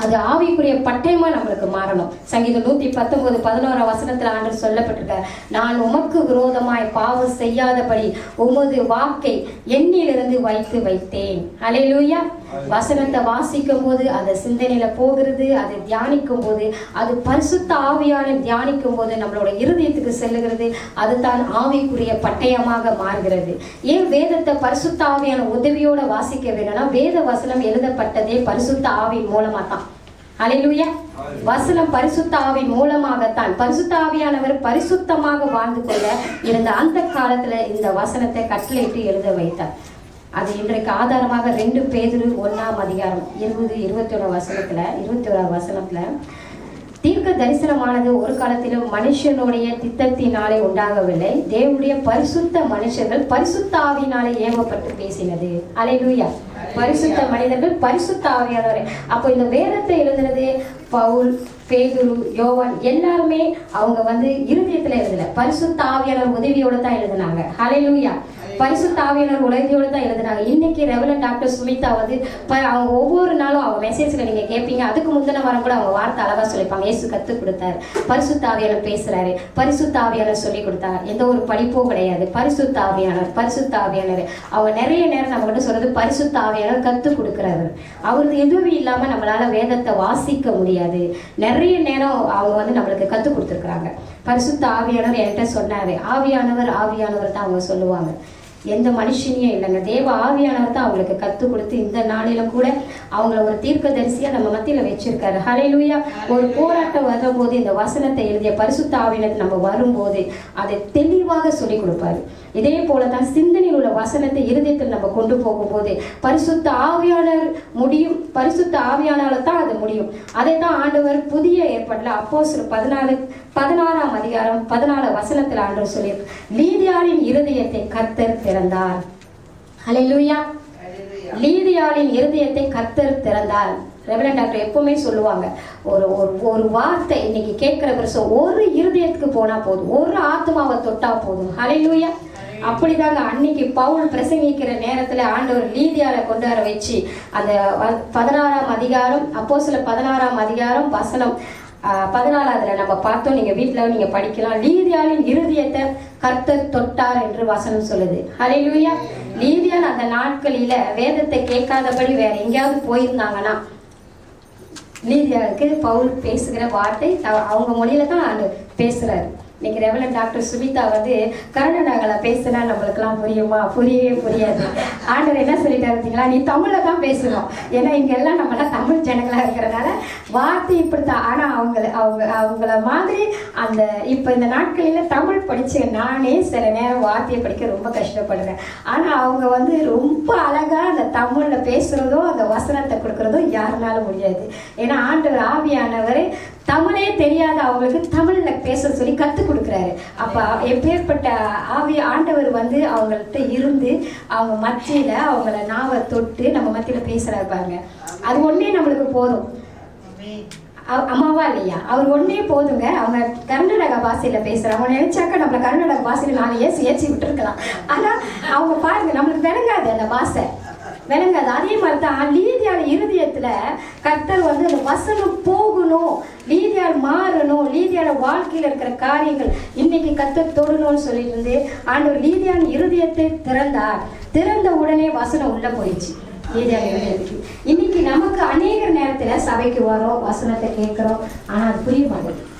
அது ஆவிக்குரிய பட்டயமா நம்மளுக்கு மாறணும். சங்கீதம் 119:11 வசனத்துல ஆண்டவர் சொல்லப்பட்டிருக்கார், நான் உமக்கு விரோதமாய் பாவம் செய்யாதபடி உமது வாக்கை எண்ணிலிருந்து வைத்தேன். அல்லேலூயா. வசனத்தை வாசிக்கும் போது அது சிந்தனையில போகிறது, அதை தியானிக்கும் போது அது பரிசுத்த ஆவியான தியானிக்கும் போது நம்மளோட இருதயத்துக்கு செல்லுகிறது. அதுதான் ஆவிக்குரிய பட்டயமாக மாறுகிறது. ஏன் வேதத்தை பரிசுத்த ஆவியான உதவியோட வாசிக்க வேணும்னா, வேத வசனம் எழுதப்பட்டதே பரிசுத்த ஆவியின் மூலமா தான். அல்லேலூயா. வசனம் பரிசுத்த ஆவியின் மூலமாகத்தான். பரிசுத்த ஆவியானவர் பரிசுத்தமாக வாழ்ந்து கொள்ள இருந்த அந்த காலத்துல இந்த வசனத்தை கட்டளையிட்டு எழுத வைத்தார். அது இன்றைக்கு ஆதாரமாக 2 பேதுரு 1:20-21 வசனத்துல தீர்க்க தரிசனமானது ஒரு காலத்திலும் மனுஷனுடைய திட்டத்தினாலே உண்டாகவில்லை, தேவனுடைய பரிசுத்த மனுஷர்கள் பரிசுத்த ஆவியினாலே ஏவப்பட்டு பேசினது. அல்லேலூயா. பரிசுத்த மனிதர்கள் பரிசுத்த ஆவியானவரே. அப்போ இந்த வேதத்தை எழுதுனது பவுல், பேதுரு, யோவான் எல்லாருமே அவங்க இருதயத்துல எழுதல, பரிசுத்த ஆவியானவர் உதவியோட தான் எழுதினாங்க. அல்லேலூயா. பரிசுத்த ஆவியானவர் உதவியோட தான் எழுதினாங்க. இன்னைக்கு ரெவரண்ட் டாக்டர் சுமிதா அவங்க ஒவ்வொரு நாளும் அவங்க மெசேஜ்ல நீங்க கேட்பீங்க, அதுக்கு முந்தின வாரம் கூட அவங்க வார்த்தை அழகா சொல்லிப்பாங்க. இயேசு கத்து கொடுத்தாரு, பரிசுத்த ஆவியானவர் பேசுறாரு, பரிசுத்த ஆவியானவர் சொல்லி கொடுத்தாரு. எந்த ஒரு படிப்போ கிடையாது, பரிசுத்த ஆவியானவர் பரிசுத்த ஆவியானவர். அவங்க நிறைய நேரம் நம்ம கிட்ட சொல்றது பரிசுத்த ஆவியானவர் கத்து கொடுக்கிறாரு. அவரது எதுவும் இல்லாம நம்மளால வேதத்தை வாசிக்க முடியாது. நிறைய நேரம் அவங்க நம்மளுக்கு கத்து கொடுத்துருக்குறாங்க. பரிசுத்த ஆவியானவர் என்கிட்ட சொன்னாரு, ஆவியானவர் தான் அவங்க சொல்லுவாங்க. எந்த மனுஷனையும் இல்லைங்க, தேவ ஆவியானவர் தான் அவங்களுக்கு கத்து கொடுத்து இந்த நாளில கூட அவங்கள ஒரு தீர்க்கதரிசியா நம்ம மத்தியில வச்சிருக்காரு. ஹல்லேலூயா. ஒரு போராட்டம் வரும்போது இந்த வசனத்தை எழுதிய பரிசுத்த ஆவியானவர் நம்ம வரும்போது அதை தெளிவாக சொல்லி கொடுப்பாரு. இதே போலதான் சிந்தனையில் உள்ள வசனத்தை இருதயத்தில் நம்ம கொண்டு போகும்போது பரிசுத்த ஆவியானவர் முடியும், பரிசுத்த ஆவியானவர் தான் அது முடியும். அதை தான் ஆண்டவர் புதிய ஏற்பாட்டுல அப்போஸ்தலர் 14:14 ஆண்டவர் சொல்லியிருக்கு, லீதியாளின் இருதயத்தை கர்த்தர் திறந்தார். அல்லேலூயா. லீதியாளின் இருதயத்தை கர்த்தர் திறந்தார். ரெவரண்ட் டாக்டர் எப்பவுமே சொல்லுவாங்க, ஒரு வார்த்தை இன்னைக்கு கேட்கிற பிரசம் ஒரு இருதயத்துக்கு போனா போதும், ஒரு ஆத்மாவை தொட்டா போதும். அல்லேலூயா. அப்படிதாங்க அன்னைக்கு பவுல் பிரசங்கிக்கிற நேரத்துல ஆண்டவர் லீதியால கொண்டு வர வச்சு அந்த 16ஆம் அதிகாரம் அப்போஸ்தலர் 16ஆம் அதிகாரம் வசனம் 14 நம்ம பார்த்தோம். நீங்க வீட்டுல நீங்க படிக்கலாம். லீதியாளின் இருதயத்தை கர்த்தர் தொட்டார் என்று வசனம் சொல்லுது. ஹல்லேலூயா. லீதியால் அந்த நாட்களில வேதத்தை கேட்காதபடி வேற எங்கேயாவது போயிருந்தாங்கன்னா லீதியாவுக்கு பவுல் பேசுகிற வார்த்தை அவங்க மொழியில தான் பேசுறாரு. இன்னைக்கு ரெவரண்ட் டாக்டர் சுமிதா கர்நாடகால பேசுனா நம்மளுக்கெல்லாம் புரியுமா? புரியவே புரியாது. ஆண்டவர் என்ன சொல்லிட்டாரு பார்த்தீங்களா, நீ தமிழ்ல தான் பேசணும். ஏன்னா இங்க எல்லாம் நம்மளாம் தமிழ் ஜனங்களா இருக்கிறதுனால வார்த்தை இப்படித்தான். ஆனா அவங்கள மாதிரி அந்த இப்ப இந்த நாட்களில தமிழ் படிச்சு நானே சில நேரம் வார்த்தையை படிக்க ரொம்ப கஷ்டப்படுறேன். ஆனா அவங்க ரொம்ப அழகா அந்த தமிழ்ல பேசுறதும் அந்த வசனத்தை கொடுக்கறதும் யாருனாலும் முடியாது. ஏன்னா ஆண்டவர் ஆவியானவர் தமிழே தெரியாத அவங்களுக்கு தமிழ்ல பேச சொல்லி கத்து கொடுக்குறாரு. அப்ப எப்பேற்பட்ட ஆண்டவர் அவங்கள்ட்ட இருந்து அவங்க மத்தியில அவங்கள நாவை தொட்டு நம்ம மத்தியில பேசுறாரு பாருங்க. அது ஒன்னே நம்மளுக்கு போதும். அம்மாவா இல்லையா? அவர் ஒன்னே போதுங்க. அவங்க கர்நாடக பாஷையில பேசுறாங்க. அவங்க நினைச்சாக்க நம்மள கர்நாடக பாஷையில 4 ஏசி விட்டுருக்கலாம். ஆனா அவங்க பாருங்க, நம்மளுக்கு விளங்காது அந்த பாஷை, விளங்காது. அதே மாதிரிதான் லீதியால இருதயத்துல கர்த்தர் அந்த வசனம் போகணும், லீதியால் மாறணும், லீதியால வாழ்க்கையில இருக்கிற காரியங்கள் இன்னைக்கு கர்த்தர் தொடணும்னு சொல்லிட்டு இருந்து ஆண்டவர் லீதியால் இருதயத்தை திறந்தார். திறந்த உடனே வசனம் உள்ள போயிடுச்சு லீதியால் இருதயத்துக்கு. இன்னைக்கு நமக்கு அநேக நேரத்துல சபைக்கு வரோம், வசனத்தை கேட்கிறோம், ஆனா அது புரிய மாட்டேங்குது,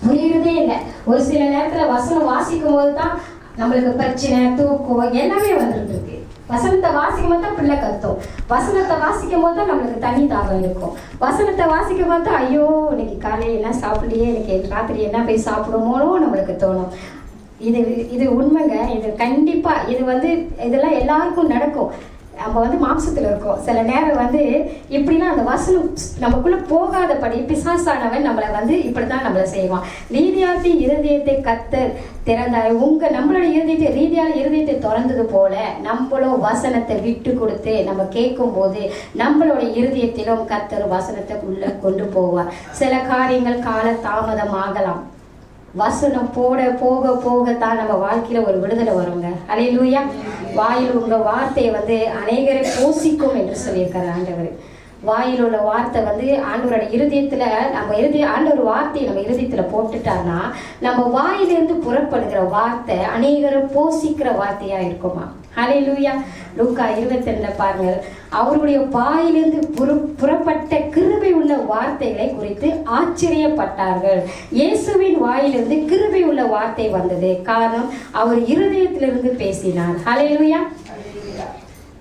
புரியுறதே இல்லை. ஒரு சில நேரத்துல வசனம் வாசிக்கும் போதுதான் நம்மளுக்கு பிரச்சனை, தூக்கம் எல்லாமே வந்துட்டு இருக்கு. வசனத்தை வாசிக்கும் போது தான் பிள்ளை கத்தும், வசனத்தை வாசிக்கும் போது தான் நம்மளுக்கு தண்ணி தாகம் இருக்கும், வசனத்தை வாசிக்கும் போது தான் ஐயோ இன்னைக்கு காலையில் என்ன சாப்பிடலையே, இன்னைக்கு ராத்திரி என்ன போய் சாப்பிடுமோனோ நம்மளுக்கு தோணும். இது உண்மைங்க. இது கண்டிப்பா இது இதெல்லாம் எல்லாருக்கும் நடக்கும். நம்ம மாம்சத்துல இருக்கோம். சில நேரம் இப்படிலாம் அந்த வசனம் நமக்குள்ள போகாதபடி பிசாசானவன் நம்மளை இப்படித்தான் நம்மளை செய்வான். லீதியாத்தி இருதயத்தை கர்த்தர் திறந்தார். நம்மளோட இருதயத்தை ரீதியான இருதயத்தை திறந்தது போல நம்மளும் வசனத்தை விட்டு கொடுத்து நம்ம கேட்கும் போது நம்மளோட இருதயத்திலும் கர்த்தர் வசனத்தை உள்ள கொண்டு போவார். சில காரியங்கள் கால தாமதம் ஆகலாம். வசனம் போக போகத்தான் நம்ம வாழ்க்கையில ஒரு விடுதலை வருங்க. அல்லேலூயா. வாயில் உங்க வார்த்தையை அநேகரை போஷிக்கும் என்று சொல்லியிருக்காரு ஆண்டவர். வாயில் உள்ள வார்த்தை வந்து ஆண்டவரோட இருதயத்தில் ஆண்டவர் வார்த்தையை நம்ம இருதயத்தில் போட்டுட்டார்னா நம்ம வாயிலிருந்து புறப்படுகிற வார்த்தை அநேகரை போஷிக்கிற வார்த்தையா இருக்குமா? ஹல்லேலூயா. லூக்கா 22 பாருங்கள், அவருடைய வாயிலிருந்து புறப்பட்ட கிருபை உள்ள வார்த்தைகளை குறித்து ஆச்சரியப்பட்டார்கள். இயேசுவின் வாயிலிருந்து கிருபை உள்ள வார்த்தை வந்தது, காரணம் அவர் இருதயத்திலிருந்து பேசினார். ஹல்லேலூயா.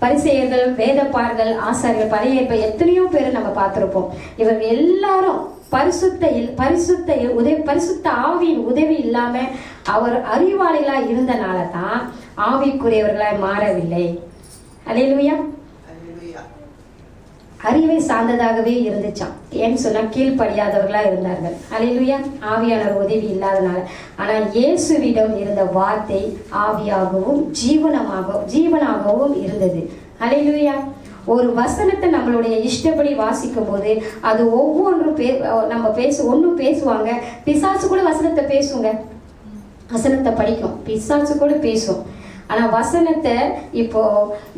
பரிசேயர்கள், வேதப்பார்கள், ஆசாரியர்கள், பழைய எத்தனையோ பேர் நம்ம பார்த்திருப்போம். இவர்கள் எல்லாரும் பரிசுத்த ஆவியின் உதவி இல்லாம அவர் அறிவாளிகளா இருந்தனால தான் ஆவிக்குரியவர்களாய் மாறவில்லை. அல்லேலூயா. அறிவை சார்ந்ததாகவே இருந்துச்சான். ஏன்னு சொன்னா கீழ்ப்படியாதவர்களா இருந்தார்கள். அல்லேலூயா. ஆவியானவர் உதவி இல்லாதனால. ஆனா இயேசுவிடம் இருந்த வார்த்தை ஆவியாகவும் ஜீவனாகவும் இருந்தது. அல்லேலூயா. ஒரு வசனத்தை நம்மளுடைய இஷ்டப்படி வாசிக்கும் போது அது ஒவ்வொன்றும் நம்ம ஒன்றும் பேசுவாங்க. பிசாசு கூட வசனத்தை பேசுங்க, வசனத்தை படிக்கும், பிசாசு கூட பேசும். ஆனால் வசனத்தை இப்போ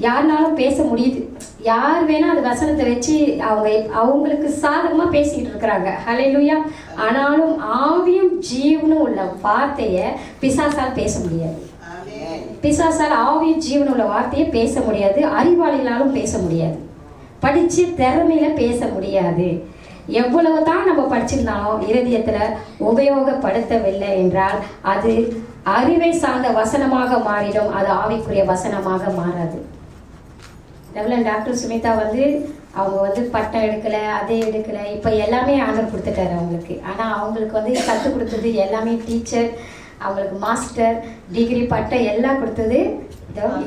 யாருனாலும் பேச முடியுது. யார் வேணா அந்த வசனத்தை வச்சு அவங்களுக்கு சாதகமாக பேசிக்கிட்டு இருக்கிறாங்க. ஹல்லேலூயா. ஆனாலும் ஆவியும் ஜீவனும் உள்ள வார்த்தையை பிசாசால் பேச முடியாது. பிசாசால் ஆவியும் ஜீவனும் உள்ள வார்த்தையை பேச முடியாது. அறிவாளிகளாலும் பேச முடியாது. படித்து திறமையில பேச முடியாது. எவ்வளவு தான் நம்ம படிச்சிருந்தாலும் இருதயத்தில் உபயோகப்படுத்தவில்லை என்றால் அது அறிவை சார்ந்த வசனமாக மாறிடும். அது ஆவிக்குரிய வசனமாக மாறாது. ரெவரண்ட் டாக்டர் சுமிதா அவங்க பட்டம் எடுக்கலை, அதே எடுக்கலை. இப்போ எல்லாமே ஆர்டர் கொடுத்துட்டாரு அவங்களுக்கு. ஆனால் அவங்களுக்கு கற்றுக் கொடுத்தது எல்லாமே டீச்சர், அவங்களுக்கு மாஸ்டர் டிகிரி பட்டம் எல்லாம் கொடுத்தது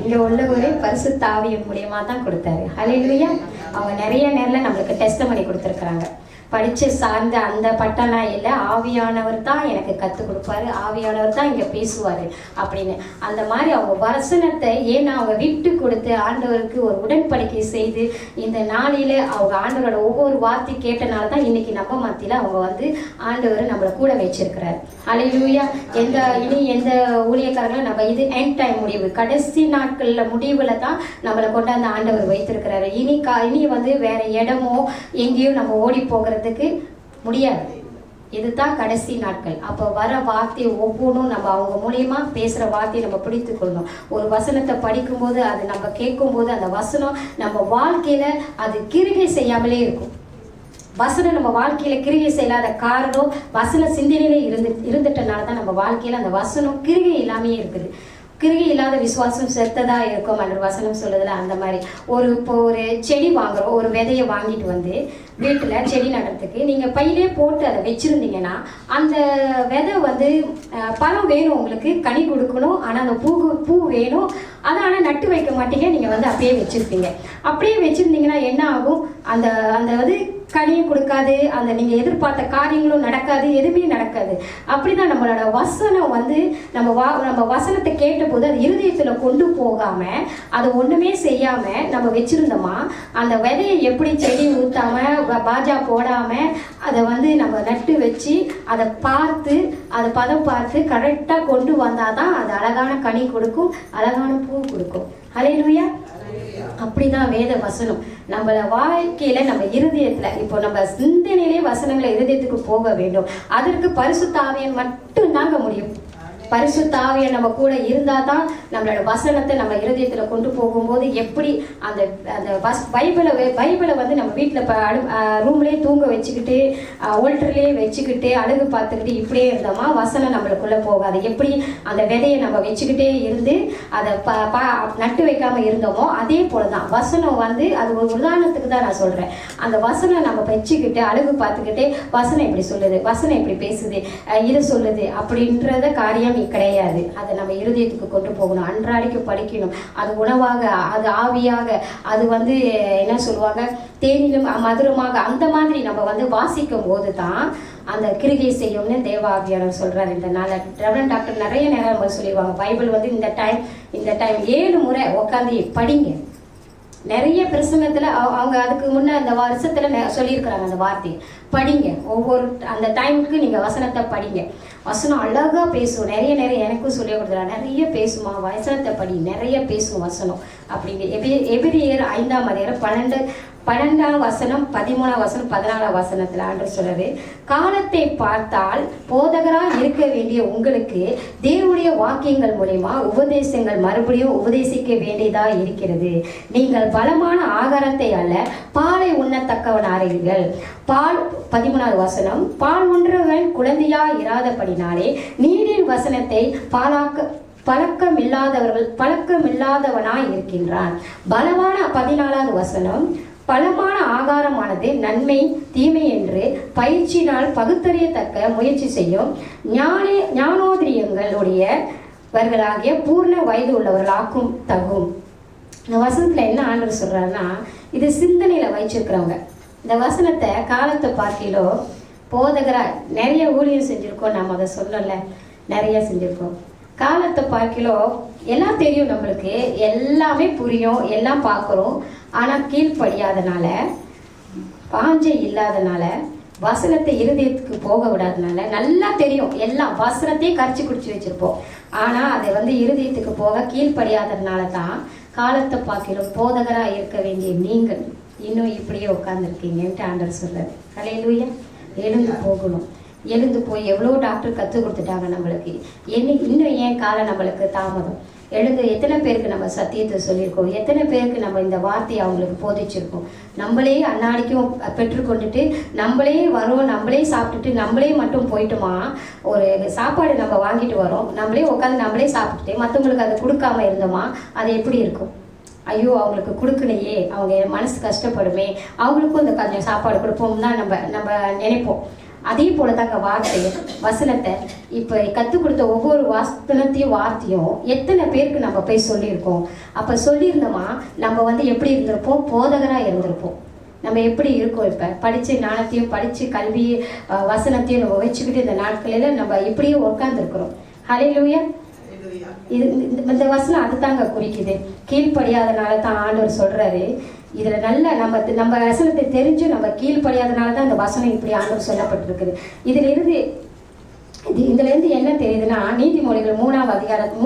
இங்கே உள்ள ஒரு பரிசுத்த ஆவியின் மூலியமாக தான் கொடுத்தாரு. ஹல்லேலூயா. அவங்க நிறைய நேரில் நம்மளுக்கு டெஸ்டிமனி கொடுத்துருக்குறாங்க. படித்து சார்ந்த அந்த பட்டம்லாம் இல்லை, ஆவியானவர் தான் எனக்கு கற்றுக் கொடுப்பாரு, ஆவியானவர் தான் இங்கே பேசுவார் அப்படின்னு. அந்த மாதிரி அவங்க வசனத்தை ஏன்னா அவங்க விட்டு கொடுத்து ஆண்டவருக்கு ஒரு உடன்படிக்கை செய்து இந்த நாளில் அவங்க ஆண்டவரோட ஒவ்வொரு வார்த்தை கேட்டனால தான் இன்னைக்கு நம்ம மத்தியில் அவங்க ஆண்டவர் நம்மளை கூட வச்சிருக்கிறார். ஹல்லேலூயா. எந்த ஊழியக்காரங்களும் நம்ம இது எண்ட் டைம் முடிவு, கடைசி நாட்களில் முடிவில் தான் நம்மளை கொண்டாந்து ஆண்டவர் வைத்திருக்கிறாரு. இனி வேற இடமோ எங்கேயும் நம்ம ஓடி போகிறது முடியாது. இதுதான் கடைசி நாட்கள். அப்போ வர வார்த்தை ஒவ்வொன்றும் நம்ம அவங்க மூலியமா பேசுற வார்த்தையை நம்ம பிடித்து கொள்ளணும். ஒரு வசனத்தை படிக்கும் போது அது நம்ம கேட்கும் போது அந்த வசனம் நம்ம வாழ்க்கையில அது கிரிகை செய்யாமலே இருக்கும். வசனம் நம்ம வாழ்க்கையில கிரிகை செய்யாத காரணம் வசன சிந்தனையிலே இருந்துட்டனால தான் நம்ம வாழ்க்கையில அந்த வசனம் கிரிகை இல்லாமே இருக்குது. கிருகி இல்லாத விசுவாசம் செத்ததா இருக்கும் அன்ற வசனம் சொல்லுதுல. அந்த மாதிரி இப்போ ஒரு செடி வாங்குறோம், ஒரு விதையை வாங்கிட்டு வீட்டில் செடி நடுறதுக்கு நீங்கள் பையிலே போட்டு அதை வச்சுருந்தீங்கன்னா அந்த விதை பழம் வேணும், உங்களுக்கு கனி கொடுக்கணும். ஆனால் அந்த பூ வேணும், அதை ஆனால் நட்டு வைக்க மாட்டீங்க. நீங்கள் அப்படியே வச்சுருப்பீங்க. அப்படியே வச்சுருந்தீங்கன்னா என்ன ஆகும்? அந்த கனியும் கொடுக்காது, அந்த நீங்கள் எதிர்பார்த்த காரியங்களும் நடக்காது, எதுவுமே நடக்காது. அப்படிதான் நம்மளோட வசனம் நம்ம வசனத்தை கேட்டபோது அது இருதயத்தில் கொண்டு போகாமல் அதை ஒன்றுமே செய்யாமல் நம்ம வச்சுருந்தோமா அந்த விதையை எப்படி செடி ஊற்றாமல் பாஜா போடாமல் அதை நம்ம நட்டு வச்சு அதை பதம் பார்த்து கரெக்டாக கொண்டு வந்தால் தான் அது அழகான கனி கொடுக்கும், அழகான பூ கொடுக்கும். ஹல்லேலூயா. அப்படிதான் வேத வசனம் நம்மள வாழ்க்கையில நம்ம இருதயத்துல இப்போ நம்ம சிந்தனையிலே வசனங்களை இருதயத்துக்கு போக வேண்டும். அதற்கு பரிசுத்த ஆவியானவர் மட்டும் தாங்க முடியும். பரிசுத்த ஆவியானவர் நம்ம கூட இருந்தா தான் நம்மளோட வசனத்தை நம்ம இருதயத்துல கொண்டு போகும்போது எப்படி அந்த பைபிளை நம்ம வீட்டில் ரூம்லேயே தூங்க வச்சுக்கிட்டு ஓல்டர்லேயே வச்சுக்கிட்டு அழகு பார்த்துக்கிட்டு இப்படியே இருந்தோமா வசனம் நம்மளுக்குள்ள போகாது. எப்படி அந்த விதையை நம்ம வச்சுக்கிட்டே இருந்து அதை நட்டு வைக்காம இருந்தோமோ அதே போலதான் வசனம் அது ஒரு உதாரணத்துக்கு தான் நான் சொல்றேன். அந்த வசனம் நம்ம வச்சுக்கிட்டு அழகு பார்த்துக்கிட்டே வசனம் இப்படி சொல்லுது, வசனம் இப்படி பேசுது, இது சொல்லுது அப்படின்றத காரியம் கிடையாது. அதை நம்ம இருதயத்துக்கு கொண்டு போகணும், அன்றாடிக்கு படிக்கணும். அது உணவாக, அது ஆவியாக, அது என்ன சொல்லுவாங்க தேனிலும் மதுரமாக, அந்த மாதிரி நம்ம வாசிக்கும் போது தான் அந்த கிரிகை செய்யும்னு தேவ ஆவியானவர் சொல்றாரு. இந்த நாள் ரெவரண்ட் டாக்டர் நிறைய நேரம் சொல்லிடுவாங்க, பைபிள் இந்த டைம் 7 முறை உட்காந்து படிங்க. நிறைய பிரசங்கத்துல அவங்க அதுக்கு முன்ன அந்த வருஷத்துல சொல்லியிருக்கிறாங்க அந்த வார்த்தையை படிங்க. ஒவ்வொரு அந்த டைமுக்கு நீங்க வசனத்தை படிங்க. வசனம் அழகா பேசும். நிறைய எனக்கும் சொல்லி கொடுத்துறாங்க, நிறைய பேசுமா வசனத்தை படி, நிறைய பேசும் வசனம் அப்படிங்க. எபிரேயர் 5ஆம் அதிகாரம் 12ஆம் வசனம், 13ஆம் வசனம், 14ஆம் வசனத்துல ஆண்டவர் சொல்றாரு, காலத்தை பார்த்தால் போதகராய் இருக்க வேண்டிய உங்களுக்கு தேவனுடைய வாக்கியங்கள் மூலமா உபதேசங்கள் மறுபடியும் உபதேசிக்க வேண்டியதா இருக்கிறது. நீங்கள் பலமான ஆகாரத்தை அல்ல பாலை உண்ணத்தக்கவனாரீர்கள். பால் 13ஆவது வசனம், பால் ஒன்றவன் குழந்தையா இராதபடினாலே நீரின் வசனத்தை பழக்கமில்லாதவனாய் இருக்கின்றான். பலமான 14ஆவது வசனம், பலமான ஆகாரமானது நன்மை தீமை என்று பயிற்சியினால் பகுத்தறியத்தக்க முயற்சி செய்யும் ஞானோதரியங்களுடையவர்களாகிய பூர்ண வயது உள்ளவர்களாக்கும் தகும். இந்த வசனத்துல என்ன ஆண்டவர் சொல்றாருன்னா, இது சிந்தனையில வச்சிருக்கிறவங்க. இந்த வசனத்தை காலத்தை பார்க்கிலோ போதகரா நிறைய ஊழியம் செஞ்சிருக்கோம். நம்ம அதை சொல்லல, நிறைய செஞ்சிருக்கோம். காலத்தை பார்க்கிலோ எல்லாம் தெரியும், நம்மளுக்கு எல்லாமே புரியும், எல்லாம் பார்க்குறோம். ஆனால் கீழ்ப்படியாதனால, வாஞ்சை இல்லாதனால, வசனத்தை இருதயத்துக்கு போக விடாதனால, நல்லா தெரியும் எல்லாம், வசனத்தையும் கரைச்சி குடிச்சு வச்சிருப்போம். ஆனால் அதை இருதயத்துக்கு போக கீழ்ப்படியாததுனால தான் காலத்தை பார்க்கிலும் போதகராக இருக்க வேண்டிய நீங்கள் இன்னும் இப்படியே உட்காந்துருக்கீங்கன்ட்டு ஆண்டவர் சொல்றாரு. ஹல்லேலூயா. எழுந்து போகணும். எழுந்து போய் எவ்வளோ டாக்டர் கற்றுக் கொடுத்துட்டாங்க நம்மளுக்கு. இன்னும் ஏன் காலம் நம்மளுக்கு தாமதம்? எழுந்து எத்தனை பேருக்கு நம்ம சத்தியத்தை சொல்லியிருக்கோம், எத்தனை பேருக்கு நம்ம இந்த வார்த்தையை அவங்களுக்கு போதிச்சிருக்கோம். நம்மளே அன்னாடிக்கும் பெற்றுக்கொண்டுட்டு நம்மளே வரோம், நம்மளே சாப்பிட்டுட்டு நம்மளே மட்டும் போயிட்டோமா, ஒரு சாப்பாடு நம்ம வாங்கிட்டு வரோம், நம்மளே உட்காந்து நம்மளே சாப்பிட்டுட்டு மற்றவங்களுக்கு அதை கொடுக்காம இருந்தோமா, அது எப்படி இருக்கும்? ஐயோ அவங்களுக்கு கொடுக்கலையே, அவங்க மனசு கஷ்டப்படுமே, அவங்களுக்கும் இந்த கொஞ்சம் சாப்பாடு கொடுப்போம் தான் நம்ம நினைப்போம். அதே போல தாங்க வார்த்தையும் வசனத்தை இப்போ கற்றுக் கொடுத்த ஒவ்வொரு வார்த்தையும் எத்தனை பேருக்கு நம்ம போய் சொல்லியிருக்கோம். அப்போ சொல்லியிருந்தோமா நம்ம எப்படி இருந்திருப்போம்? போதகராக இருந்திருப்போம். நம்ம எப்படி இருக்கோம்? இப்போ படித்து ஞானத்தையும் படித்து கல்வி வசனத்தையும் நம்ம வச்சுக்கிட்டு இந்த நாட்களில் நம்ம இப்படியே உட்காந்துருக்குறோம். ஹல்லேலூயா. இது இந்த வசனம் அதுதாங்க குறிக்குது. கீழ்ப்படியாதனால தான் ஆண்டவர் சொல்றாரு. இதுல நல்ல நம்ம வசனத்தை தெரிஞ்சு நம்ம கீழ்ப்படியாதனால தான் இந்த வசனம் இப்படி ஆண்டவர் சொல்லப்பட்டிருக்குது. இதுல இருந்து என்ன தெரியுதுன்னா, நீதிமொழிகள் 3ஆம் அதிகாரத்துல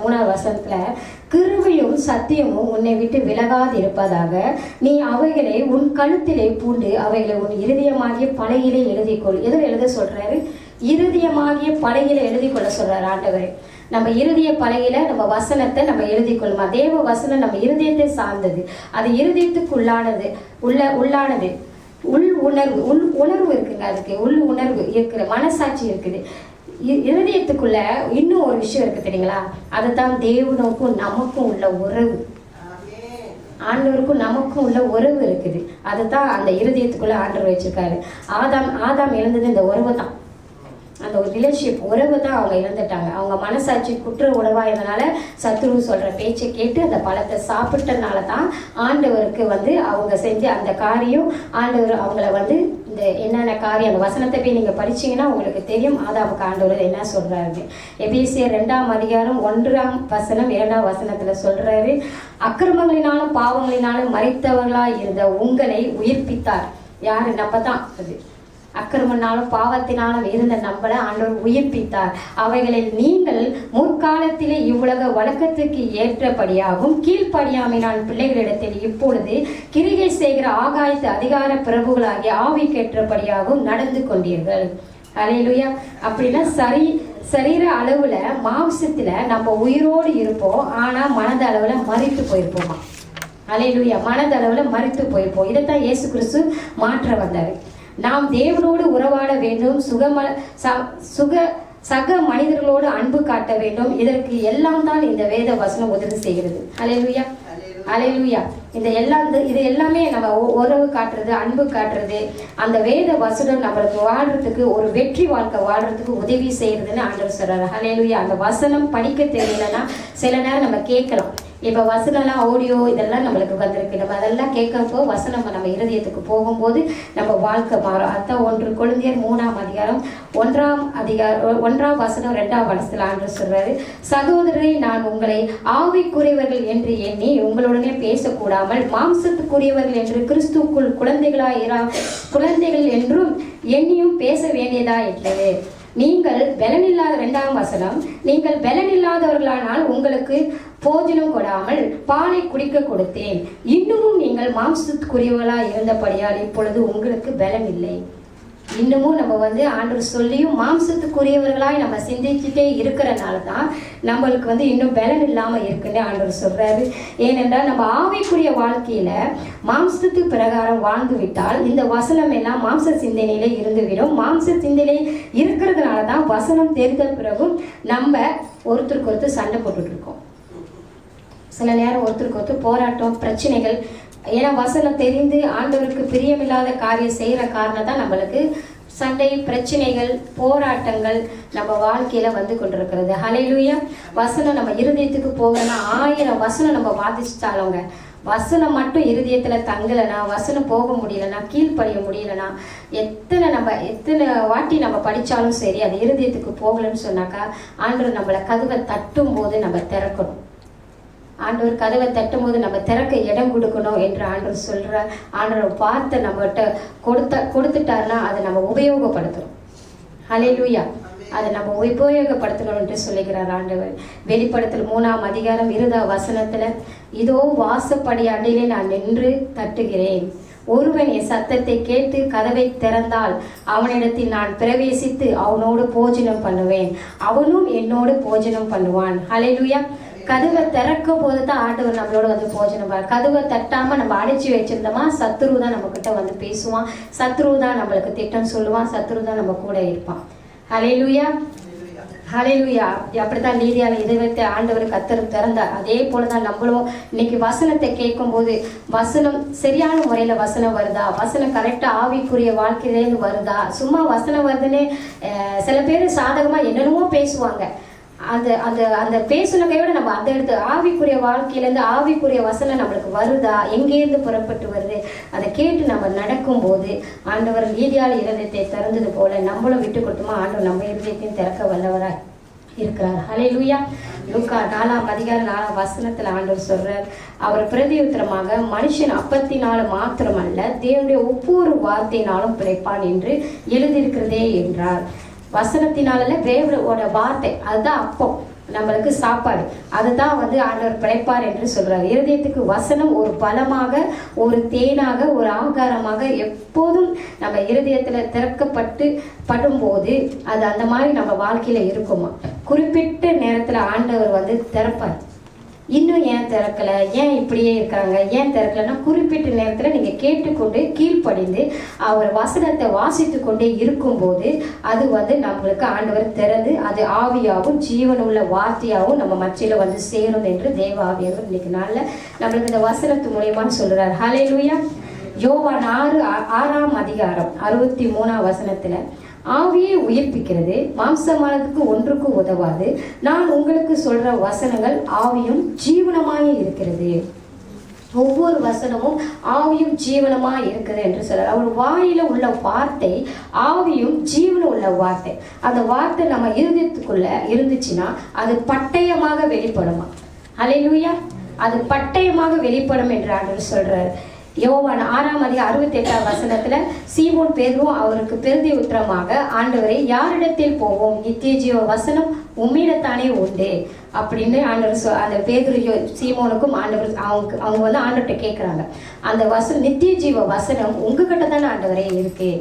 3ஆவது வசனத்துல, கிருபையும் சத்தியமும் உன்னை விட்டு விலகாது இருப்பதாக நீ அவைகளை உன் கழுத்திலே பூண்டு அவைகளை உன் இருதயமாகிய பலகையிலே எழுதிக்கொள். எதில் எழுத சொல்றாரு? இருதயமாகிய பலகையில எழுதி கொள்ள சொல்றாரு ஆண்டவர். நம்ம இருதய பலகையில நம்ம வசனத்தை நம்ம எழுதி கொள்ளுமா. தேவ வசனம் நம்ம இருதயத்தை சார்ந்தது. அது இருதயத்துக்கு உள்ளானது. உள் உணர்வு இருக்குங்க. அதுக்கு உள் உணர்வு இருக்கிற மனசாட்சி இருக்குது. இருதயத்துக்குள்ள இன்னும் ஒரு விஷயம் இருக்கு தெரியுங்களா? அதுதான் தேவனுக்கும் நமக்கும் உள்ள உறவு. ஆண்டவருக்கும் நமக்கும் உள்ள உறவு இருக்குது. அதுதான் அந்த இருதயத்துக்குள்ள ஆண்டவர் வச்சிருக்காரு. ஆதாம் இழந்தது இந்த உறவு தான். அந்த ஒரு ரிலேஷன்ஷிப் உறவு தான் அவங்க இழந்துட்டாங்க. அவங்க மனசாட்சி குற்ற உணவா இருந்தனால சத்துரு சொல்ற பேச்சை கேட்டு அந்த பழத்தை சாப்பிட்டனால தான் ஆண்டவருக்கு அவங்க செஞ்ச அந்த காரியம், ஆண்டவர் அவங்கள இந்த என்னென்ன காரியம், அந்த வசனத்தை போய் நீங்க படிச்சீங்கன்னா உங்களுக்கு தெரியும் ஆதாமுக்கு ஆண்டவர் என்ன சொல்றாரு. எபேசியர் 2ஆம் அதிகாரம் 1ஆம் வசனம் 2ஆம் வசனத்துல சொல்றாரு, அக்கிரமங்களினாலும் பாவங்களினாலும் மரித்தவர்களாய் இருந்த உங்களை உயிர்ப்பித்தார். யாரு? நம்ம தான். அது அக்கிரமனாலும் பாவத்தினாலும் இருந்த நம்மளை ஆண்டவர் உயிர்ப்பித்தார். அவைகளில் நீங்கள் முற்காலத்திலே இவ்வுலக வழக்கத்துக்கு ஏற்றபடியாகும் கீழ்ப்படியாமையினால் பிள்ளைகளிடத்தில் இப்பொழுது கிரிகை செய்கிற ஆகாயத்து அதிகார பிரபுகளாகிய ஆவிக்கேற்றபடியாகவும் நடந்து கொண்டீர்கள். ஹல்லேலூயா. அப்படின்னா சரீர அளவுல மாம்சத்துல நம்ம உயிரோடு இருப்போம், ஆனா மனத அளவுல மரித்து போயிருப்போமா. ஹல்லேலூயா. மனதளவுல மரித்து போயிருப்போம். இதைத்தான் இயேசு கிறிஸ்து மாற்ற வந்தாரு. நாம் தேவனோடு உறவாட வேண்டும், சக மனிதர்களோடு அன்பு காட்ட வேண்டும். இதற்கு எல்லாம் தான் இந்த வேத வசனம் உதவி செய்கிறது. ஹல்லேலூயா. ஹல்லேலூயா. இது எல்லாமே நம்ம உறவு காட்டுறது, அன்பு காட்டுறது. அந்த வேத வசனம் நம்மளுக்கு வாழ்றதுக்கு, ஒரு வெற்றி வாழ்க்கை வாழ்றதுக்கு உதவி செய்யறதுன்னு ஆண்டவர் சொல்றாரு. ஹல்லேலூயா. அந்த வசனம் படிக்க தெரியலன்னா சில நேரம் நம்ம கேட்கலாம். இப்போ வசனம்லாம் ஆடியோ இதெல்லாம் நம்மளுக்கு வந்திருக்கு. நம்ம அதெல்லாம் கேட்கப்போ வசனம் நம்ம இருதயத்துக்கு போகும்போது நம்ம வாழ்க்கை மாறும். அதான் 1 கொரிந்தியர் 3ஆம் அதிகாரம் 1ஆம் வசனம் 2ஆம் வசனத்தில் ஆண்டவர் சொல்றாரு, சகோதரரை நான் உங்களை ஆவிக்குரியவர்கள் என்று எண்ணி உங்களுடனே பேசக்கூடாமல் மாம்சத்துக்குரியவர்கள் என்று கிறிஸ்துக்குள் குழந்தைகள் என்றும் எண்ணியும் பேச வேண்டியதா இருக்கிறது. நீங்கள் பலனில்லாத 2ஆம் வசனம், நீங்கள் பலனில்லாதவர்களானால் உங்களுக்கு போஜனம் கொடாமல் பாலை குடிக்க கொடுத்தேன். இன்னமும் நீங்கள் மாம்சத்துக்குரியவர்களாய் இருந்தபடியால் இப்பொழுது உங்களுக்கு பலம் இல்லை. இன்னமும் நம்ம ஆண்டவர் சொல்லியும் மாம்சத்துக்குரியவர்களாய் நம்ம சிந்திச்சுட்டே இருக்கிறனால தான் நம்மளுக்கு இன்னும் பலன் இல்லாமல் இருக்குன்னு ஆண்டவர் சொல்றாரு. ஏனென்றால் நம்ம ஆவிக்குரிய வாழ்க்கையில மாம்சத்துக்கு பிரகாரம் வாழ்ந்து விட்டால் இந்த வசனம் எல்லாம் மாம்ச சிந்தனையில இருந்துவிடும். மாம்ச சிந்தனை இருக்கிறதுனால தான் வசனம் தெரிந்த பிறகும் நம்ம ஒருத்தருக்கு ஒருத்தர் சண்டை போட்டுட்டு இருக்கோம். சில நேரம் ஒருத்தருக்கு ஒருத்தர் போராட்டம், பிரச்சனைகள். ஏன்னா வசனம் தெரிந்து ஆண்டவருக்கு பிரியமில்லாத காரியம் செய்யற காரணம் தான் நம்மளுக்கு சண்டை, பிரச்சனைகள், போராட்டங்கள் நம்ம வாழ்க்கையில கொண்டிருக்கிறது. ஹல்லேலூயா. வசனம் நம்ம இருதயத்துக்கு போகலன்னா 1000 வசனம் நம்ம வாதிச்சிட்டாலுங்க, வசனம் மட்டும் இருதயத்துல தங்கலைன்னா, வசனம் போக முடியலன்னா, கீழ்ப்படிய முடியலன்னா, எத்தனை வாட்டி நம்ம படிச்சாலும் சரி அது இருதயத்துக்கு போகலன்னு சொன்னாக்கா ஆண்டவர் நம்மளை கதவை தட்டும் போது நம்ம திறக்கணும். ஆண்டவர் கதவை தட்டும் போது நம்ம திறக்க இடம் கொடுக்கணும் என்று ஆண்டவர் சொல்றார். ஆண்டவர் பார்த்து நம்மகிட்ட கொடுத்துட்டாருன்னா அதை நம்ம உபயோகப்படுத்தணும். ஹல்லேலூயா. அதை நம்ம உபயோகப்படுத்தணும் என்று சொல்லுகிறார் ஆண்டவர். வெளிப்படுத்தல் 3ஆம் அதிகாரம் 20ஆம் வசனத்துல, இதோ வாசப்படி அண்டையிலே நான் நின்று தட்டுகிறேன். ஒருவன் என் சத்தத்தை கேட்டு கதவை திறந்தால் அவனிடத்தில் நான் பிரவேசித்து அவனோடு போஜனம் பண்ணுவேன், அவனும் என்னோடு போஜனம் பண்ணுவான். ஹல்லேலூயா. கதவை திறக்கும் போது தான் ஆண்டவர் நம்மளோட போஜனம். கதவை தட்டாம நம்ம அடைச்சி வச்சிருந்தோமா சத்துரு தான் நம்ம கிட்ட பேசுவான், சத்துரு தான் நம்மளுக்கு திட்டம் சொல்லுவான், சத்துரு தான் நம்ம கூட இருப்பான். ஹல்லேலூயா. ஹல்லேலூயா. அப்படித்தான் நீதியால இதயத்தை ஆண்டவர் கத்தர் திறந்தார். அதே போலதான் நம்மளும் இன்னைக்கு வசனத்தை கேட்கும் போது வசனம் சரியான முறையில வசனம் வருதா, வசனம் கரெக்டா ஆவிக்குரிய வாழ்க்கையிலேருந்து வருதா, சும்மா வசனம் வருதுன்னு சில பேர் சாதகமா என்னென்னமோ பேசுவாங்க. அந்த அந்த அந்த பேசுனகையோட நம்ம அந்த எடுத்து ஆவிக்குரிய வாழ்க்கையிலேருந்து ஆவிக்குரிய வசனம் நம்மளுக்கு வருதா, எங்கேருந்து புறப்பட்டு வருது, அதை கேட்டு நம்ம நடக்கும்போது ஆண்டவர் நீதியால் இருதயத்தை திறந்தது போல நம்மளும் விட்டு கொடுத்தோமா ஆண்டவர் நம்ம இருதயத்தையும் திறக்க வல்லவராய் இருக்கிறார். ஹல்லேலூயா. லூக்கா 4ஆம் அதிகாரம் 4ஆம் வசனத்துல ஆண்டவர் சொல்றார், அவர் பிரதியுத்தரமாக மனுஷன் அப்பத்தினால மாத்திரமல்ல தேவனுடைய ஒவ்வொரு வார்த்தையினாலும் பிழைப்பான் என்று எழுதியிருக்கிறதே என்றார். வசனத்தினால தேவனோட வார்த்தை அதுதான் அப்பம், நம்மளுக்கு சாப்பாடு, அதுதான் ஆண்டவர் பிழைப்பார் என்று சொல்றாரு. இருதயத்துக்கு வசனம் ஒரு பலமாக, ஒரு தேனாக, ஒரு ஆகாரமாக எப்போதும் நம்ம இருதயத்துல திறக்கப்பட்டு படும்போது அது அந்த மாதிரி நம்ம வாழ்க்கையில இருக்குமா. குறிப்பிட்ட நேரத்துல ஆண்டவர் திறப்பார். இன்னும் ஏன் திறக்கலை, ஏன் இப்படியே இருக்கிறாங்க, ஏன் திறக்கலைன்னா குறிப்பிட்ட நேரத்தில் நீங்கள் கேட்டுக்கொண்டு கீழ்ப்படிந்து அவர் வசனத்தை வாசித்து கொண்டே இருக்கும்போது அது நம்மளுக்கு ஆண்டவர் திறந்து அது ஆவியாகவும் ஜீவன் உள்ள வார்த்தையாகவும் நம்ம மத்தியில் சேரும் என்று தேவ ஆவியாகவும் இன்னைக்கு நாளில் நம்மளுக்கு இந்த வசனத்து மூலியமான்னு சொல்கிறார். ஹல்லேலூயா. யோவான் 6ஆம் அதிகாரம் 63ஆம் வசனத்தில், ஆவியை உயிர்ப்பிக்கிறது, மாம்சமானதுக்கு ஒன்றுக்கு உதவாது. நான் உங்களுக்கு சொல்ற வசனங்கள் ஆவியும் ஜீவனமாய் இருக்கிறது. ஒவ்வொரு வசனமும் ஆவியும் ஜீவனமாய் இருக்குது என்று சொல்றார். அவர் வாயில உள்ள வார்த்தை ஆவியும் ஜீவனம் உள்ள வார்த்தை. அந்த வார்த்தை நம்ம இருதயத்துக்குள்ள இருந்துச்சுன்னா அது பட்டயமாக வெளிப்படுமா. ஹல்லேலூயா. அது பட்டயமாக வெளிப்படும் என்று ஆண்டவர் சொல்றார். யோவான் 6ஆம் அதிகாரம் 68ஆம் வசனத்துல, சீமோன் பேதுரு அவருக்கு பிரதி உத்தரமாக, ஆண்டவரை யாரிடத்தில் போவோம், நித்திய ஜீவ வசனம் உம்மிடத்தானே உண்டு அப்படின்னு ஆண்டவர் அந்த பேதுரு சீமோனுக்கும் ஆண்டவர் அவங்க ஆண்டவர்கிட்ட கேட்குறாங்க. அந்த வசனம் நித்திய ஜீவ வசனம் உங்ககிட்ட தானே ஆண்டவரே இருக்கு.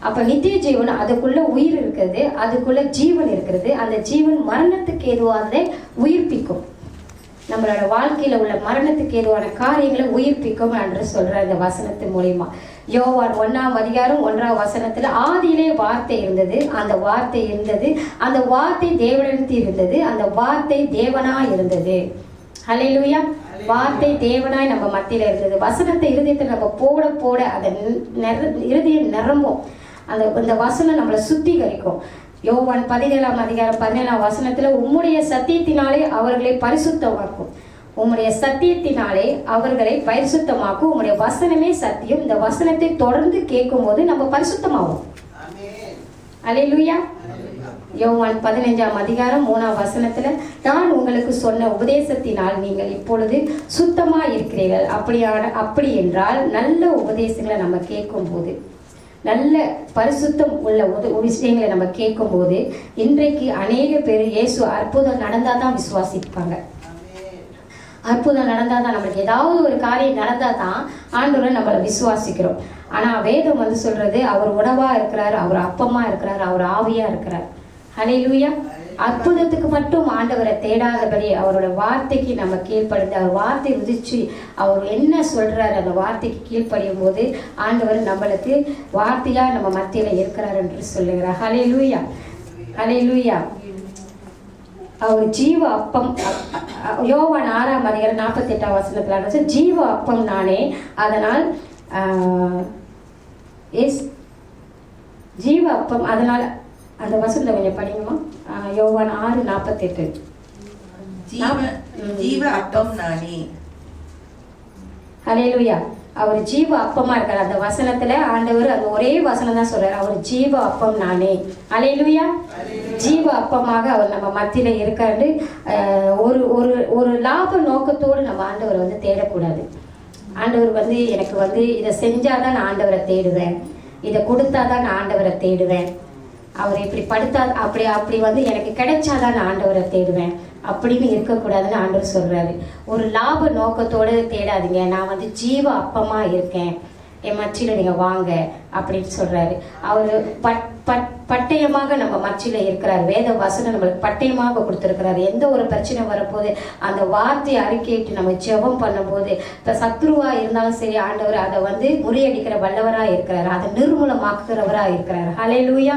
அப்ப நித்திய ஜீவன் அதுக்குள்ள உயிர் இருக்கிறது, அதுக்குள்ள ஜீவன் இருக்கிறது. அந்த ஜீவன் மரணத்துக்கு ஏதுவானதை உயிர்ப்பிக்கும். நம்மளோட வாழ்க்கையில உள்ள மரணத்துக்கு ஏதுவான காரியங்களை உயிர்ப்பிக்கும் என்று சொல்ற இந்த வசனத்தின் மூலியமா. யோவான் 1ஆம் அதிகாரம் 1ஆம் வசனத்துல, ஆதியிலே வார்த்தை இருந்தது, அந்த வார்த்தை இருந்தது, அந்த வார்த்தை தேவனிடத்தில் இருந்தது, அந்த வார்த்தை தேவனாய் இருந்தது. ஹல்லேலூயா. வார்த்தை தேவனாய் நம்ம மத்தியில இருந்தது. வசனத்தை இருதயத்தை நம்ம போட போட அதை இருதயம் நிரம்பும். அந்த வசனம் நம்மளை சுத்திகரிக்கும். யோவான் 17ஆம் அதிகாரம் 17ஆம் வசனத்துல, உம்முடைய சத்தியத்தினாலே அவர்களை பரிசுத்தமாக்கும், உம்முடைய சத்தியத்தினாலே அவர்களை பரிசுத்தமாக்கும், உம்முடைய வசனமே சத்தியம். இந்த வசனத்தை தொடர்ந்து கேட்கும் போது நம்ம பரிசுத்தமாகும். அல்லேலூயா. யோவான் 15ஆம் அதிகாரம் 3ஆம் வசனத்துல, நான் உங்களுக்கு சொன்ன உபதேசத்தினால் நீங்கள் இப்பொழுது சுத்தமா இருக்கிறீர்கள். அப்படி என்றால் நல்ல உபதேசங்களை நம்ம கேட்கும் போது, நல்ல பரிசுத்தம் உள்ள விஷயங்களை நம்ம கேட்கும் போது, இன்றைக்கு அநேக பேர் இயேசு அற்புதம் நடந்தாதான் விசுவாசிப்பாங்க. அற்புதம் நடந்தால் தான், நம்மளுக்கு ஏதாவது ஒரு காரியம் நடந்தால் தான் ஆண்டவரை நம்மளை விசுவாசிக்கிறோம். ஆனால் வேதம் வந்து சொல்றது, அவர் உணவாக இருக்கிறார், அவர் அப்பமாக இருக்கிறார், அவர் ஆவியாக இருக்கிறார். ஹல்லேலூயா. அற்புதத்துக்கு மட்டும் ஆண்டவரை தேடாதபடி அவரோட வார்த்தைக்கு நம்ம கீழ்ப்படிந்து, அவர் வார்த்தை உதிச்சு அவர் என்ன சொல்றாரு அந்த வார்த்தைக்கு கீழ்ப்படியும் போது ஆண்டவர் நம்மளுக்கு வார்த்தையா நம்ம மத்தியில இருக்கிறார் என்று சொல்லுகிறார். ஹல்லேலூயா, ஹல்லேலூயா. அவர் ஜீவ அப்பம். யோவான் 6:48 ஜீவ அப்பம் நானே, அதனால் ஜீவ அப்பம், அதனால் அந்த வசனத்தை கொஞ்சம் படிங்கம்மா. யோவான் 6:48 ஜீவ அப்பம் நானே. ஹல்லேலூயா. அவர் ஜீவ அப்பமா இருக்கார். அந்த வசனத்துல ஆண்டவர் அந்த ஒரே வசனம் தான் சொல்றாரு, அவர் ஜீவ அப்பம் நானே. ஹல்லேலூயா. ஜீவ அப்பமாக அவர் நம்ம மத்தியில இருக்காரு. ஒரு ஒரு ஒரு லாப நோக்கத்தோடு நம்ம ஆண்டவரை வந்து தேடக்கூடாது. ஆண்டவர் வந்து எனக்கு வந்து இதை செஞ்சாதான் நான் ஆண்டவரை தேடுவேன், இதை கொடுத்தாதான் நான் ஆண்டவரை தேடுவேன், அவர் இப்படி படுத்தா அப்படி வந்து எனக்கு கிடைச்சாதான் நான் ஆண்டவரை தேடுவேன் அப்படின்னு இருக்கக்கூடாதுன்னு ஆண்டவர் சொல்றாரு. ஒரு லாப நோக்கத்தோடு தேடாதீங்க, நான் வந்து ஜீவ அப்பமா இருக்கேன், என் மச்சில நீங்க வாங்க அப்படின்னு சொல்றாரு. அவரு பட்டயமாக நம்ம மச்சில இருக்கிறார். வேத வசனம் நம்மளுக்கு பட்டயமாக கொடுத்துருக்கிறாரு. எந்த ஒரு பிரச்சனை வரப்போது அந்த வார்த்தையை அறிக்கையிட்டு நம்ம ஜெபம் பண்ணும்போது, இப்போ சத்ருவா இருந்தாலும் சரி, ஆண்டவர் அதை வந்து முறியடிக்கிற வல்லவராக இருக்கிறாரு, அதை நிர்மூலமாக்குகிறவராக இருக்கிறார். ஹல்லேலூயா.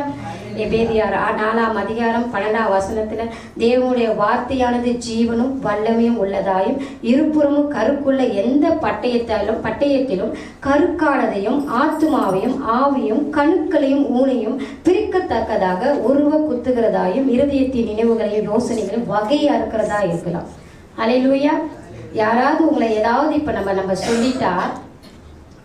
எபேதியார் 4:12 தேவனுடைய வார்த்தையானது ஜீவனும் வல்லமையும் உள்ளதாயும் இருபுறமும் கருக்குள்ள எந்த பட்டயத்திலும் கருக்கானதையும் ஆத்துமாவையும் ஆவியும் கணுக்களையும் ஊனையும் பிரிக்கத்தக்கதாக உருவ குத்துகிறதாயும் இருதயத்தின் நினைவுகளையும் யோசனைகளையும் வகையா இருக்கிறதா இருக்கலாம். ஹல்லேலூயா. யாராவது உங்களை ஏதாவது இப்ப நம்ம சொல்லிட்டா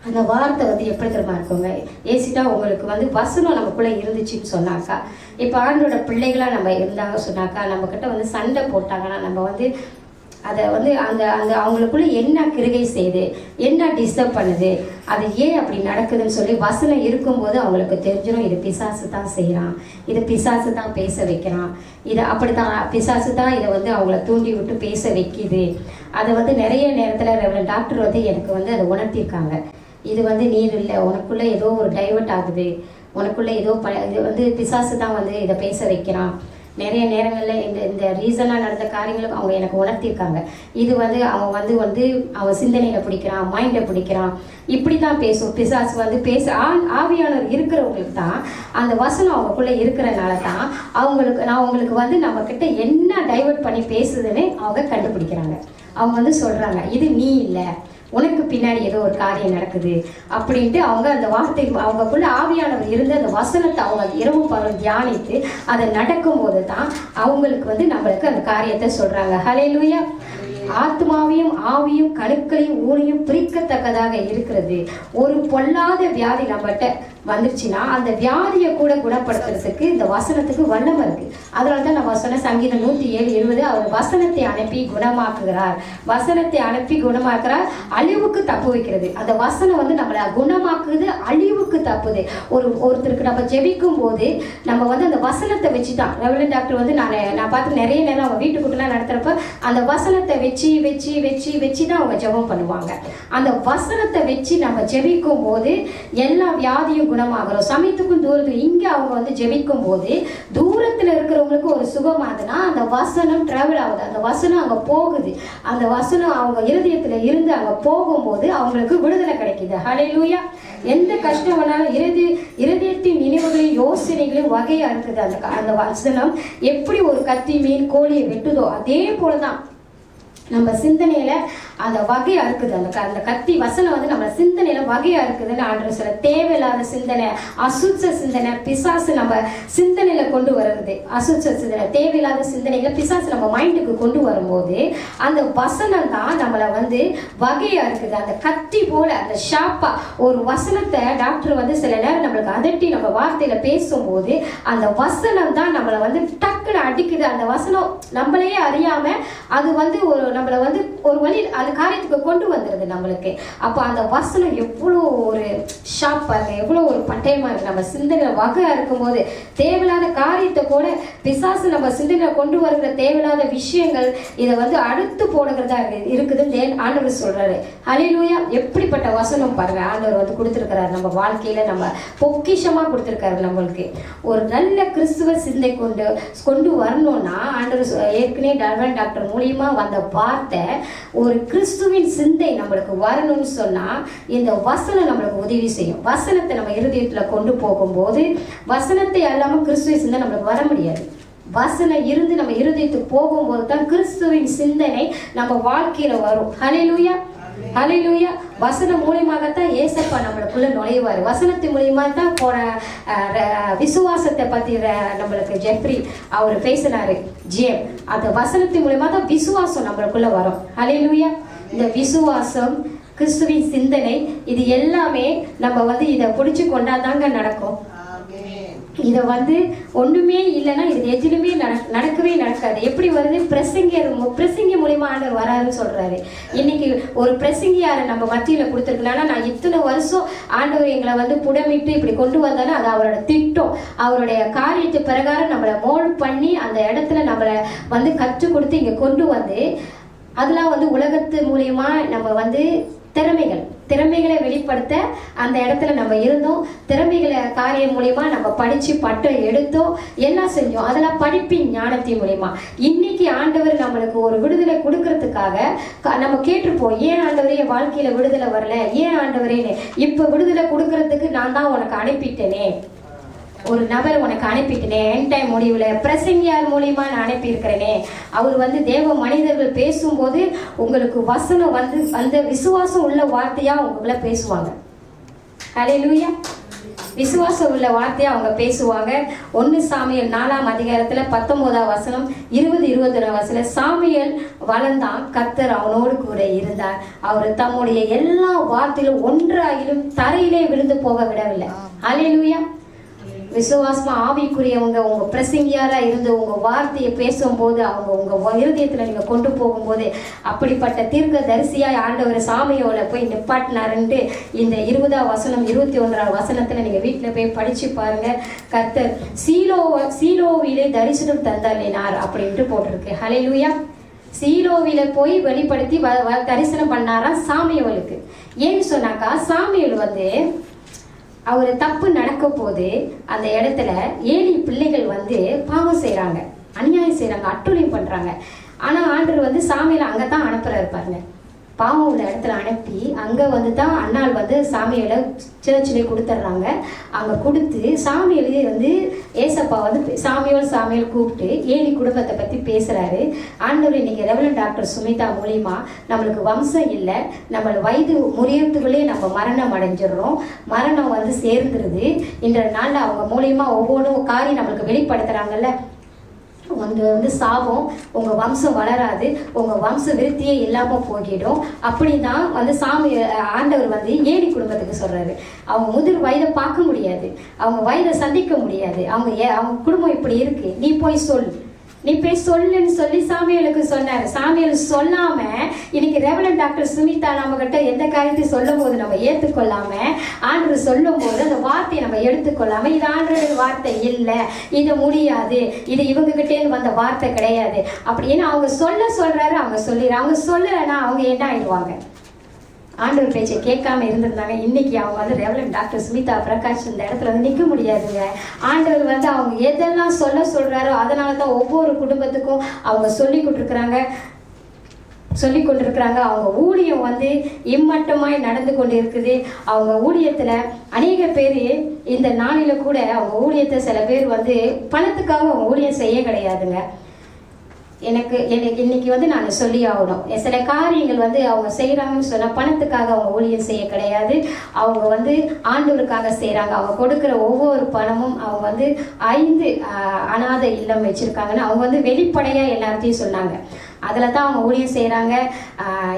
அந்த வார்த்தை வந்து எப்படி தெரியுமா இருக்குங்க, ஏசிட்டா உங்களுக்கு வந்து வசனம் நமக்குள்ள இருந்துச்சுன்னு சொன்னாக்கா, இப்போ ஆண்டோட பிள்ளைகளா நம்ம இருந்தாங்க சொன்னாக்கா, நம்ம கிட்ட வந்து சண்டை போட்டாங்கன்னா நம்ம வந்து அதை வந்து அந்த அந்த அவங்களுக்குள்ள என்ன கிருகை செய்யுது, என்ன டிஸ்டர்ப் பண்ணுது, அது ஏன் அப்படி நடக்குதுன்னு சொல்லி வசனம் இருக்கும்போது அவங்களுக்கு தெரிஞ்சிடும், இது பிசாசு தான் செய்கிறான், இது பிசாசு தான் பேச வைக்கிறான், இதை அப்படித்தான் பிசாசு தான் இதை வந்து அவங்கள தூண்டி விட்டு பேச வைக்கிது. அதை வந்து நிறைய நேரத்தில் டாக்டர் வந்து எனக்கு வந்து அதை உணர்த்தியிருக்காங்க. இது வந்து நீர் இல்லை, உனக்குள்ள ஏதோ ஒரு டைவர்ட் ஆகுது, உனக்குள்ள ஏதோ இது வந்து பிசாசு தான் வந்து இதை பேச வைக்கிறான். நிறைய நேரங்களில் இந்த ரீசனாக நடந்த காரியங்களுக்கு அவங்க எனக்கு உணர்த்தியிருக்காங்க. இது வந்து அவன் வந்து அவன் சிந்தனையில் பிடிக்கிறான், மைண்டில் பிடிக்கிறான், இப்படி தான் பேசும் பிசாசு வந்து ஆவியானவர் இருக்கிறவங்களுக்கு தான் அந்த வசனம் அவங்களுக்குள்ளே இருக்கிறனால தான் அவங்களுக்கு வந்து நம்மக்கிட்ட என்ன டைவர்ட் பண்ணி பேசுதுன்னு அவங்க கண்டுபிடிக்கிறாங்க. அவங்க வந்து சொல்கிறாங்க, இது நீ இல்லை, உனக்கு பின்னாடி ஏதோ ஒரு காரியம் நடக்குது அப்படின்ட்டு அவங்க அந்த வார்த்தை அவங்களுக்குள்ள ஆவியானவர் இருந்து அந்த வசனத்தை அவங்க இரவு பகல் தியானித்து அதை நடக்கும் போது தான் அவங்களுக்கு வந்து நம்மளுக்கு அந்த காரியத்தை சொல்றாங்க. ஹல்லேலூயா. ஆத்மாவையும் ஆவியும் கணுக்களையும் ஊனையும் பிரிக்கத்தக்கதாக இருக்கிறது. ஒரு பொல்லாத வியாதி நம்மகிட்ட வந்துருச்சுன்னா அந்த வியாதியை கூட குணப்படுத்துறதுக்கு இந்த வசனத்துக்கு வல்லமை இருக்கு. அதனாலதான் நம்ம சொன்ன சங்கீதம் 107:20 அவர் வசனத்தை அனுப்பி குணமாக்குகிறார், வசனத்தை அனுப்பி குணமாக்குறார், அழிவுக்கு தப்பு வைக்கிறது. அந்த வசனம் வந்து நம்மளை குணமாக்குது, அழிவுக்கு தப்புது. ஒருத்தருக்கு நம்ம ஜெபிக்கும் போது நம்ம வந்து அந்த வசனத்தை வச்சுதான், ரெவரண்ட் டாக்டர் வந்து நான் பார்த்து நிறைய நேரம் அவங்க வீட்டுக்குள்ளலாம் நடத்துறப்ப அந்த வசனத்தை வச்சு தான் அவங்க ஜெபம் பண்ணுவாங்க. அந்த வசனத்தை வச்சு நம்ம ஜெபிக்கும் போது எல்லா வியாதியும் குணமாகிறோம். சமயத்துக்கும் தூரத்துக்கும் இங்க அவங்க வந்து ஜெபிக்கும் போது தூரத்துல இருக்கிறவங்களுக்கு ஒரு சுகமாகுதுன்னா அந்த வசனம் டிராவல் ஆகுது, அந்த வசனம் அங்க போகுது, அந்த வசனம் அவங்க இருதயத்துல இருந்து அங்க போகும்போது அவங்களுக்கு விடுதலை கிடைக்குது. ஹல்லேலூயா. எந்த கஷ்டம் வேணாலும் இருதயத்தின் நினைவுகளையும் யோசனைகளையும் வகையா இருக்குது. அந்த வசனம் எப்படி ஒரு கத்தி மீன் கோழியை வெட்டுதோ அதே போலதான் நம்ம சிந்தனையில அந்த வகையா இருக்குது. அந்த கத்தி வசனம் வந்து நம்ம சிந்தனையில வகையா இருக்குதுன்னு ஆண்டவர் சொல்ல. தேவையில்லாத சிந்தனை, அசுத்த சிந்தனை பிசாசு நம்ம சிந்தனையில கொண்டு வருது. அசுத்த சிந்தனை, தேவையில்லாத சிந்தனைகளை பிசாசு நம்ம மைண்டுக்கு கொண்டு வரும்போது அந்த வசனம் தான் நம்மளை வந்து வகையா இருக்குது. அந்த கத்தி போல அந்த ஷாப்பா ஒரு வசனத்தை டாக்டர் வந்து சில நேரம் நம்மளுக்கு அதட்டி நம்ம வார்த்தையில பேசும்போது அந்த வசனம் தான் நம்மளை வந்து டக்குன்னு அடிக்குது. அந்த வசனம் நம்மளையே அறியாம அது வந்து நம்மளை வந்து ஒரு வழி அந்த காரியத்துக்கு கொண்டு வந்துடுது நம்மளுக்கு. அப்போ அந்த வசனம் எவ்வளோ ஒரு ஷாப்பாக, எவ்வளோ ஒரு பட்டயமாக இருக்குது. நம்ம சிந்தனை வகை இருக்கும்போது தேவையில்லாத காரியத்தை கூட பிசாசு நம்ம சிந்தனை கொண்டு வருகிற தேவையில்லாத விஷயங்கள் இதை வந்து அடுத்து போடுகிறதா இருக்குதுன்னு ஆண்டவர் சொல்றாரு. ஹல்லேலூயா. எப்படிப்பட்ட வசனம் பாருங்க ஆண்டவர் வந்து கொடுத்துருக்கிறாரு நம்ம வாழ்க்கையில, நம்ம பொக்கிஷமா கொடுத்துருக்காரு நம்மளுக்கு. ஒரு நல்ல கிறிஸ்துவ சிந்தை கொண்டு வரணும்னா ஆண்டவர் ஏற்கனவே டாக்டர் மூலியமா வந்த வார்த்தை, ஒரு கிறிஸ்துவின் சிந்தை நம்மளுக்கு வரணும்னு சொன்னா இந்த வசனம் நம்மளுக்கு உதவி செய்யும். வசனத்தை நம்ம இருதயத்துல கொண்டு போகும்போது, வசனத்தை அல்லாம கிறிஸ்துவின் சிந்தை நம்மளுக்கு வர முடியாது. வசனம் இருந்து நம்ம இருதயத்துக்கு போகும்போது தான் கிறிஸ்துவின் சிந்தனை நம்ம வாழ்க்கையில வரும். ஹல்லேலூயா, ஹல்லேலூயா. வசனம் மூலியமாகத்தான் ஏசப்பா நம்மளுக்குள்ள நுழைவாரு. வசனத்தின் மூலியமா தான் போன விசுவாசத்தை பத்தி நம்மளுக்கு ஜெப்ரி அவர் பேசினாரு ஜேம். அந்த வசனத்தின் மூலியமா தான் விசுவாசம் நம்மளுக்குள்ள வரும். ஹல்லேலூயா. இந்த விசுவாசம், கிறிஸ்துவின் சிந்தனை, இது எல்லாமே நம்ம வந்து இதை பிடிச்சு கொண்டாதாங்க நடக்கும். இதை வந்து ஒன்றுமே இல்லைன்னா இது எதிலுமே நடக்கவே நடக்காது. எப்படி வருது? பிரசங்கி மூலியமா ஆண்டவர் வராருன்னு சொல்றாரு. இன்னைக்கு ஒரு பிரசங்கியாரை நம்ம மத்தியில கொடுத்துருக்கனால, நான் இத்தனை வருஷம் ஆண்டவர் எங்களை வந்து புடமிட்டு இப்படி கொண்டு வந்தாலும் அது அவரோட திட்டம், அவருடைய காரியத்து பிரகாரம் நம்மளை மோல்ட் பண்ணி அந்த இடத்துல நம்மளை வந்து கற்றுக் கொடுத்து இங்க கொண்டு வந்து, அதெல்லாம் வந்து உலகத்து மூலியமா நம்ம வந்து திறமைகளை வெளிப்படுத்த அந்த இடத்துல நம்ம இருந்தோம். திறமைகளை காரியம் மூலியமா நம்ம படிச்சு பட்டம் எடுத்தோம், எல்லாம் செஞ்சோம். அதெல்லாம் படிப்பின் ஞானத்தின் மூலியமா இன்னைக்கு ஆண்டவர் நம்மளுக்கு ஒரு விடுதலை கொடுக்கறதுக்காக நம்ம கேட்டிருப்போம், ஏன் ஆண்டவரே என் வாழ்க்கையில விடுதலை வரல, ஏன் ஆண்டவரேன்னு. இப்ப விடுதலை கொடுக்கறதுக்கு நான் தான் உனக்கு அனுப்பிட்டேனே, ஒரு நபர் உனக்கு அனுப்பிட்டனே, என் டைம் முடிவுல பிரசங்கியார் மூலியமா நான் அனுப்பி இருக்கிறேனே. அவர் வந்து தேவ மனிதர்கள் பேசும்போது உங்களுக்கு வசனம் வந்து அந்த விசுவாசம் உள்ள வார்த்தையா உங்களை பேசுவாங்க. ஹல்லேலூயா. விசுவாசம் உள்ள வார்த்தையா அவங்க பேசுவாங்க. 1 சாமுவேல் 4ஆம் அதிகாரத்துல 19ஆம் வசனம் 20-21 வசனம், சாமுவேல் வளர்ந்தான், கர்த்தர் அவனோடு கூட இருந்தார், அவர் தம்முடைய எல்லா வார்த்தையிலும் ஒன்றாயிலும் தரையிலே விழுந்து போக விடவில்லை. ஹல்லேலூயா. விசுவாசமா ஆவிக்குரியவங்க உங்க பிரசங்கியாரா இருந்து உங்க வார்த்தையை பேசும்போது, அவங்க உங்க இருதயத்துல நீங்க கொண்டு போகும்போது, அப்படிப்பட்ட தீர்க்க தரிசியாய் ஆண்டவர் சாமியோட போய் நிப்பாட்டினாருன்ட்டு இந்த 20ஆம் வசனம் 21ஆம் வசனத்துல நீங்க வீட்டுல போய் படிச்சு பாருங்க. கர்த்தர் சீலோவிலே தரிசனம் தந்தள்ளினார் அப்படின்ட்டு போட்டிருக்கு. ஹல்லேலூயா. சீலோவில போய் வெளிப்படுத்தி தரிசனம் பண்ணாரா சாமியோலுக்கு. ஏன்னு சொன்னாக்கா, சாமியோல் வந்து அவர் தப்பு நடக்க போது அந்த இடத்துல 7 பிள்ளைகள் வந்து பாவம் செய்யறாங்க, அநியாயம் செய்யறாங்க, அட்டுழியம் பண்றாங்க. ஆனா ஆண்டவர் வந்து சாமியில அங்கதான் அனுப்புறாரு பாருங்க. பாவம் உள்ள இடத்துல அனுப்பி அங்க வந்து தான் அண்ணாள் வந்து சாமியில சர்ச்சிலே கொடுத்துட்றாங்க. அங்க கொடுத்து சாமியிலே வந்து ஏசப்பா வந்து சாமியோல் கூப்பிட்டு 7 குடும்பத்தை பத்தி பேசுறாரு. ஆண்டவர் இன்னைக்கு ரெவரண்ட் டாக்டர் சுமிதா மூலியமா நம்மளுக்கு வம்சம் இல்லை, நம்ம வயது முறியத்துக்குள்ளே நம்ம மரணம் அடைஞ்சிடுறோம், மரணம் வந்து சேர்ந்துருது. இன்றைய நாள்ல அவங்க மூலியமா ஒவ்வொன்றும் காரியம் நம்மளுக்கு வெளிப்படுத்துறாங்கல்ல. வந்து சாபம், உங்க வம்சம் வளராது, உங்க வம்ச விருத்தியே இல்லாம போகிடும் அப்படின்னா வந்து சாமி ஆண்டவர் வந்து 7 குடும்பத்துக்கு சொல்றாரு. அவங்க முதிர் வயதை பார்க்க முடியாது, அவங்க வயதை சந்திக்க முடியாது, அவங்க குடும்பம் இப்படி இருக்கு, நீ போய் சொல்லுன்னு சொல்லி சாமியலுக்கு சொன்னாரு. சாமியல் சொல்லாம இன்னைக்கு ரெவரண்ட் டாக்டர் சுமிதா நம்ம கிட்ட எந்த காரியத்தையும் சொல்லும் போது நம்ம ஏற்றுக்கொள்ளாம, ஆண்டவர் சொல்லும் போது அந்த வார்த்தையை நம்ம எடுத்துக்கொள்ளாம, இது ஆண்டவருடைய வார்த்தை இல்லை, இது முடியாது, இது இவங்க கிட்டே வந்த வார்த்தை கிடையாது அப்படின்னு அவங்க சொல்றாரு. அவங்க சொல்லலைன்னா அவங்க என்ன ஆயிடுவாங்க? ஆண்டவர் பேச்சை கேட்காம இருந்திருந்தாங்க, இன்னைக்கு அவங்க வந்து ரெவரண்ட் டாக்டர் சுமிதா பிரகாஷ் இந்த இடத்துல வந்து நிற்க முடியாதுங்க. ஆண்டவர் வந்து அவங்க எதெல்லாம் சொல்றாரோ அதனால தான் ஒவ்வொரு குடும்பத்துக்கும் அவங்க சொல்லி கொண்டிருக்கிறாங்க. அவங்க ஊழியம் வந்து இம்மட்டமாய் நடந்து கொண்டு இருக்குது. அவங்க ஊழியத்துல அநேக பேர் இந்த நாளில கூட அவங்க ஊழியத்தை சில பேர் வந்து பணத்துக்காக அவங்க ஊழியம் செய்ய கிடையாதுங்க. எனக்கு இன்னைக்கு வந்து நான் சொல்லி ஆகணும், சில காரியங்கள் வந்து அவங்க செய்யறாங்கன்னு சொன்னா பணத்துக்காக அவங்க ஊழியம் செய்ய கிடையாது, அவங்க வந்து ஆண்டவருக்காக செய்யறாங்க. அவங்க கொடுக்கிற ஒவ்வொரு பணமும் அவங்க வந்து 5 அநாத இல்லம் வச்சிருக்காங்கன்னு அவங்க வந்து வெளிப்படையா எல்லாத்தையும் சொன்னாங்க. அதுல தான் அவங்க ஊழியம் செய்யறாங்க.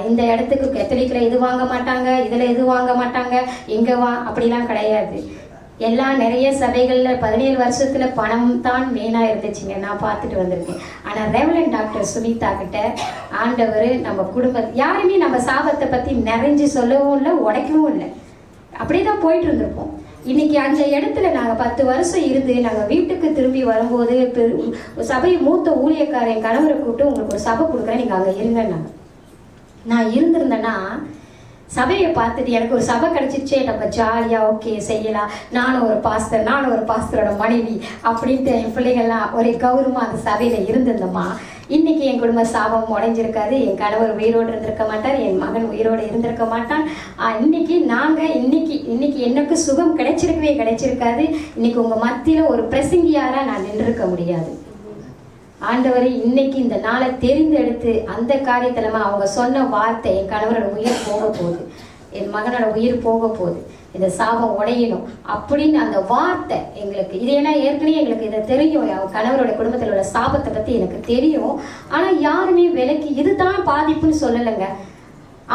இந்த இடத்துக்கு கத்தோலிக்கல இது வாங்க மாட்டாங்க, இதுல இது வாங்க மாட்டாங்க, இங்க அப்படிலாம் கிடையாது. எல்லாம் நிறைய சபைகள்ல 17 வருஷத்துல பணம் தான் மெயினா இருந்துச்சுங்க, நான் பார்த்துட்டு வந்திருக்கேன். ஆனா ஆனால் ரெவலண்ட் டாக்டர் சுனிதா கிட்ட ஆண்டவர் நம்ம யாருமே நம்ம சாபத்தை பற்றி நிறைஞ்சு சொல்லவும் இல்லை, உடைக்கவும் இல்லை. அப்படியே தான் போயிட்டு இருந்திருப்போம். இன்னைக்கு அந்த இடத்துல நாங்கள் 10 வருஷம் இருந்து நாங்கள் வீட்டுக்கு திரும்பி வரும்போது சபை மூத்த ஊழியக்காரன் கணவரை கூப்பிட்டு உங்களுக்கு ஒரு சபை கொடுக்குறேன், நீங்கள் அங்கே இருங்கன்னாங்க. நான் இருந்திருந்தேன்னா சபையை பார்த்துட்டு எனக்கு ஒரு சபை கிடைச்சிச்சே, நம்ம ஜாலியாக ஓகே செய்யலாம், நானும் ஒரு பாஸ்டரோட மனைவி அப்படின்ட்டு என் பிள்ளைகள்லாம் ஒரே கௌரவமாக அந்த சபையில் இருந்திருந்தோமா, இன்னைக்கு என் குடும்ப சாபம் உடைஞ்சிருக்காது, என் கணவர் உயிரோடு இருந்திருக்க மாட்டார், என் மகன் உயிரோடு இருந்திருக்க மாட்டான். இன்னைக்கு எனக்கு சுகம் கிடைச்சிருக்காது. இன்னைக்கு உங்க மத்தியில ஒரு பிரசங்கியாரா நான் நின்றுக்க முடியாது. ஆண்டவரை இன்னைக்கு இந்த நாளை தெரிந்தெடுத்து அந்த காரியத்திலமா அவங்க சொன்ன வார்த்தை, என் கணவரோட உயிர் போக போகுது, என் மகனோட உயிர் போக போகுது, இந்த சாபம் உடையணும் அப்படின்னு அந்த வார்த்தை எங்களுக்கு இது. ஏன்னா ஏற்கனவே எங்களுக்கு இதை தெரியும், அவன் கணவரோட குடும்பத்தில் உள்ள சாபத்தை பற்றி எனக்கு தெரியும். ஆனால் யாருமே விலைக்கு இதுதான் பாதிப்புன்னு சொல்லலைங்க.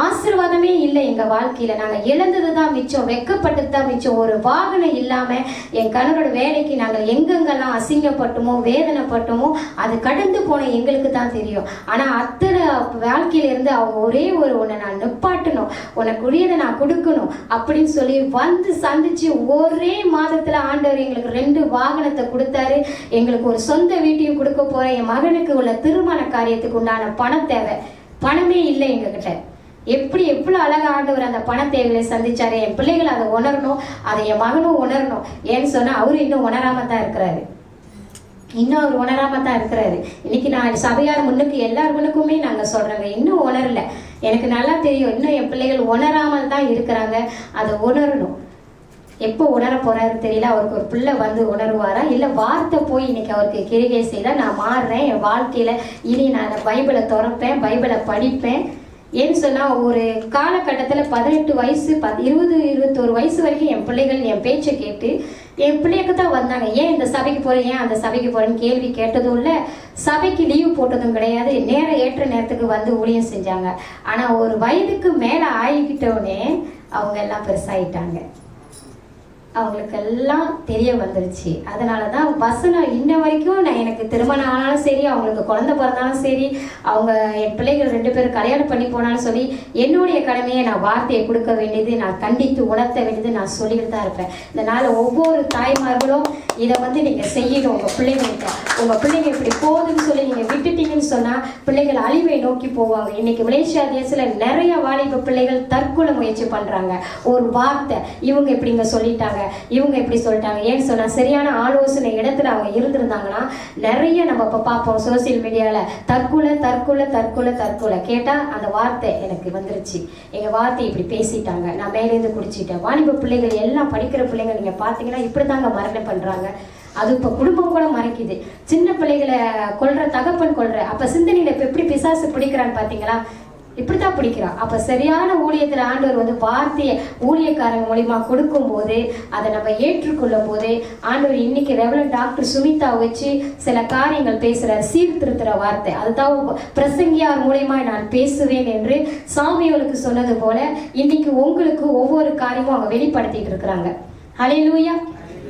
ஆசீர்வாதமே இல்லை எங்கள் வாழ்க்கையில். நாங்கள் இழந்தது தான் மிச்சம், வெக்கப்பட்டது தான் மிச்சம். ஒரு வாகனம் இல்லாமல் என் கணவரோட வேலைக்கு நாங்கள் எங்கெங்கெல்லாம் அசிங்கப்பட்டோமோ வேதனைப்பட்டோமோ அது கடந்து போன எங்களுக்கு தான் தெரியும். ஆனால் அத்தனை வாழ்க்கையிலேருந்து அவங்க ஒரே உன்னை நான் நிப்பாட்டணும், உனக்குரியதை நான் கொடுக்கணும் அப்படின்னு சொல்லி வந்து சந்திச்சு ஒரே மாதத்தில் ஆண்டவர் எங்களுக்கு 2 வாகனத்தை கொடுத்தாரு. எங்களுக்கு ஒரு சொந்த வீட்டையும் கொடுக்க போகிறேன். என் மகனுக்கு உள்ள திருமண காரியத்துக்கு உண்டான பணம் தேவை, பணமே இல்லை எங்ககிட்ட. எவ்வளோ அழகா ஆண்டவர் அந்த பண தேவைகளை சந்திச்சாரு. என் பிள்ளைகள் அதை உணரணும், அதை என் மகனும் உணரணும். ஏன்னு சொன்னா அவரு இன்னும் உணராம தான் இருக்கிறாரு. இன்னைக்கு நான் சபையார் முன்னுக்கு எல்லார் முன்னுக்குமே நாங்க சொல்றேங்க, இன்னும் உணரல. எனக்கு நல்லா தெரியும் இன்னும் என் பிள்ளைகள் உணராமல் தான் இருக்கிறாங்க. அதை உணரணும். எப்போ உணர போறாரு தெரியல. அவருக்கு ஒரு பிள்ளை வந்து உணர்வாரா, இல்லை வார்த்தை போய் இன்னைக்கு அவருக்கு கிரிகை செய்தா நான் மாறுறேன், என் வாழ்க்கையில இனி நான் பைபிளை திறப்பேன், பைபிளை படிப்பேன். ஏன்னு சொன்னால் ஒரு காலகட்டத்தில் 18 வயசு 21 வயசு வரைக்கும் என் பிள்ளைகள் என் பேச்சை கேட்டு என் பிள்ளைக்கு தான் வந்தாங்க. ஏன் இந்த சபைக்கு போகிறேன், ஏன் அந்த சபைக்கு போகிறேன்னு கேள்வி கேட்டதும் இல்லை, சபைக்கு லீவு போட்டதும் கிடையாது. ஏற்ற நேரத்துக்கு வந்து ஊழியம் செஞ்சாங்க. ஆனால் ஒரு வயதுக்கு மேலே ஆகிக்கிட்டோடனே அவங்க எல்லாம் பெருசாகிட்டாங்க. அவங்களுக்கு எல்லாம் தெரிய வந்துருச்சு. அதனால தான் வசனம் இன்ன வரைக்கும் நான் எனக்கு திருமணம் ஆனாலும் சரி, அவங்களுக்கு குழந்தை பிறந்தாலும் சரி, அவங்க என் பிள்ளைகள் 2 பேரும் கல்யாணம் பண்ணி போனாலும் சொல்லி என்னுடைய கடமையை நான் வார்த்தையை கொடுக்க வேண்டியது, நான் கண்டித்து உணர்த்த வேண்டியது நான் சொல்லிட்டு தான் இருப்பேன். இதனால் ஒவ்வொரு தாய்மார்களும் இதை வந்து நீங்கள் செய்யணும். உங்கள் பிள்ளைங்க இப்படி போகுதுன்னு சொல்லி நீங்கள் விட்டுட்டீங்கன்னு சொன்னால் பிள்ளைகள் அழிவை நோக்கி போவாங்க. இன்னைக்கு மலேசியா தேசத்தில் நிறைய வாலிப பிள்ளைகள் தற்கொலை முயற்சி பண்ணுறாங்க. ஒரு வார்த்தை இவங்க இப்படிங்க சொல்லிட்டாங்க, இவங்க எப்படி சொல்லிட்டாங்க. ஏன்னு சொன்னா சரியான ஆலோசனை இடத்துல அவங்க இருந்திருந்தாங்கன்னா நிறைய நம்ம இப்ப பார்ப்போம் சோசியல் மீடியால தற்கொலை கேட்டா அந்த வார்த்தை எனக்கு வந்துருச்சு, எங்க வார்த்தை இப்படி பேசிட்டாங்க, நான் மேலேருந்து குடிச்சிட்டேன். வாலிப பிள்ளைகள் எல்லாம் படிக்கிற பிள்ளைங்க நீங்க பாத்தீங்கன்னா இப்படிதாங்க மரணம் பண்றாங்க. அது இப்ப குடும்பம் கூட மறைக்குது. சின்ன பிள்ளைகளை கொல்ற தகப்பன் கொல்ற, அப்ப சிந்தனையில இப்ப எப்படி பிசாசு பிடிக்கிறான்னு பாத்தீங்களா, இப்படித்தான் பிடிக்கிறான். அப்ப சரியான ஊழியத்துல ஆண்டவர் வந்து வார்த்தையை ஊழியக்காரங்க மூலியமா கொடுக்கும் போது அதை நம்ம ஏற்றுக்கொள்ளும் போது ஆண்டவர் இன்னைக்கு ரெவலண்ட் டாக்டர் சுனிதா வச்சு சில காரியங்கள் பேசுறாரு, சீர்திருத்துற வார்த்தை. அதுதான் பிரசங்கியார் மூலியமா நான் பேசுவேன் என்று சாமியோலுக்கு சொன்னது போல இன்னைக்கு உங்களுக்கு ஒவ்வொரு காரியமும் அவங்க வெளிப்படுத்திட்டு இருக்கிறாங்க. ஹல்லேலூயா.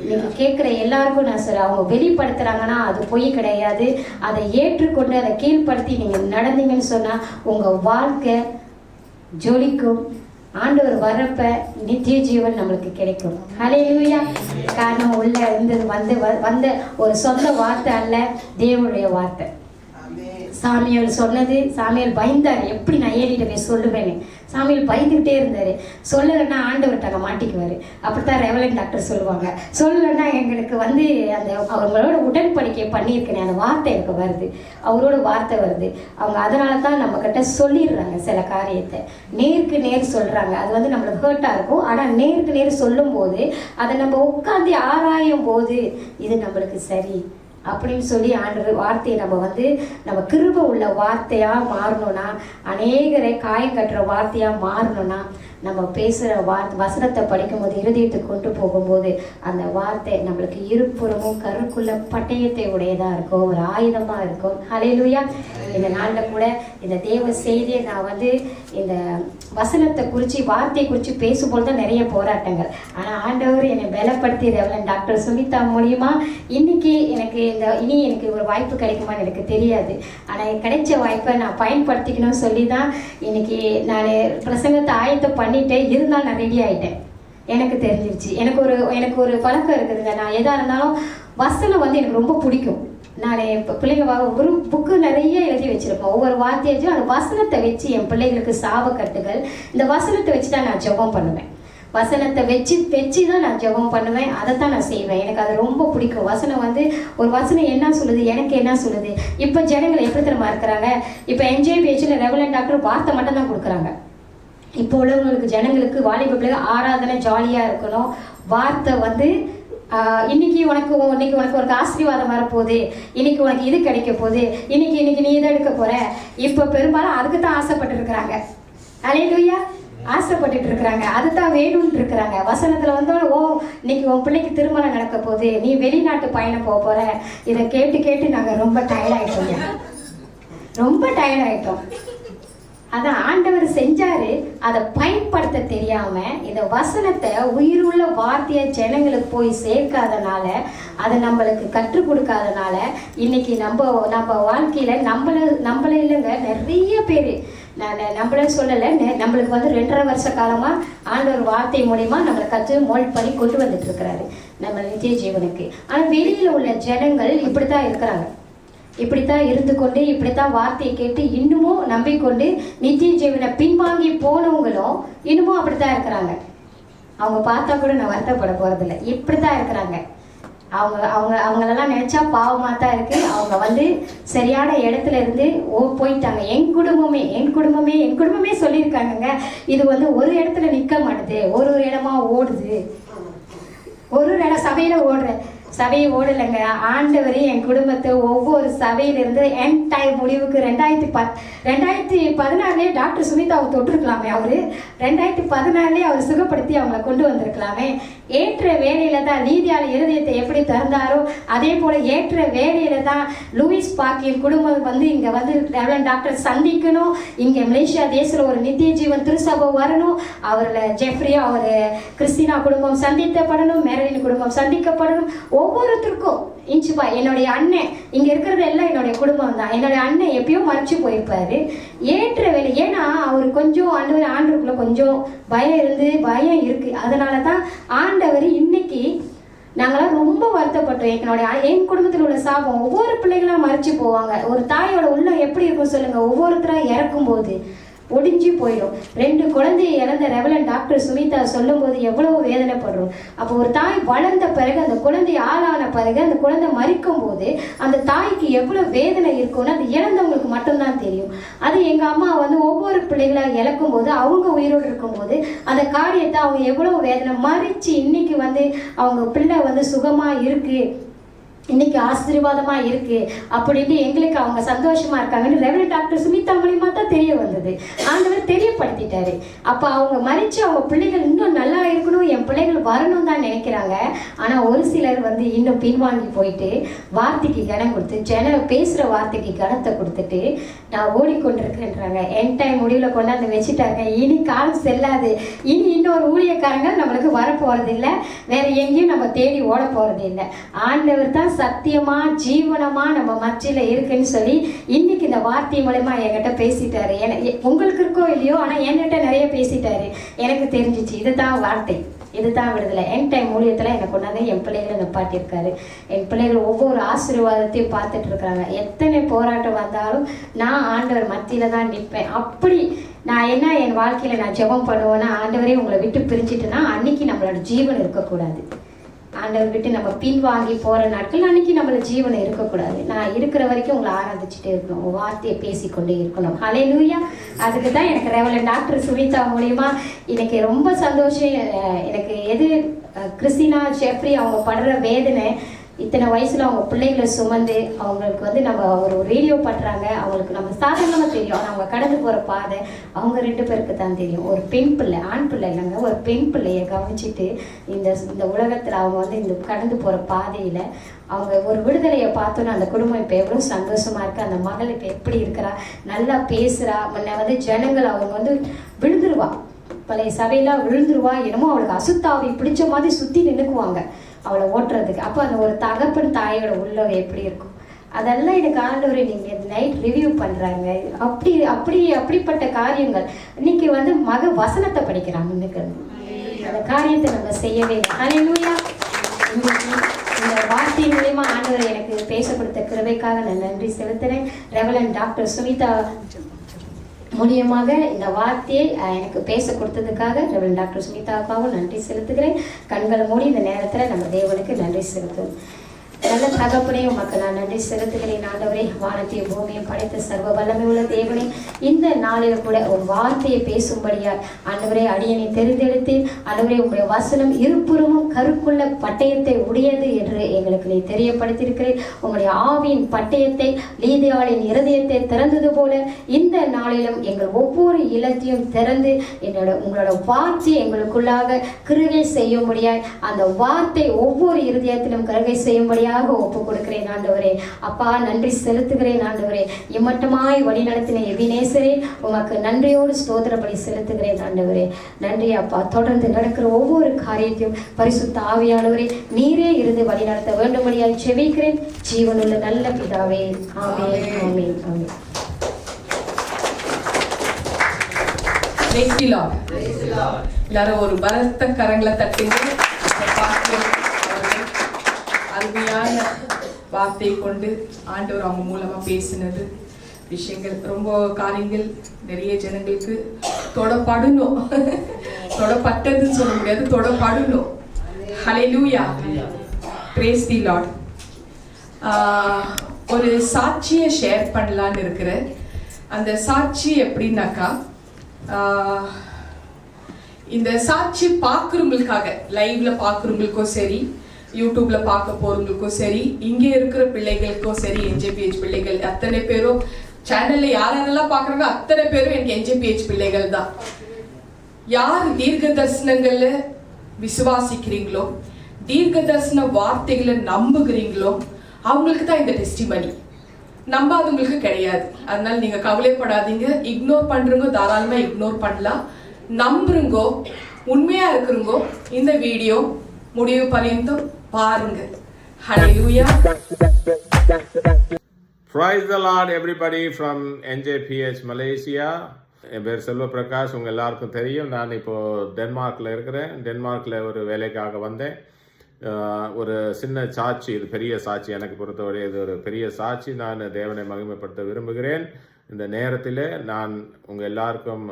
நீங்க கேட்குற எல்லாருக்கும் நான் சொல்ல, அவங்க வெளிப்படுத்துறாங்கன்னா அது பொய் கிடையாது. அதை ஏற்றுக்கொண்டு அதை கீழ்ப்படுத்தி நீங்க நடந்தீங்கன்னு சொன்னா உங்க வாழ்க்கை ஜொலிக்கும். ஆண்டவர் வர்றப்ப நித்திய ஜீவன் நம்மளுக்கு கிடைக்கும். ஹல்லேலூயா. காரணம் உள்ள இருந்தது வந்த ஒரு சொந்த வார்த்தை அல்ல, தேவனுடைய வார்த்தை. சாமியால் சொன்னது, சாமியால் பயந்தார், எப்படி நான் ஏறிட்டு போய் சொல்லுவேன்னு. சாமியால் பயந்துக்கிட்டே இருந்தாரு. சொல்லலைன்னா ஆண்டவர்கிட்ட மாட்டிக்குவாரு. அப்படித்தான் ரெவலண்ட் டாக்டர் சொல்லுவாங்க. சொல்லலைன்னா எங்களுக்கு வந்து அந்த அவங்களோட உடன்படிக்கை பண்ணியிருக்கேன், அந்த வார்த்தை எனக்கு வருது, அவரோட வார்த்தை வருது. அவங்க அதனால தான் நம்ம கிட்ட சொல்லிடுறாங்க சில காரியத்தை, நேருக்கு நேர் சொல்றாங்க. அது வந்து நம்மளுக்கு ஹர்ட்டா இருக்கும். ஆனால் நேருக்கு நேர் சொல்லும் போது அதை நம்ம உட்காந்து ஆராயும் போது இது நம்மளுக்கு சரி அப்படின்னு சொல்லி ஆண்டவர் வார்த்தையை நம்ம வந்து நம்ம கிருபை உள்ள வார்த்தையாக மாறணும்னா, அநேகரை காயம் கட்டுற வார்த்தையாக மாறணும்னா நம்ம பேசுகிற வசனத்தை படிக்கும்போது இருதயத்தை கொண்டு போகும்போது அந்த வார்த்தை நம்மளுக்கு இருபுறமும் கருக்குள்ள பட்டயத்தை உடையதாக இருக்கும், ஒரு ஆயுதமாக இருக்கும். ஹல்லேலூயா. இந்த நாளில் கூட இந்த தேவ செய்தியை நான் இந்த வசனத்தை குறித்து வார்த்தையை குறித்து பேசும்போது தான் நிறைய போராட்டங்கள். ஆனால் ஆண்டவர் என்னை பலப்படுத்தி ரெவரண்ட் டாக்டர் சுமிதா மூலியமா இன்னைக்கு எனக்கு எனக்கு ஒரு வாய்ப்பு கிடைக்குமான்னு எனக்கு தெரியாது. ஆனால் கிடைச்ச வாய்ப்பை நான் பயன்படுத்திக்கணும்னு சொல்லி தான் இன்னைக்கு நான் பிரசங்கத்தை ஆயத்தம் பண்ணிட்டேன். இருந்தாலும் நான் ரெடி ஆகிட்டேன். எனக்கு தெரிஞ்சிருச்சு. எனக்கு ஒரு பழக்கம் இருக்குதுங்க. நான் எதாக இருந்தாலும் வசனம் எனக்கு ரொம்ப பிடிக்கும். நான் இப்போ பிள்ளைங்க ஒரு புக்கு நிறைய எழுதி வச்சுருப்பேன். ஒவ்வொரு வார்த்தையாச்சும் அந்த வசனத்தை வச்சு என் பிள்ளைங்களுக்கு சாபக்கட்டுகள் இந்த வசனத்தை வச்சு தான் நான் ஜெபம் பண்ணுவேன். வசனத்தை வச்சு தான் நான் ஜெபம் பண்ணுவேன். அதை தான் நான் செய்வேன். எனக்கு அது ரொம்ப பிடிக்கும். வசனம் ஒரு வசனம் என்ன சொல்லுது, எனக்கு என்ன சொல்லுது. இப்போ ஜனங்கள் எப்படி தெரியுமா இருக்கிறாங்க, இப்போ என்ஜேபிஹெச்சில் ரெவரண்ட் டாக்டர் வார்த்தை மட்டும் தான் கொடுக்குறாங்க. இப்போ உள்ளவங்களுக்கு ஜனங்களுக்கு வாலிப பிள்ளைங்க ஆராதனை ஜாலியாக இருக்கணும். வார்த்தை இன்னைக்கு உனக்கு ஒரு ஆசீர்வாதம் வரப்போகுது, இன்னைக்கு உனக்கு இது கிடைக்க போகுது, இன்னைக்கு நீ இதை எடுக்க போற. இப்போ பெரும்பாலும் அதுக்கு தான் ஆசைப்பட்டு இருக்கிறாங்க. அல்லேலூயா. ஆசைப்பட்டுட்டு இருக்கிறாங்க, அதுதான் வேணும்னு இருக்கிறாங்க. வசனத்துல இன்னைக்கு உன் பிள்ளைக்கு திருமணம் நடக்க போகுது, நீ வெளிநாட்டு பயணம் போற. இதை கேட்டு நாங்கள் ரொம்ப டயர்ட் ஆயிட்டோம். அதான் ஆண்டவர் செஞ்சாரு. அதை பயன்படுத்த தெரியாம இந்த வசனத்தை உயிருள்ள வார்த்தையை ஜனங்களுக்கு போய் சேர்க்காதனால, அதை நம்மளுக்கு கற்றுக் கொடுக்காதனால இன்னைக்கு நம்ம வாழ்க்கையில நம்மள இல்லைங்க, நிறைய பேர், நான் நம்மள சொல்லலை, நம்மளுக்கு 2.5 வருஷ காலமா ஆண்டவர் வார்த்தை மூலியமா நம்மளை கற்று மோல்ட் பண்ணி கொண்டு வந்துட்டு இருக்கிறாரு நம்ம நித்திய ஜீவனுக்கு. ஆனா வெளியில உள்ள ஜனங்கள் இப்படித்தான் இருக்கிறாங்க. இப்படித்தான் இருந்து கொண்டு இப்படித்தான் வார்த்தையை கேட்டு இன்னமும் நம்பிக்கொண்டு நித்திய ஜீவனை பின்வாங்கி போனவங்களும் இன்னமும் அப்படித்தான் இருக்கிறாங்க. அவங்க பார்த்தா கூட நான் வருத்தப்பட போறதில்லை. இப்படித்தான் இருக்கிறாங்க. அவங்களெல்லாம் நினைச்சா பாவமாக தான் இருக்கு. அவங்க சரியான இடத்துல இருந்து போயிட்டாங்க. என் குடும்பமே சொல்லியிருக்காங்க, இது ஒரு இடத்துல நிற்க மாட்டுது, ஒரு இடமா ஓடுது, ஒரு இடம் சபையில சபையை ஓடலைங்க. ஆண்டவரே என் குடும்பத்தை ஒவ்வொரு சபையிலிருந்து என் டைம் முடிவுக்கு 2016 டாக்டர் சுமிதாவை தொட்டிருக்கலாமே. அவரு 2016 அவர் சுகப்படுத்தி அவங்களை கொண்டு வந்திருக்கலாமே. ஏற்ற வேலையில தான் நீதியாள இருதயத்தை எப்படி திறந்தாரோ அதே போல ஏற்ற வேலையில தான் லூயிஸ் பாக்கியின் குடும்பம் இங்க ரெவரண்ட் டாக்டர் சந்திக்கணும். இங்க மலேசியா தேசத்துல ஒரு நித்திய ஜீவன் திருசபை வரணும். அவர்ல ஜெஃப்ரி அவர் கிறிஸ்டினா குடும்பம் சந்திக்கப்படணும், மெரலின் குடும்பம் சந்திக்கப்படணும். ஒவ்வொருத்தருக்கும் இன்ச்சுப்பா. என்னுடைய அண்ணன் இங்க இருக்கிறது எல்லாம் என்னுடைய குடும்பம் தான். என்னுடைய அண்ணன் எப்பயோ மறைச்சு போயிருப்பாரு. ஏற்ற வேலை, ஏன்னா அவரு கொஞ்சம் ஆண்டவருக்குள்ள கொஞ்சம் பயம் இருக்கு. அதனாலதான் ஆண்டவர் இன்னைக்கு நாங்களாம் ரொம்ப வருத்தப்பட்டோம். என் குடும்பத்தில் உள்ள சாபம் ஒவ்வொரு பிள்ளைகளாம் மறைச்சு போவாங்க. ஒரு தாயோட உள்ளம் எப்படி இருக்கும் சொல்லுங்க. ஒவ்வொருத்தரா இறக்கும் போது ஒடிஞ்சு போயிடும். 2 குழந்தையை இழந்த ரெவரண்ட் டாக்டர் சுமிதா சொல்லும் போது எவ்வளவு வேதனைப்படுறோம். அப்போ ஒரு தாய் வளர்ந்த பிறகு அந்த குழந்தை ஆளான பிறகு அந்த குழந்தை மறிக்கும் போது அந்த தாய்க்கு எவ்வளவு வேதனை இருக்கும்னு அது இழந்தவங்களுக்கு மட்டும்தான் தெரியும். அது எங்க அம்மா ஒவ்வொரு பிள்ளைகளா இழக்கும் போது அவங்க உயிரோடு இருக்கும் போது அந்த காரியத்தை அவங்க எவ்வளவு வேதனை மறிச்சு இன்னைக்கு அவங்க பிள்ளை சுகமா இருக்கு, இன்னைக்கு ஆசீர்வாதமா இருக்கு அப்படின்ட்டு எங்களுக்கு அவங்க சந்தோஷமா இருக்காங்கன்னு ரெவரண்ட் டாக்டர் சுமிதா மூலியமா தான் தெரிய வந்தது. ஆண்டவர் தெரியப்படுத்திட்டாரு. அப்ப அவங்க மறிச்சு அவங்க பிள்ளைகள் இன்னும் நல்லா இருக்கணும், என் பிள்ளைகள் வரணும் தான் நினைக்கிறாங்க. ஆனா ஒரு சிலர் இன்னும் பின்வாங்கி போயிட்டு வார்த்தைக்கு கனம் கொடுத்து பேசுற வார்த்தைக்கு கனத்தை கொடுத்துட்டு நான் ஓடிக்கொண்டிருக்கேன்றாங்க. என் டைம் முடிவுல கொண்டாந்து வச்சுட்டாங்க. இனி காலம் செல்லாது, இனி இன்னொரு ஊழியக்காரங்க நம்மளுக்கு வரப்போறது இல்லை, வேற எங்கேயும் நம்ம தேடி ஓட போறது இல்லை. ஆண்டவர் தான் சத்தியமா ஜீவனமா நம்ம மத்தியில இருக்குன்னு சொல்லி இன்னைக்கு இந்த வார்த்தை மூலமா என்கிட்ட பேசிட்டாரு. உங்களுக்கு இருக்கோ இல்லையோ, ஆனா என்கிட்ட நிறைய பேசிட்டாரு. எனக்கு தெரிஞ்சிச்சு இதுதான் வார்த்தை, இதுதான் விடுதலை. என் டைம் ஊழியத்துல எனக்கு கொண்டாந்து என் பிள்ளைகளை நிப்பாட்டியிருக்காரு. என் பிள்ளைகள் ஒவ்வொரு ஆசீர்வாதத்தையும் பார்த்துட்டு இருக்காங்க. எத்தனை போராட்டம் வந்தாலும் நான் ஆண்டவர் மத்தியில தான் நிற்பேன். அப்படி நான் என் வாழ்க்கையில நான் ஜெபம் பண்ணுவேன்னா, ஆண்டவரே உங்களை விட்டு பிரிஞ்சுட்டுனா அன்னைக்கு நம்மளோட ஜீவன் இருக்கக்கூடாது. ஆண்டவர் விட்டு நம்ம பின்வாங்கி போற நாட்கள் அன்னைக்கு நம்மள ஜீவனை இருக்கக்கூடாது. நான் இருக்கிற வரைக்கும் உங்களை ஆராதிச்சுட்டே இருக்கணும், உங்க வார்த்தையை பேசிக்கொண்டே இருக்கணும். ஹல்லேலூயா. அதுக்கு தான் எனக்கு ரெவரண்ட் டாக்டர் சுமிதா மூலியமா எனக்கு ரொம்ப சந்தோஷம். எனக்கு எது கிறிஸ்டினா ஜெஃப்ரி அவங்க படுற வேதனை இத்தனை வயசுல அவங்க பிள்ளைகளை சுமந்து அவங்களுக்கு வந்து நம்ம ஒரு ரேடியோ பண்றாங்க, அவங்களுக்கு நம்ம சாதாரணமா தெரியும். ஆனால் அவங்க கடந்து போற பாதை அவங்க 2 பேருக்கு தான் தெரியும். ஒரு பெண் பிள்ளை, ஆண் பிள்ளை இல்லைங்க, ஒரு பெண் பிள்ளையை கவனிச்சுட்டு இந்த உலகத்துல அவங்க வந்து இந்த கடந்து போற பாதையில அவங்க ஒரு விடுதலையை பார்த்தோன்னா அந்த குடும்பம் இப்போ எவ்வளோ சந்தோஷமா இருக்கு. அந்த மகள் இப்போ எப்படி இருக்கிறா, நல்லா பேசுறா. முன்ன வந்து ஜனங்கள் அவங்க வந்து விழுந்துருவா, பழைய சபையெல்லாம் விழுந்துருவா, என்னமோ அவளுக்கு அசுத்தாவி பிடிச்ச மாதிரி சுத்தி நின்றுக்குவாங்க அவளை ஓட்டுறதுக்கு. அப்போ அந்த ஒரு தகப்பன் தாயோட உள்ள எப்படி இருக்கும், அதெல்லாம் எனக்கு ஆண்டவரை நீங்க நைட் ரிவ்யூ பண்றாங்க. அப்படிப்பட்ட காரியங்கள் இன்னைக்கு வந்து வசனத்தை படிக்கிறாங்க. இன்னைக்கு அந்த காரியத்தை நம்ம செய்யவே இல்லை. ஹல்லேலூயா. இந்த வார்த்தையின் மூலியமா ஆண்டவரை எனக்கு பேச கொடுத்த கிருபைக்காக நான் நன்றி செலுத்துறேன். ரெவரண்ட் டாக்டர் சுமிதா மூலியமாக இந்த வார்த்தையை எனக்கு பேச கொடுத்ததுக்காக ரெவரண்ட் டாக்டர் சுமிதாவுக்காகவும் நன்றி செலுத்துகிறேன். கண்களை மூடி இந்த நேரத்தில் நம்ம தேவனுக்கு நன்றி செலுத்துவோம். நல்ல தகப்பனே, உமக்கு நான் நன்றி செலுத்துகிறேன். ஆண்டவரே, வானத்தையும் பூமியும் படைத்த சர்வ வல்லமை உள்ள தேவனே, இந்த நாளில் கூட ஒரு வார்த்தையை பேசும்படியா ஆண்டவரே அடியனை தெரிந்தெடுத்து ஆண்டவரே உங்களுடைய வசனம் இருபுறமும் கருக்குள்ள பட்டயத்தை உடையது என்று எங்களுக்கு நீ தெரியப்படுத்தியிருக்கிறேன். உங்களுடைய ஆவியின் பட்டயத்தை லீதியாளின் இருதயத்தை திறந்தது போல இந்த நாளிலும் எங்கள் ஒவ்வொரு இல்லத்தையும் திறந்து உங்களோட வார்த்தை எங்களுக்குள்ளாக கிருகை செய்யும்படியாய் அந்த வார்த்தை ஒவ்வொரு இருதயத்திலும் கிருகை செய்யும்படியாக ஒப்பு கொடுக்கிறேன். ஆண்டவரே அப்பா, நன்றி செலுத்துகிறேன். ஆண்டவரே, இம்மட்டமாய் வழிநடத்தின எபினேசரே, உமக்கு நன்றியோடு ஸ்தோத்திர பலி செலுத்துகிறேன். ஆண்டவரே நன்றி அப்பா. தொடர்ந்து நடக்கிற ஒவ்வொரு காரியத்தையும் பரிசுத்த ஆவியானவரே நீரே இருந்து வழி நடத்த வேண்டும்படியாய் செபிக்கிறேன். ஜீவனுள்ள நல்ல பிதாவே, ஆமென், ஆமென், ஆமென். எல்லாரும் ஒரு பலத்த கரங்களை தட்டுங்க. அருமையான வார்த்தை கொண்டு ஆண்டவர் அவங்க மூலமா பேசினது விஷயங்கள், ரொம்ப காரியங்கள் நிறைய ஜனங்களுக்கு தொடப்படணும். தொடப்பட்டதுன்னு சொல்ல முடியாது, தொடப்படணும். ஹல்லேலூயா, பிரேஸ் தி லார்ட். ஒரு சாட்சியை ஷேர் பண்ணலான்னு இருக்கிறேன். அந்த சாட்சி எப்படின்னாக்கா, இந்த சாட்சி பார்க்குறவங்களுக்காக, லைவ்ல பார்க்குறவங்களுக்கும் சரி, யூடியூப்ல பார்க்க போறவங்களுக்கும் சரி, இங்கே இருக்கிற பிள்ளைகளுக்கும் சரி, NJPH பிள்ளைகள் அத்தனை பேரும், சேனல்ல யாரெல்லாம் பாக்குறாங்க அத்தனை பேரும் எனக்கு NJPH பிள்ளைகள் தான். யார் தீர்க்க தரிசனங்கள்ல விசுவாசிக்கிறீங்களோ, தீர்க்க தரிசன வார்த்தைகளை நம்புகிறீங்களோ, அவங்களுக்கு தான் இந்த டெஸ்டிமனி. நம்பாதவங்களுக்கு கிடையாது. அதனால நீங்க கவலைப்படாதீங்க. இக்னோர் பண்றவங்க தாராளமா இக்னோர் பண்ணலாம். நம்புறங்கோ, உண்மையா இருக்கிறவங்கோ இந்த வீடியோ முடிவு பரியந்தம் பாருங்க. ஹல்லேலூயா. Praise the Lord everybody from NJPH Malaysia. என் பேர் செல்வ பிரகாஷ். உங்கள் எல்லாருக்கும் தெரியும், நான் இப்போது டென்மார்க்கில் இருக்கிறேன். டென்மார்க்கில் ஒரு வேலைக்காக வந்தேன். ஒரு சின்ன சாட்சி, இது பெரிய சாட்சி எனக்கு பொறுத்தவரை. இது ஒரு பெரிய சாட்சி. நான் தேவனை மகிமைப்படுத்த விரும்புகிறேன். இந்த நேரத்தில் நான் உங்கள் எல்லாருக்கும்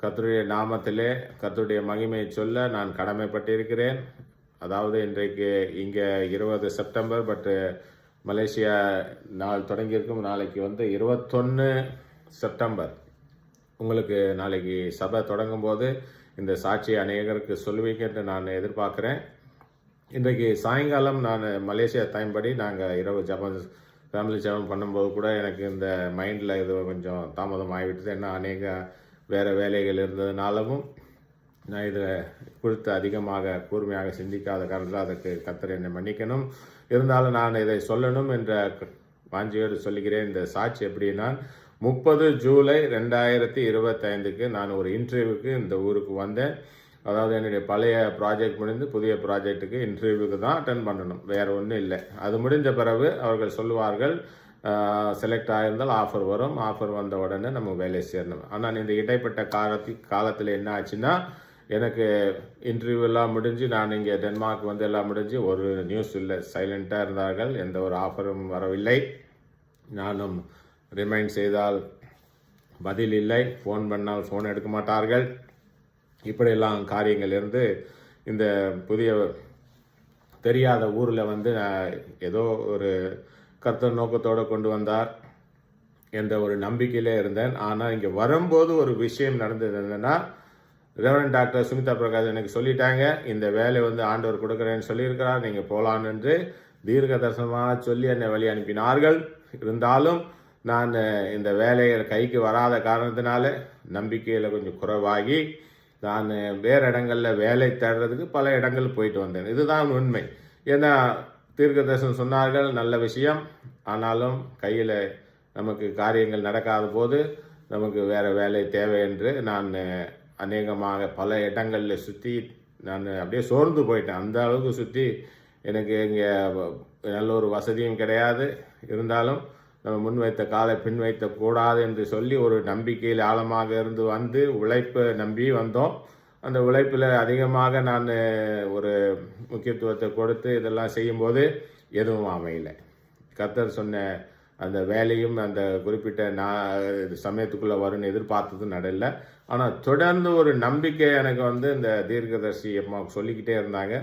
கர்த்தருடைய நாமத்திலே கர்த்தருடைய மகிமையை சொல்ல நான் கடமைப்பட்டிருக்கிறேன். அதாவது இன்றைக்கு இங்கே 20 செப்டம்பர், பட்டு மலேசியா நாள் தொடங்கியிருக்கும். நாளைக்கு வந்து 21 செப்டம்பர். உங்களுக்கு நாளைக்கு சபை தொடங்கும் போது இந்த சாட்சியை அநேகருக்கு சொல்லுவீங்க என்று நான் எதிர்பார்க்குறேன். இன்றைக்கு சாயங்காலம் நான் மலேசியா டைம் படி நாங்கள் இரவு ஃபேமிலி ஜெபம் பண்ணும்போது கூட எனக்கு இந்த மைண்டில் இது கொஞ்சம் தாமதம் ஆகிவிட்டது. என்ன அநேக வேறு வேலைகள் இருந்ததுனாலும் நான் இதில் குறித்து அதிகமாக கூர்மையாக சிந்திக்காத காரணத்தில் அதற்கு கர்த்தர் என்னை மன்னிக்கணும். இருந்தாலும் நான் இதை சொல்லணும் என்ற வாஞ்சியோடு சொல்லுகிறேன். இந்த சாட்சி எப்படின்னா, 30 ஜூலை 2025 நான் ஒரு இன்டர்வியூக்கு இந்த ஊருக்கு வந்தேன். அதாவது என்னுடைய பழைய ப்ராஜெக்ட் முடிந்து புதிய ப்ராஜெக்ட்டுக்கு இன்டர்வியூக்கு தான் அட்டன் பண்ணணும், வேறு ஒன்றும் இல்லை. அது முடிஞ்ச பிறகு அவர்கள் சொல்லுவார்கள், செலக்ட் ஆகியிருந்தால் ஆஃபர் வரும், ஆஃபர் வந்த உடனே நம்ம வேலை சேரணும். ஆனால் இந்த இடைப்பட்ட காலத்தில் என்ன ஆச்சுன்னா, எனக்கு இன்டர்வியூ எல்லாம் முடிஞ்சு நான் இங்கே டென்மார்க் வந்து எல்லாம் முடிஞ்சு ஒரு நியூஸ் இல்லை, சைலண்ட்டாக இருந்தார்கள். எந்த ஒரு ஆஃபரும் வரவில்லை. நானும் ரிமைண்ட் செய்தால் பதில் இல்லை, ஃபோன் பண்ணால் ஃபோன் எடுக்க மாட்டார்கள். இப்படியெல்லாம் காரியங்கள் இருந்து இந்த புதிய தெரியாத ஊரில் வந்து ஏதோ ஒரு கர்த்தர் நோக்கத்தோடு கொண்டு வந்தார் என்ற ஒரு நம்பிக்கையிலே இருந்தேன். ஆனால் இங்கே வரும்போது ஒரு விஷயம் நடந்தது. என்னென்னா, ரெவரண்ட் டாக்டர் சுமிதா பிரகாஷ் எனக்கு சொல்லிட்டாங்க, இந்த வேலை வந்து ஆண்டவர் கொடுக்குறேன்னு சொல்லியிருக்கிறார், நீங்கள் போகலான்னு. தீர்க்க தரிசனமாக சொல்லி என்னை வழி அனுப்பினார்கள். இருந்தாலும் நான் இந்த வேலைகள் கைக்கு வராத காரணத்தினால நம்பிக்கையில் கொஞ்சம் குறைவாகி நான் வேறு இடங்களில் வேலை தேடுறதுக்கு பல இடங்கள் போயிட்டு வந்தேன். இதுதான் உண்மை. ஏன்னா தீர்க்க தரிசனம் சொன்னார்கள், நல்ல விஷயம். ஆனாலும் கையில் நமக்கு காரியங்கள் நடக்காத போது நமக்கு வேறு வேலை தேவை என்று நான் அநேகமாக பல இடங்களில் சுற்றி நான் அப்படியே சோர்ந்து போயிட்டேன். அந்த அளவுக்கு சுற்றி எனக்கு இங்கே நல்ல ஒரு வசதியும் கிடையாது. இருந்தாலும் நம்ம முன் வைத்த காலை பின் வைத்த கூடாது என்று சொல்லி ஒரு நம்பிக்கையில் ஆழமாக இருந்து வந்து உழைப்பை நம்பி வந்தோம். அந்த உழைப்பில் அதிகமாக நான் ஒரு முக்கியத்துவத்தை கொடுத்து இதெல்லாம் செய்யும்போது எதுவும் அமையலை. கர்த்தர் சொன்ன அந்த வேலையும் அந்த குறிப்பிட்ட சமயத்துக்குள்ளே வரும்னு எதிர்பார்த்ததும் நடல. ஆனால் தொடர்ந்து ஒரு நம்பிக்கை எனக்கு வந்து இந்த தீர்க்கதரிசி அம்மா சொல்லிக்கிட்டே இருந்தாங்க,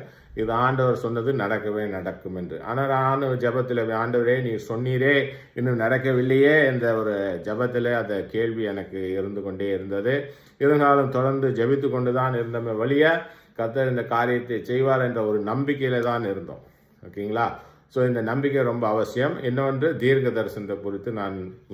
இது ஆண்டவர் சொன்னது நடக்கவே நடக்கும் என்று. ஆனால் நான் ஜபத்தில், ஆண்டவரே நீ சொன்னீரே இன்னும் நடக்கவில்லையே என்ற ஒரு ஜபத்தில் அந்த கேள்வி எனக்கு இருந்து கொண்டே இருந்தது. இருந்தாலும் தொடர்ந்து ஜபித்து கொண்டு தான் இருந்தோமே வழிய கர்த்தர் இந்த காரியத்தை செய்வார் என்ற ஒரு நம்பிக்கையில தான் இருந்தோம். ஓகேங்களா? ஸோ இந்த நம்பிக்கை ரொம்ப அவசியம். இன்னொன்று தீர்க்க தரிசனத்தை குறித்து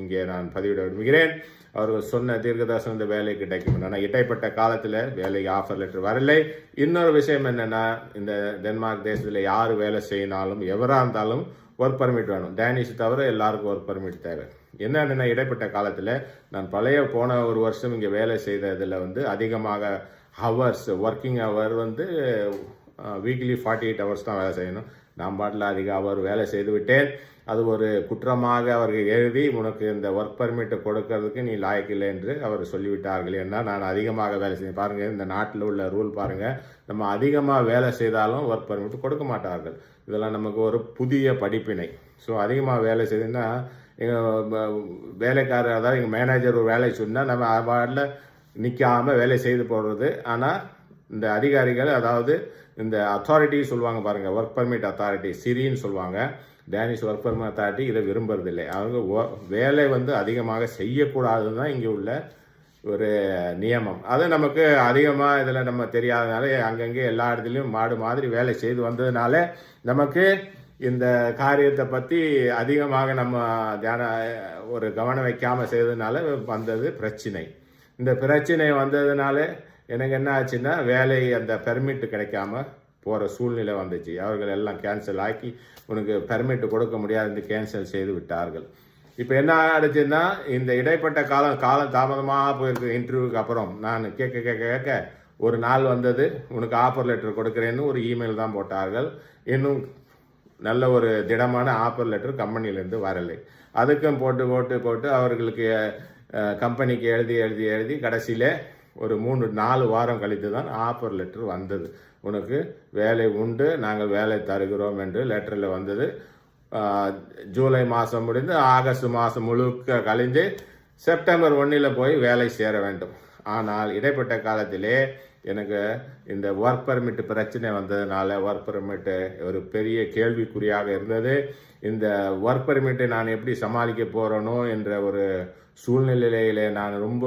இங்கே நான் பதிவிட விரும்புகிறேன். அவர்கள் சொன்ன தீர்க்க தரிசனம் இந்த வேலை கிடைக்கும். ஆனால் இடைப்பட்ட காலத்தில் வேலைக்கு ஆஃபர் லெட்டர் வரலை. இன்னொரு விஷயம் என்னென்னா, இந்த டென்மார்க் தேசத்தில் யார் வேலை செய்யினாலும் எவராக இருந்தாலும் ஒர்க் பர்மிட் வேணும். டேனிஷ் தவிர எல்லாருக்கும் ஒர்க் பர்மிட் தேவை. என்னென்னா இடைப்பட்ட காலத்தில் நான் போன ஒரு வருஷம் இங்கே வேலை செய்ததில் வந்து அதிகமாக ஹவர்ஸ், ஒர்க்கிங் ஹவர் வந்து வீக்லி 48 ஹவர்ஸ் தான் வேலை செய்யணும். நான் பாட்டில் அதிக அவர் வேலை செய்து விட்டேன். அது ஒரு குற்றமாக அவர்கள் எழுதி உனக்கு இந்த ஒர்க் பர்மிட்டை கொடுக்கறதுக்கு நீ லாயக்கில்லை என்று அவர் சொல்லிவிட்டார்கள். ஏன்னா நான் அதிகமாக வேலை செய்ய பாருங்கள், இந்த நாட்டில் உள்ள ரூல் பாருங்கள், நம்ம அதிகமாக வேலை செய்தாலும் ஒர்க் பர்மிட் கொடுக்க மாட்டார்கள். இதெல்லாம் நமக்கு ஒரு புதிய படிப்பினை. ஸோ அதிகமாக வேலை செய்துன்னா எங்கள் வேலைக்காரர், அதாவது எங்கள் மேனேஜர் ஒரு வேலை சொன்னால் நம்ம பாட்டில் நிற்காமல் வேலை செய்து போடுறது. ஆனால் இந்த அதிகாரிகள், அதாவது இந்த அத்தாரிட்டி சொல்லுவாங்க பாருங்கள், ஒர்க் பர்மிட் அத்தாரிட்டி, சிரின்னு சொல்லுவாங்க, டேனிஷ் ஒர்க் பர்மிட் அத்தாரிட்டி இதை விரும்புறதில்லை. அவங்க வேலை வந்து அதிகமாக செய்யக்கூடாதுன்னு தான் இங்கே உள்ள ஒரு நியமம். அது நமக்கு அதிகமாக இதில் நம்ம தெரியாதனால அங்கங்கே எல்லா இடத்துலையும் மாடு மாதிரி வேலை செய்து வந்ததுனால நமக்கு இந்த காரியத்தை பற்றி அதிகமாக நம்ம ஒரு கவனம் வைக்காமல் செய்ததுனால வந்தது பிரச்சனை. இந்த பிரச்சனை வந்ததுனால எனக்கு என்ன ஆச்சுன்னா, வேலை அந்த பெர்மிட் கிடைக்காம போகிற சூழ்நிலை வந்துச்சு. அவர்கள் எல்லாம் கேன்சல் ஆக்கி உனக்கு பெர்மிட் கொடுக்க முடியாது கேன்சல் செய்து விட்டார்கள். இப்போ என்ன ஆயிடுச்சுன்னா, இந்த இடைப்பட்ட காலம் தாமதமாக போயிருக்கு. இன்டர்வியூக்கு அப்புறம் நான் கேட்க ஒரு நாள் வந்தது, உனக்கு ஆஃபர் லெட்டர் கொடுக்குறேன்னு ஒரு இமெயில் தான் போட்டார்கள். இன்னும் நல்ல ஒரு திடமான ஆஃபர் லெட்டர் கம்பெனிலேருந்து வரலை. அதுக்கும் போட்டு அவர்களுக்கு கம்பெனிக்கு எழுதி கடைசியில் ஒரு 3-4 வாரம் கழித்து தான் ஆஃபர் லெட்டர் வந்தது. உனக்கு வேலை உண்டு, நாங்கள் வேலை தருகிறோம் என்று லெட்டரில் வந்தது. ஜூலை மாதம் முடிந்து ஆகஸ்ட் மாதம் முழுக்க கழிஞ்சு செப்டம்பர் 1 போய் வேலை சேர வேண்டும். ஆனால் இடைப்பட்ட காலத்திலே எனக்கு இந்த ஒர்க் பர்மிட் பிரச்சனை வந்ததுனால ஒர்க் பர்மிட்டு ஒரு பெரிய கேள்விக்குறியாக இருந்தது. இந்த ஒர்க் பர்மிட்டை நான் எப்படி சமாளிக்க போகிறேனோ என்ற ஒரு சூழ்நிலையிலே நான் ரொம்ப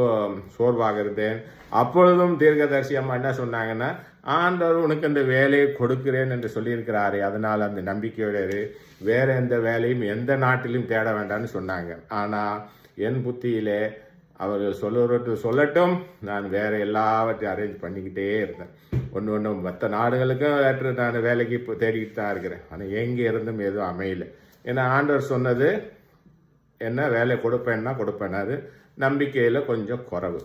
சோர்வாக இருந்தேன். அப்பொழுதும் தீர்க்கதரிசி அம்மா என்ன சொன்னாங்கன்னா, ஆண்டவர் உனக்கு இந்த வேலையை கொடுக்கிறேன் என்று சொல்லியிருக்கிறாரே, அதனால் அந்த நம்பிக்கையோடு வேற எந்த வேலையும் எந்த நாட்டிலும் தேட வேண்டாம்னு சொன்னாங்க. ஆனால் என் புத்தியிலே அவர்கள் சொல்லட்டும், நான் வேற எல்லாவற்றையும் அரேஞ்ச் பண்ணிக்கிட்டே இருந்தேன். ஒன்று மற்ற நாடுகளுக்கும் லெட்டர் நான் வேலைக்கு இப்போ தேடிக்கிட்டு தான் இருக்கிறேன். ஆனால் எங்கே இருந்தும் எதுவும் அமையலை. ஏன்னா ஆண்டவர் சொன்னது என்ன, வேலை கொடுப்பேன். அது நம்பிக்கையில் கொஞ்சம் குறைவு.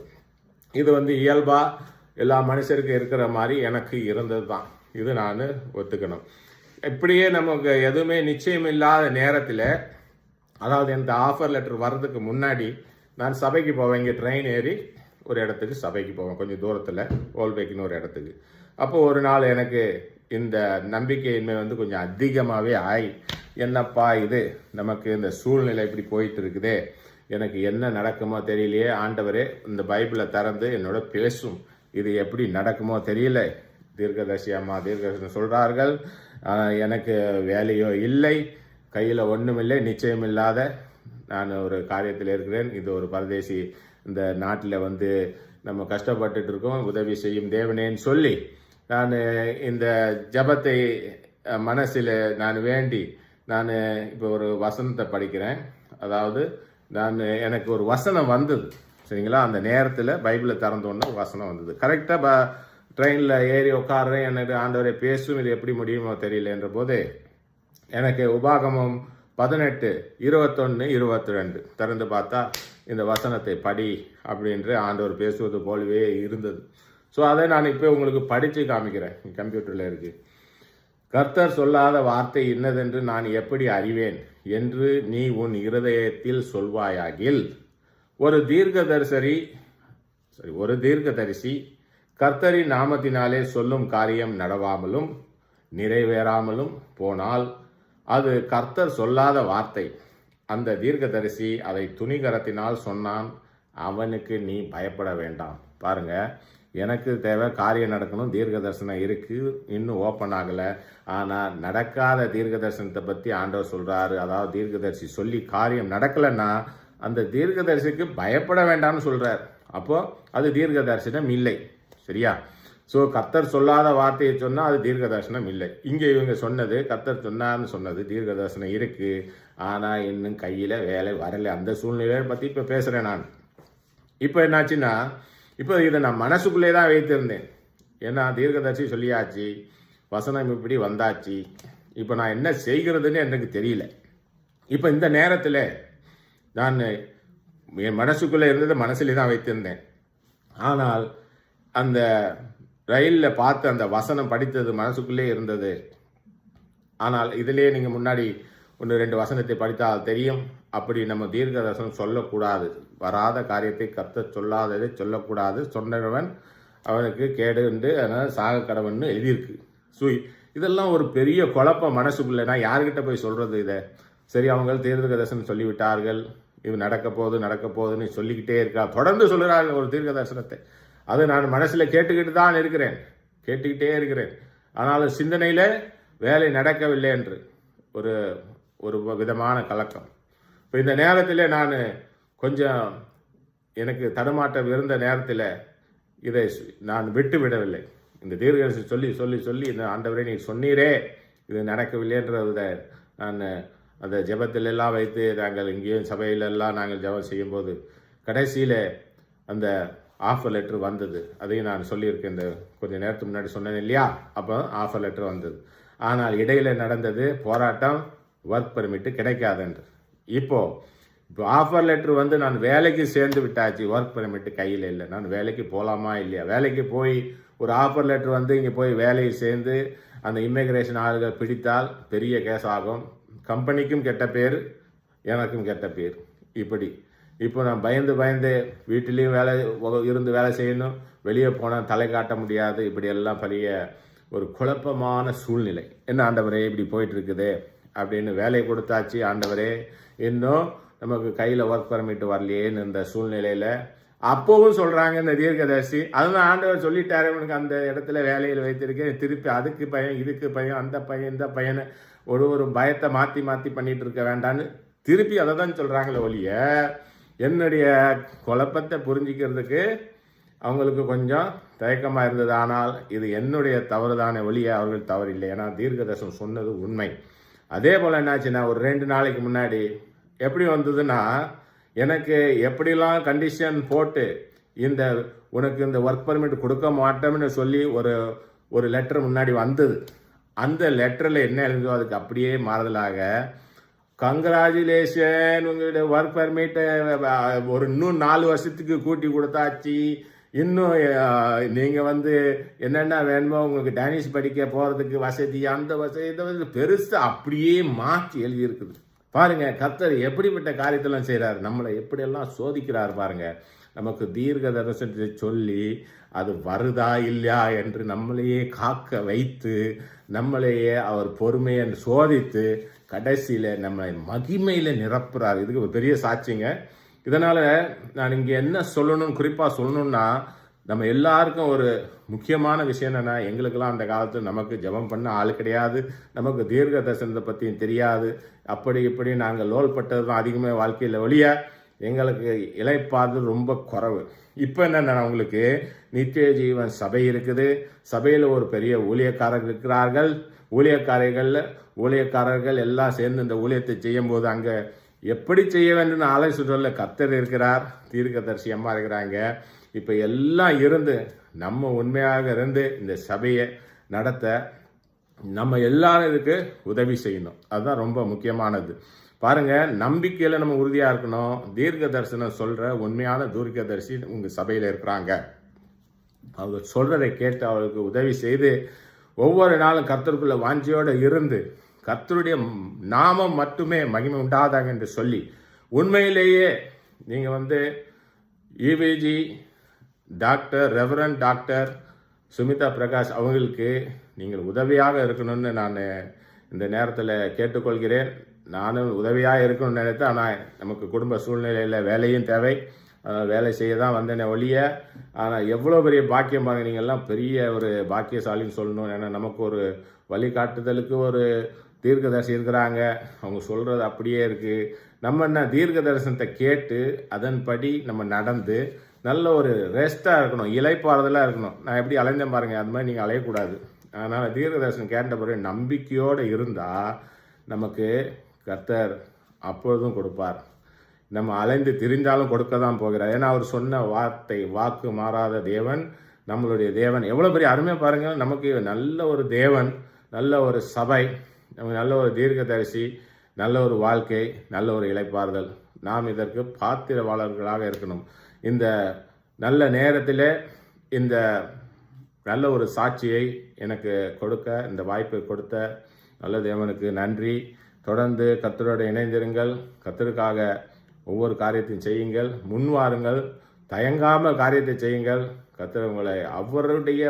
இது வந்து இயல்பாக எல்லா மனுஷருக்கும் இருக்கிற மாதிரி எனக்கு இருந்தது தான். இது நான் ஒத்துக்கணும். இப்படியே நமக்கு எதுவுமே நிச்சயம் இல்லாத நேரத்தில், அதாவது இந்த ஆஃபர் லெட்டர் வர்றதுக்கு முன்னாடி நான் சபைக்கு போவேன். இங்கே ட்ரெயின் ஏறி ஒரு இடத்துக்கு சபைக்கு போவேன், கொஞ்சம் தூரத்தில் ஓல்பேக்கின்னு ஒரு இடத்துக்கு. அப்போ ஒரு நாள் எனக்கு இந்த நம்பிக்கையின்மை வந்து கொஞ்சம் அதிகமாகவே என்னப்பா இது நமக்கு இந்த சூழ்நிலை இப்படி போயிட்டு இருக்குதே, எனக்கு என்ன நடக்குமோ தெரியலையே, ஆண்டவரே இந்த பைபிளை திறந்து என்னோட பேசும், இது எப்படி நடக்குமோ தெரியல. தீர்க்கதரிசி அம்மா தீர்க்கதரிசனம் சொல்கிறார்கள், எனக்கு வேலையோ இல்லை, கையில் ஒன்றுமில்லை, நிச்சயம் இல்லாத நான் ஒரு காரியத்தில் இருக்கிறேன். இது ஒரு பரதேசி, இந்த நாட்டில் வந்து நம்ம கஷ்டப்பட்டுட்டு இருக்கோம், உதவி செய்யும் தேவனேன்னு சொல்லி நான் இந்த ஜபத்தை மனசில் நான் வேண்டி நான் இப்போ ஒரு வசனத்தை படிக்கிறேன். அதாவது எனக்கு ஒரு வசனம் வந்தது, சரிங்களா? அந்த நேரத்தில் பைபிளை திறந்தோன்னே வசனம் வந்தது. கரெக்டாக ட்ரெயினில் ஏறி உட்காடுறேன். எனக்கு ஆண்டவரை பேசும், இது எப்படி முடியுமோ தெரியலன்ற போது எனக்கு உபாகமம் 18, 21, 22 திறந்து பார்த்தா இந்த வசனத்தை படி அப்படின்று ஆண்டவர் பேசுவது போலவே இருந்தது. ஸோ அதை நான் இப்போ உங்களுக்கு படித்து காமிக்கிறேன். கம்ப்யூட்டரில் இருக்குது. கர்த்தர் சொல்லாத வார்த்தை இன்னதென்று நான் எப்படி அறிவேன் என்று நீ உன் இருதயத்தில் சொல்வாயாகில், ஒரு தீர்க்கதரிசி கர்த்தரின் நாமத்தினாலே சொல்லும் காரியம் நடவாமலும் நிறைவேறாமலும் போனால் அது கர்த்தர் சொல்லாத வார்த்தை. அந்த தீர்க்கதரிசி அதை துணிகரத்தினால் சொன்னான், அவனுக்கு நீ பயப்பட வேண்டாம். பாருங்க, எனக்கு தேவை காரியம் நடக்கணும், தீர்க்க தரிசனம் இருக்குது, இன்னும் ஓப்பன் ஆகலை. ஆனால் நடக்காத தீர்க்க தரிசனத்தை பற்றி ஆண்டவர் சொல்கிறாரு. அதாவது தீர்க்கதரிசி சொல்லி காரியம் நடக்கலைன்னா அந்த தீர்க்கதரிசிக்கு பயப்பட வேண்டாம்னு சொல்கிறார். அப்போது அது தீர்க்க தரிசனம் இல்லை, சரியா? ஸோ கர்த்தர் சொல்லாத வார்த்தையை சொன்னால் அது தீர்க்க தரிசனம் இல்லை. இங்கே இவங்க சொன்னது கர்த்தர் சொன்னார்னு சொன்னது தீர்க்க தரிசனம் இருக்குது, ஆனால் இன்னும் கையில் வேலை வரலை. அந்த சூழ்நிலையை பற்றி இப்போ பேசுகிறேன் நான். இப்போ என்னாச்சுன்னா, இப்போ இதை நான் மனசுக்குள்ளே தான் வைத்திருந்தேன். ஏன்னா தீர்க்கதரிசி சொல்லியாச்சு, வசனம் இப்படி வந்தாச்சு, இப்போ நான் என்ன செய்கிறதுன்னு எனக்கு தெரியல. இப்போ இந்த நேரத்தில் நான் என் மனசுக்குள்ளே இருந்ததை மனசுலே தான் வைத்திருந்தேன். ஆனால் அந்த ரயிலில் பார்த்து அந்த வசனம் படித்தது மனசுக்குள்ளே இருந்தது. ஆனால் இதிலே நீங்கள் முன்னாடி 1-2 வசனத்தை படித்தால் தெரியும். அப்படி நம்ம தீர்க்க தரிசனம் சொல்லக்கூடாது. வராத காரியத்தை கர்த்தர் சொல்லாததை சொல்லக்கூடாது. சொன்னவன் அவனுக்கு கேடு உண்டு, அதனால் சாக கடவுன்னு எழுதியிருக்கு. ஸோ இதெல்லாம் ஒரு பெரிய குழப்பம் மனசுக்குள்ளே. நான் யார்கிட்ட போய் சொல்கிறது இதை? சரி, அவங்க தீர்க்க தரிசனம் சொல்லிவிட்டார்கள், இது நடக்க போகுதுன்னு சொல்லிக்கிட்டே இருக்கா, தொடர்ந்து சொல்கிறார்கள் ஒரு தீர்க்க தரிசனத்தை. அது நான் மனசில் கேட்டுக்கிட்டே இருக்கிறேன். ஆனாலும் சிந்தனையில் வேலை நடக்கவில்லை என்று ஒரு விதமான கலக்கம். இப்போ இந்த நேரத்தில் நான் கொஞ்சம் எனக்கு தடுமாட்டம் இருந்த நேரத்தில் இதை நான் விட்டு விடவில்லை. இந்த தீர்க்கதரிசி சொல்லி இந்த ஆண்டவரே நீ சொன்னீரே இது நடக்கவில்லைன்றதை நான் அந்த ஜெபத்திலெல்லாம் வைத்து நாங்கள் இங்கேயும் சபையிலெல்லாம் நாங்கள் ஜெபம் செய்யும்போது கடைசியில் அந்த ஆஃபர் லெட்ரு வந்தது. அதையும் நான் சொல்லியிருக்கேன், இந்த கொஞ்சம் நேரத்துக்கு முன்னாடி சொன்னேன் இல்லையா? அப்போ ஆஃபர் லெட்ரு வந்தது. ஆனால் இடையில் நடந்தது போராட்டம், ஒர்க் பெர்மிட்டு கிடைக்காதுன்று. இப்போ ஆஃபர் லெட்ரு வந்து நான் வேலைக்கு சேர்ந்து விட்டாச்சு, ஒர்க் பெர்மிட்டு கையில் இல்லை. நான் வேலைக்கு போகலாமா இல்லையா? வேலைக்கு போய் ஒரு ஆஃபர் லெட்ரு வந்து இங்கே போய் வேலையை சேர்ந்து அந்த இமிக்ரேஷன் ஆளுகள் பிடித்தால் பெரிய கேஸ் ஆகும். கம்பெனிக்கும் கெட்ட பேர், எனக்கும் கெட்ட பேர். இப்போ நான் பயந்து வீட்டிலையும் இருந்து வேலை செய்யணும், வெளியே போனால் தலை காட்ட முடியாது. இப்படியெல்லாம் பெரிய ஒரு குழப்பமான சூழ்நிலை. என்ன ஆண்டவரே இப்படி போயிட்டு இருக்குது அப்படின்னு வேலையை கொடுத்தாச்சு. ஆண்டவரே இன்னும் நமக்கு கையில் ஒர்க் பெர்மிட் வரலையேன்னு இந்த சூழ்நிலையில் அப்போவும் சொல்கிறாங்க இந்த தீர்க்கதரிசி. அதுதான் ஆண்டவர் சொல்லிட்டாரு, எனக்கு அந்த இடத்துல வேலையில் வைத்திருக்கேன், திருப்பி அதுக்கு பையன், இதுக்கு பையன், அந்த பையன், இந்த பையனை ஒரு பயத்தை மாற்றி பண்ணிட்டு இருக்க வேண்டான்னு திருப்பி அதை தான் சொல்கிறாங்களே ஒழிய என்னுடைய குழப்பத்தை புரிஞ்சிக்கிறதுக்கு அவங்களுக்கு கொஞ்சம் தயக்கமாக இருந்தது. ஆனால் இது என்னுடைய தவறுதானே ஒழிய அவர்கள் தவறு இல்லை. ஏன்னா தீர்க்கதரிசனம் சொன்னது உண்மை. அதே போல் என்னாச்சுன்னா, ஒரு 2 நாளைக்கு முன்னாடி எப்படி வந்ததுன்னா, எனக்கு எப்படிலாம் கண்டிஷன் போட்டு உனக்கு இந்த ஒர்க் பெர்மிட் கொடுக்க மாட்டோம்னு சொல்லி ஒரு லெட்டர் முன்னாடி வந்தது. அந்த லெட்டரில் என்ன எழுந்தோ அதுக்கு அப்படியே மாறுதலாக, கங்க்ராச்சுலேஷன், உங்களுடைய ஒர்க் பெர்மிட்டை இன்னும் 4 வருஷத்துக்கு கூட்டி கொடுத்தாச்சு, இன்னும் நீங்கள் என்னென்ன வேணுமோ உங்களுக்கு டேனிஷ் படிக்க போகிறதுக்கு வசதி, அந்த வசதி, இதை பெருசு அப்படியே மாற்றி எழுதியிருக்குது. பாருங்க, கர்த்தர் எப்படிப்பட்ட காரியத்தெல்லாம் செய்கிறார், நம்மளை எப்படியெல்லாம் சோதிக்கிறார் பாருங்க. நமக்கு தீர்க்க தரிசனத்தை சொல்லி அது வருதா இல்லையா என்று நம்மளையே காக்க வைத்து, நம்மளையே அவர் பொறுமையை சோதித்து கடைசியில் நம்மளை மகிமையில் நிரப்புறார். இதுக்கு ஒரு பெரிய சாட்சிங்க. இதனால் நான் இங்கே என்ன குறிப்பாக சொல்லணும்னா, நம்ம எல்லாருக்கும் ஒரு முக்கியமான விஷயம் என்னென்னா, எங்களுக்கெல்லாம் அந்த காலத்தில் நமக்கு ஜெபம் பண்ண ஆள் கிடையாது, நமக்கு தீர்க்க தரிசனத்தை பற்றியும் தெரியாது. இப்படி நாங்கள் லோல்பட்டது தான் அதிகமாக வாழ்க்கையில் ஒழிய எங்களுக்கு இளைப்பாது ரொம்ப குறைவு. இப்போ என்னென்னா, உங்களுக்கு நித்திய ஜீவன் சபை இருக்குது, சபையில் ஒரு பெரிய ஊழியக்காரர்கள் இருக்கிறார்கள். ஊழியக்காரர்களில் ஊழியக்காரர்கள் எல்லாம் சேர்ந்து இந்த ஊழியத்தை செய்யும்போது அங்கே எப்படி செய்ய வேண்டும் ஆலோசனை கர்த்தர் இருக்கிறார், தீர்க்கதரிசி அம்மா இருக்கிறாங்க. இப்போ எல்லாம் இருந்து நம்ம உண்மையாக இருந்து இந்த சபையை நடத்த நம்ம எல்லாரும் இதுக்கு உதவி செய்யணும். அதுதான் ரொம்ப முக்கியமானது. பாருங்க, நம்பிக்கையில் நம்ம உறுதியாக இருக்கணும். தீர்க்க தரிசனம் சொல்கிற உண்மையான தீர்க்கதரிசி உங்கள் சபையில் இருக்கிறாங்க. அவங்க சொல்கிறதை கேட்டு அவர்களுக்கு உதவி செய்து ஒவ்வொரு நாளும் கர்த்தருக்குள்ள வாஞ்சியோடு இருந்து கர்த்தருடைய நாமம் மட்டுமே மகிமை உண்டாதாங்க என்று சொல்லி உண்மையிலேயே நீங்கள் EVG doctor reverend doctor Sumitha Prakash அவங்களுக்கு நீங்கள் உதவியாக இருக்கணும்னு நான் இந்த நேரத்தில் கேட்டுக்கொள்கிறேன். நானும் உதவியாக இருக்கணும்னு நினைத்தேன். ஆனால் நமக்கு குடும்ப சூழ்நிலையில் வேலையும் தேவை, வேலை செய்ய தான் வந்தேனே ஒழிய. ஆனால் எவ்வளோ பெரிய பாக்கியம் பாருங்க, நீங்கள்லாம் பெரிய ஒரு பாக்கியசாலின்னு சொல்லணும். ஏன்னா நமக்கு ஒரு வழிகாட்டுதலுக்கு ஒரு தீர்க்கதரிசி இருக்கிறாங்க. அவங்க சொல்கிறது அப்படியே இருக்குது. நம்ம என்ன தீர்க்க தரிசனத்தை கேட்டு அதன்படி நம்ம நடந்து நல்ல ஒரு ரெஸ்ட்டாக இருக்கணும், இளைப்பாறுதலாக இருக்கணும். நான் எப்படி அலைந்தேன் பாருங்கள், அது மாதிரி நீங்கள் அலையக்கூடாது. அதனால் தீர்க்க தரிசனம் கேட்ட பிறகு நம்பிக்கையோடு இருந்தால் நமக்கு கர்த்தர் அப்பொழுதும் கொடுப்பார். நம்ம அலைந்து திரிஞ்சாலும் கொடுக்க தான் போகிறார். ஏன்னா அவர் சொன்ன வாக்கு மாறாத தேவன் நம்மளுடைய தேவன். எவ்வளோ பெரிய அருமையாக பாருங்கள். நமக்கு நல்ல ஒரு தேவன், நல்ல ஒரு சபை, நமக்கு நல்ல ஒரு தீர்க்கதரிசி, நல்ல ஒரு வாழ்க்கை, நல்ல ஒரு இளைப்பாறுதல். நாம் இதற்கு பாத்திரவாளர்களாக இருக்கணும். இந்த நல்ல நேரத்தில் இந்த நல்ல ஒரு சாட்சியை எனக்கு கொடுக்க, இந்த வாய்ப்பை கொடுத்த நல்ல தேவனுக்கு நன்றி. தொடர்ந்து கர்த்தரோடு இணைந்திருங்கள். கர்த்தருக்காக ஒவ்வொரு காரியத்தையும் செய்யுங்கள், முன்வாருங்கள், தயங்காமல் காரியத்தை செய்யுங்கள். கர்த்தர் உங்களை அவருடைய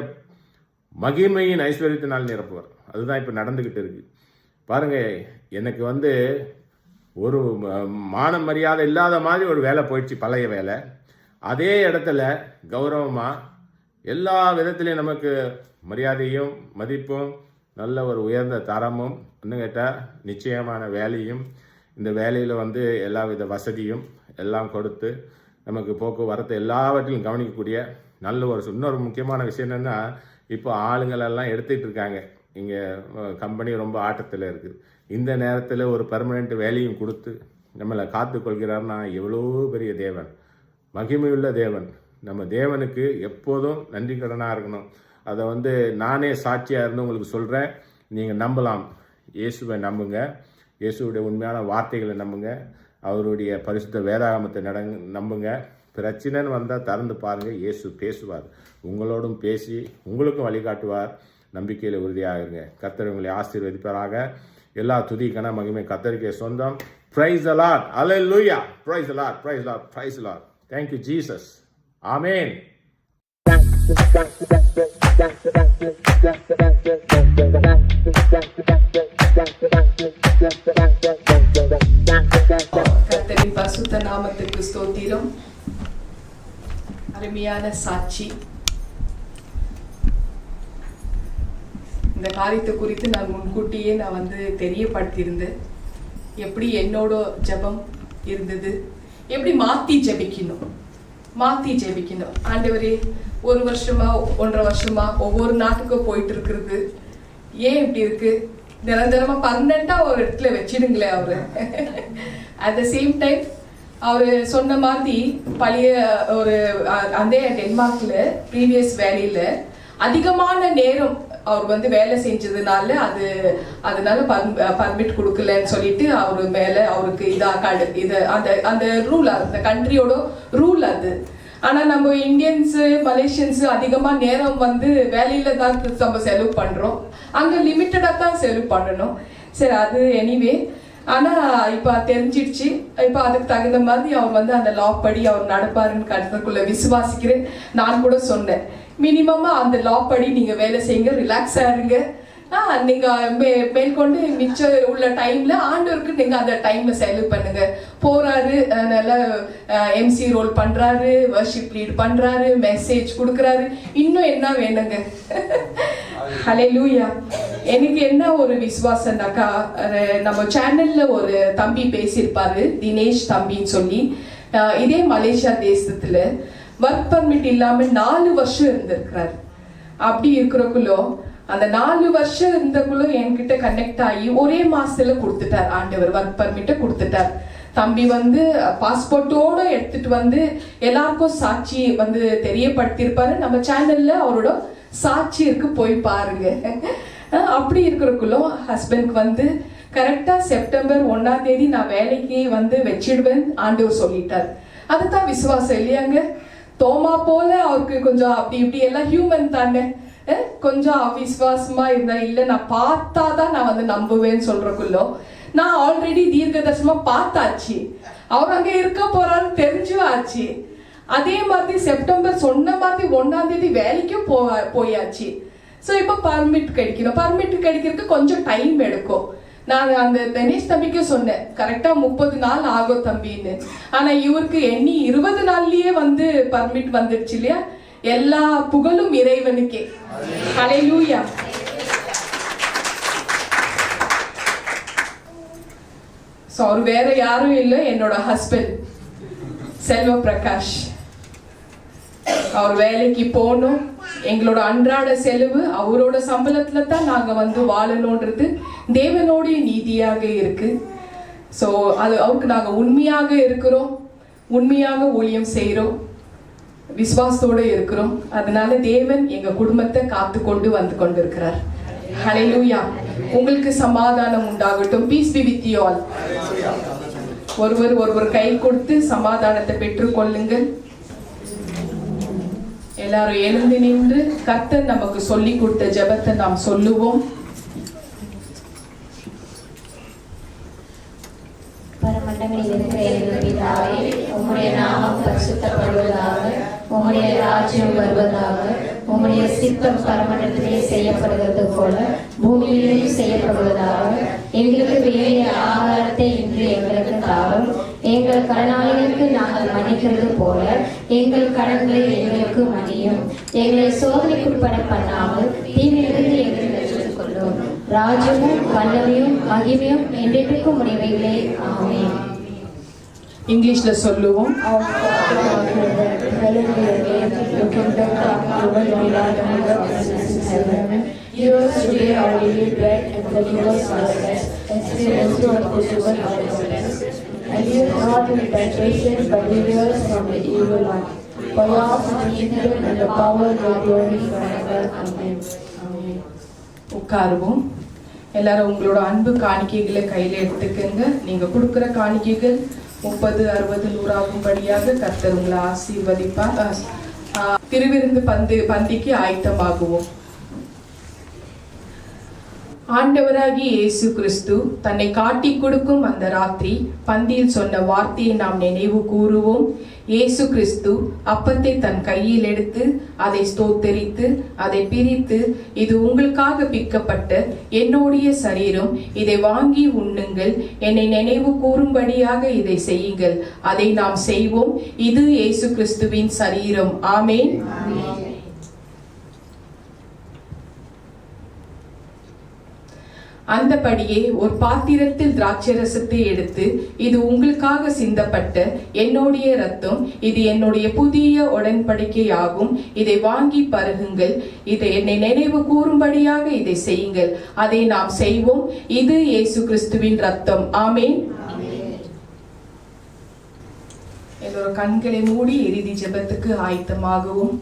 மகிமையின் ஐஸ்வர்யத்தினால் நிரப்புவார். அதுதான் இப்போ நடந்துக்கிட்டு இருக்கு பாருங்க. எனக்கு ஒரு மான மரியாதை இல்லாத மாதிரி ஒரு வேலை போயிடுச்சு, பழைய வேலை. அதே இடத்துல கௌரவமாக எல்லா விதத்திலையும் நமக்கு மரியாதையும் மதிப்பும் நல்ல ஒரு உயர்ந்த தரமும் இன்னும் கேட்டால் நிச்சயமான வேலையும், இந்த வேலையில் எல்லா வித வசதியும் எல்லாம் கொடுத்து நமக்கு போக்குவரத்து எல்லாவற்றிலும் கவனிக்கக்கூடிய நல்ல ஒரு இன்னொரு முக்கியமான விஷயம் என்னென்னா, இப்போ ஆளுங்களெல்லாம் எடுத்துகிட்டு இருக்காங்க. இங்கே கம்பெனி ரொம்ப ஆட்டத்தில் இருக்குது. இந்த நேரத்தில் ஒரு பெர்மனெண்ட் வேலையும் கொடுத்து நம்மளை காத்துக்கொள்கிறார்னா எவ்வளோ பெரிய தேவன், மகிமையுள்ள தேவன். நம்ம தேவனுக்கு எப்போதும் நன்றி கடனாக இருக்கணும். அதை நானே சாட்சியாக இருந்து உங்களுக்கு சொல்கிறேன். நீங்கள் நம்பலாம். இயேசுவை நம்புங்க, இயேசுடைய உண்மையான வார்த்தைகளை நம்புங்க, அவருடைய பரிசுத்த வேதாகமத்தை நம்புங்க. பிரச்சனைன்னு வந்தால் திறந்து பாருங்கள், இயேசு பேசுவார். உங்களோடும் பேசி உங்களுக்கும் வழிகாட்டுவார். நம்பிக்கையில் உறுதியாக இருங்க. கர்த்தர் உங்களை ஆசீர்வதிப்பாராக. எல்லா துதி கன மகிமை கர்த்தருக்கே சொந்தம். Praise the Lord. Hallelujah. Praise the Lord. Praise the Lord. Praise the Lord. Thank you, Jesus. Amen. கர்த்தரின் பரிசுத்த நாமத்துக்கு ஸ்தோத்திரம். அருமையான சாட்சி. இந்த காரியத்தை குறித்து நான் முன்கூட்டியே தெரியப்படுத்தியிருந்தேன். எப்படி என்னோட ஜெபம் இருந்தது, எப்படி மாற்றி ஜெபிக்கணும். ஆண்டவரே, 1 வருஷமா 1.5 வருஷமா ஒவ்வொரு நாட்டுக்கும் போயிட்டு இருக்கிறது ஏன் இப்படி இருக்கு? நிரந்தரமா பர்மனண்டா ஒரு இடத்துல வச்சிடுங்களே அவரு. அட் த சேம் டைம் அவரு சொன்ன மாதிரி பழைய ஒரு அந்த டென்மார்க்ல ப்ரீவியஸ் வேலையில அதிகமான நேரம் அவர் வேலை செஞ்சதுனால அதனால பர்மிட் கொடுக்கலன்னு சொல்லிட்டு அவரு மேல அவருக்கு அந்த ரூல், அந்த கண்ட்ரியோட ரூல் அது. ஆனா நம்ம இந்தியன்ஸ் மலேசியன்ஸ் அதிகமா நேரம் வேலையில தான் நம்ம செலவு பண்றோம். அங்க லிமிட்டடா தான் செலவு பண்ணணும். சரி, அது எனிவே. ஆனா இப்ப தெரிஞ்சிடுச்சு. இப்ப அதுக்கு தகுந்த மாதிரி அவர் அந்த லா படி அவர் நடப்பாருன்னு கருத்துக்குள்ள விசுவாசிக்கிறேன். நான் கூட சொன்னேன், மினிமமா அந்த லா படி நீங்க வேலை செய்யுங்க, ரிலாக்ஸா இருங்க. நீங்க மேற்கொண்டு மிச்சம் உள்ள டைம்ல ஆண்டவருக்கு நீங்க அந்த டைம் செலவு பண்ணுங்க. போறாரு, நல்லா MC ரோல் பண்றாரு, வர்ஷிப் லீட் பண்றாரு, மெசேஜ் கொடுக்கறாரு. இன்னும் என்ன வேணுங்க? ஹல்லேலூயா. எனக்கு என்ன ஒரு விசுவாசம்னாக்கா, நம்ம சேனல்ல ஒரு தம்பி பேசியிருப்பாரு, தினேஷ் தம்பின்னு சொல்லி. இதே மலேசியா தேசத்துல ஒர்க் பர்மிட் இல்லாம 4 வருஷம் இருந்திருக்கிறாரு. அப்படி இருக்கிறக்குள்ள அந்த 4 வருஷம் இருந்தக்குள்ள என்கிட்ட கனெக்ட் ஆகி ஒரே மாசத்துல கொடுத்துட்டார் ஆண்டவர், ஒர்க் பர்மிட்ட கொடுத்துட்டார். தம்பி வந்து பாஸ்போர்ட்டோட எடுத்துட்டு வந்து எல்லாருக்கும் சாட்சி வந்து தெரியப்படுத்தியிருப்பாரு. நம்ம சேனல்ல அவரோட சாட்சி இருக்கு, போய் பாருங்க. அப்படி இருக்கிறக்குள்ள ஹஸ்பண்ட் வந்து கரெக்டா செப்டம்பர் 1ஆம் தேதி நான் வேலைக்கு வந்து வச்சிடுவேன் ஆண்டவர் சொல்லிட்டார். அதுதான் விசுவாசம் இல்லையாங்க? தோமா போல அவருக்கு கொஞ்சம் அப்படி இப்படி எல்லாம் ஹியூமன் தானே, கொஞ்சம் அவிசுவாசமா இருந்தா இல்ல நான் பார்த்தாதான் நான் வந்து நம்புவேன்னு சொல்றக்குள்ள நான் ஆல்ரெடி தீர்க்க தரிசனமா பார்த்தாச்சு, அவர் அங்க இருக்க போறான்னு தெரிஞ்சும் ஆச்சு. அதே மாதிரி செப்டம்பர் சொன்ன மாதிரி 1ஆம் தேதி வேலைக்கும் போயாச்சு. ஸோ இப்போ பர்மிட் கிடைக்கணும். பர்மிட் கிடைக்கிறதுக்கு கொஞ்சம் டைம் எடுக்கும். நான் அந்த தினேஷ் தம்பிக்கு சொன்னேன் கரெக்டா 30 நாள் ஆகும் தம்பின்னு. ஆனா இவருக்கு எண்ணி 20 நாள்லயே வந்து பர்மிட் வந்துடுச்சு இல்லையா? எல்லா புகழும் இறைவனுக்கே. ஹல்லேலூயா. ஸோ அவர் வேற யாரும் இல்லை, என்னோட ஹஸ்பண்ட் செல்வ பிரகாஷ். அவர் வேலைக்கு போகணும், எங்களோட அன்றாட செலவு அவரோட சம்பளத்துல தான் நாங்க வந்து வாழணும்ன்றது தேவனோடைய நீதியாக இருக்கு. ஸோ அது அவருக்கு நாங்க உண்மையாக இருக்கிறோம், உண்மையாக ஊழியம் செய்யறோம், விசுவாசத்தோட இருக்கிறோம். அதனால தேவன் எங்க குடும்பத்தை காத்து கொண்டு வந்து கொண்டிருக்கிறார். ஹல்லேலூயா. உங்களுக்கு சமாதானம் உண்டாகட்டும். Piece be with you all. ஒருவர் கை கொடுத்து சமாதானத்தை பெற்றுக் கொள்ளுங்கள். எல்லாரும் எழுந்து நின்று கர்த்தர் நமக்கு சொல்லி கொடுத்த ஜெபத்தை நாம் சொல்லுவோம். பரமண்டங்களில் இருக்கிற எங்கள் பிதாவே, உம்முடைய நாமம் பரிசுத்தப்படுவதாக, உம்முடைய ராஜ்யம் வருவதாக, உம்முடைய சித்தம் பரமண்டலத்திலே செய்யப்படுகிறது போல பூமியிலும் செய்யப்படுவதாக. எங்களுக்கு வேண்டிய ஆகாரத்தை இன்று எங்களுக்கு தாரும். எங்கள் கடனாளிகளுக்கு நாங்கள் மன்னிக்கிறது போல எங்கள் கடன்களை எங்களுக்கு மன்னியும். எங்களை சோதனைக்குட்பட பண்ணாமல் தீமையிலிருந்து எங்களை ரட்சித்துக் கொள்ளும். ராஜ்யமும் வல்லமையும் மகிமையும் என்றென்றைக்கும் உடையவைகளே. ஆமென். இங்கிலீஷ்ல சொல்லுவோம். Give us today our daily bread, and forgive us our debts, as we also forgive our debtors. And lead us not into temptation, but deliver us from the evil one. For yours is the kingdom and the power and the glory forever. Amen. Amen. உட்காருவோம். எல்லாரும் உங்களோட அன்பு காணிக்கைகளை கையில எடுத்துக்கங்க. நீங்க கொடுக்கிற காணிக்கைகள் 30, 60, 100 ஆகும்படியாக கர்த்தர் உங்களை ஆசீர்வதிப்பார். திருவிருந்து பந்திக்கு ஆயத்தமாகுவோம். ஆண்டவராகிய இயேசு கிறிஸ்து தன்னை காட்டி கொடுக்கும் அந்த ராத்திரி பந்தியில் சொன்ன வார்த்தையை நாம் நினைவு கூறுவோம். இயேசு கிறிஸ்து அப்பத்தை தன் கையில் எடுத்து அதை ஸ்தோத்தரித்து அதை பிரித்து, இது உங்களுக்காக பிற்கப்பட்ட என்னுடைய சரீரம், இதை வாங்கி உண்ணுங்கள், என்னை நினைவு கூறும்படியாக இதை செய்யுங்கள். அதை நாம் செய்வோம். இது இயேசு கிறிஸ்துவின் சரீரம். ஆமென். அந்தபடியே ஒரு பாத்திரத்தில் திராட்சரசத்தை எடுத்து, இது உங்களுக்காக சிந்தப்பட்ட என்னுடைய இரத்தம், இது என்னுடைய புதிய உடன்படிக்கையாகும், இதை வாங்கி பருகுங்கள், இதை என்னை நினைவு கூறும்படியாக இதை செய்யுங்கள். அதை நாம் செய்வோம். இது இயேசு கிறிஸ்துவின் இரத்தம். ஆமென். என்னோட கண்களை மூடி இறுதி ஜெபத்துக்கு ஆயத்தமாகவும்.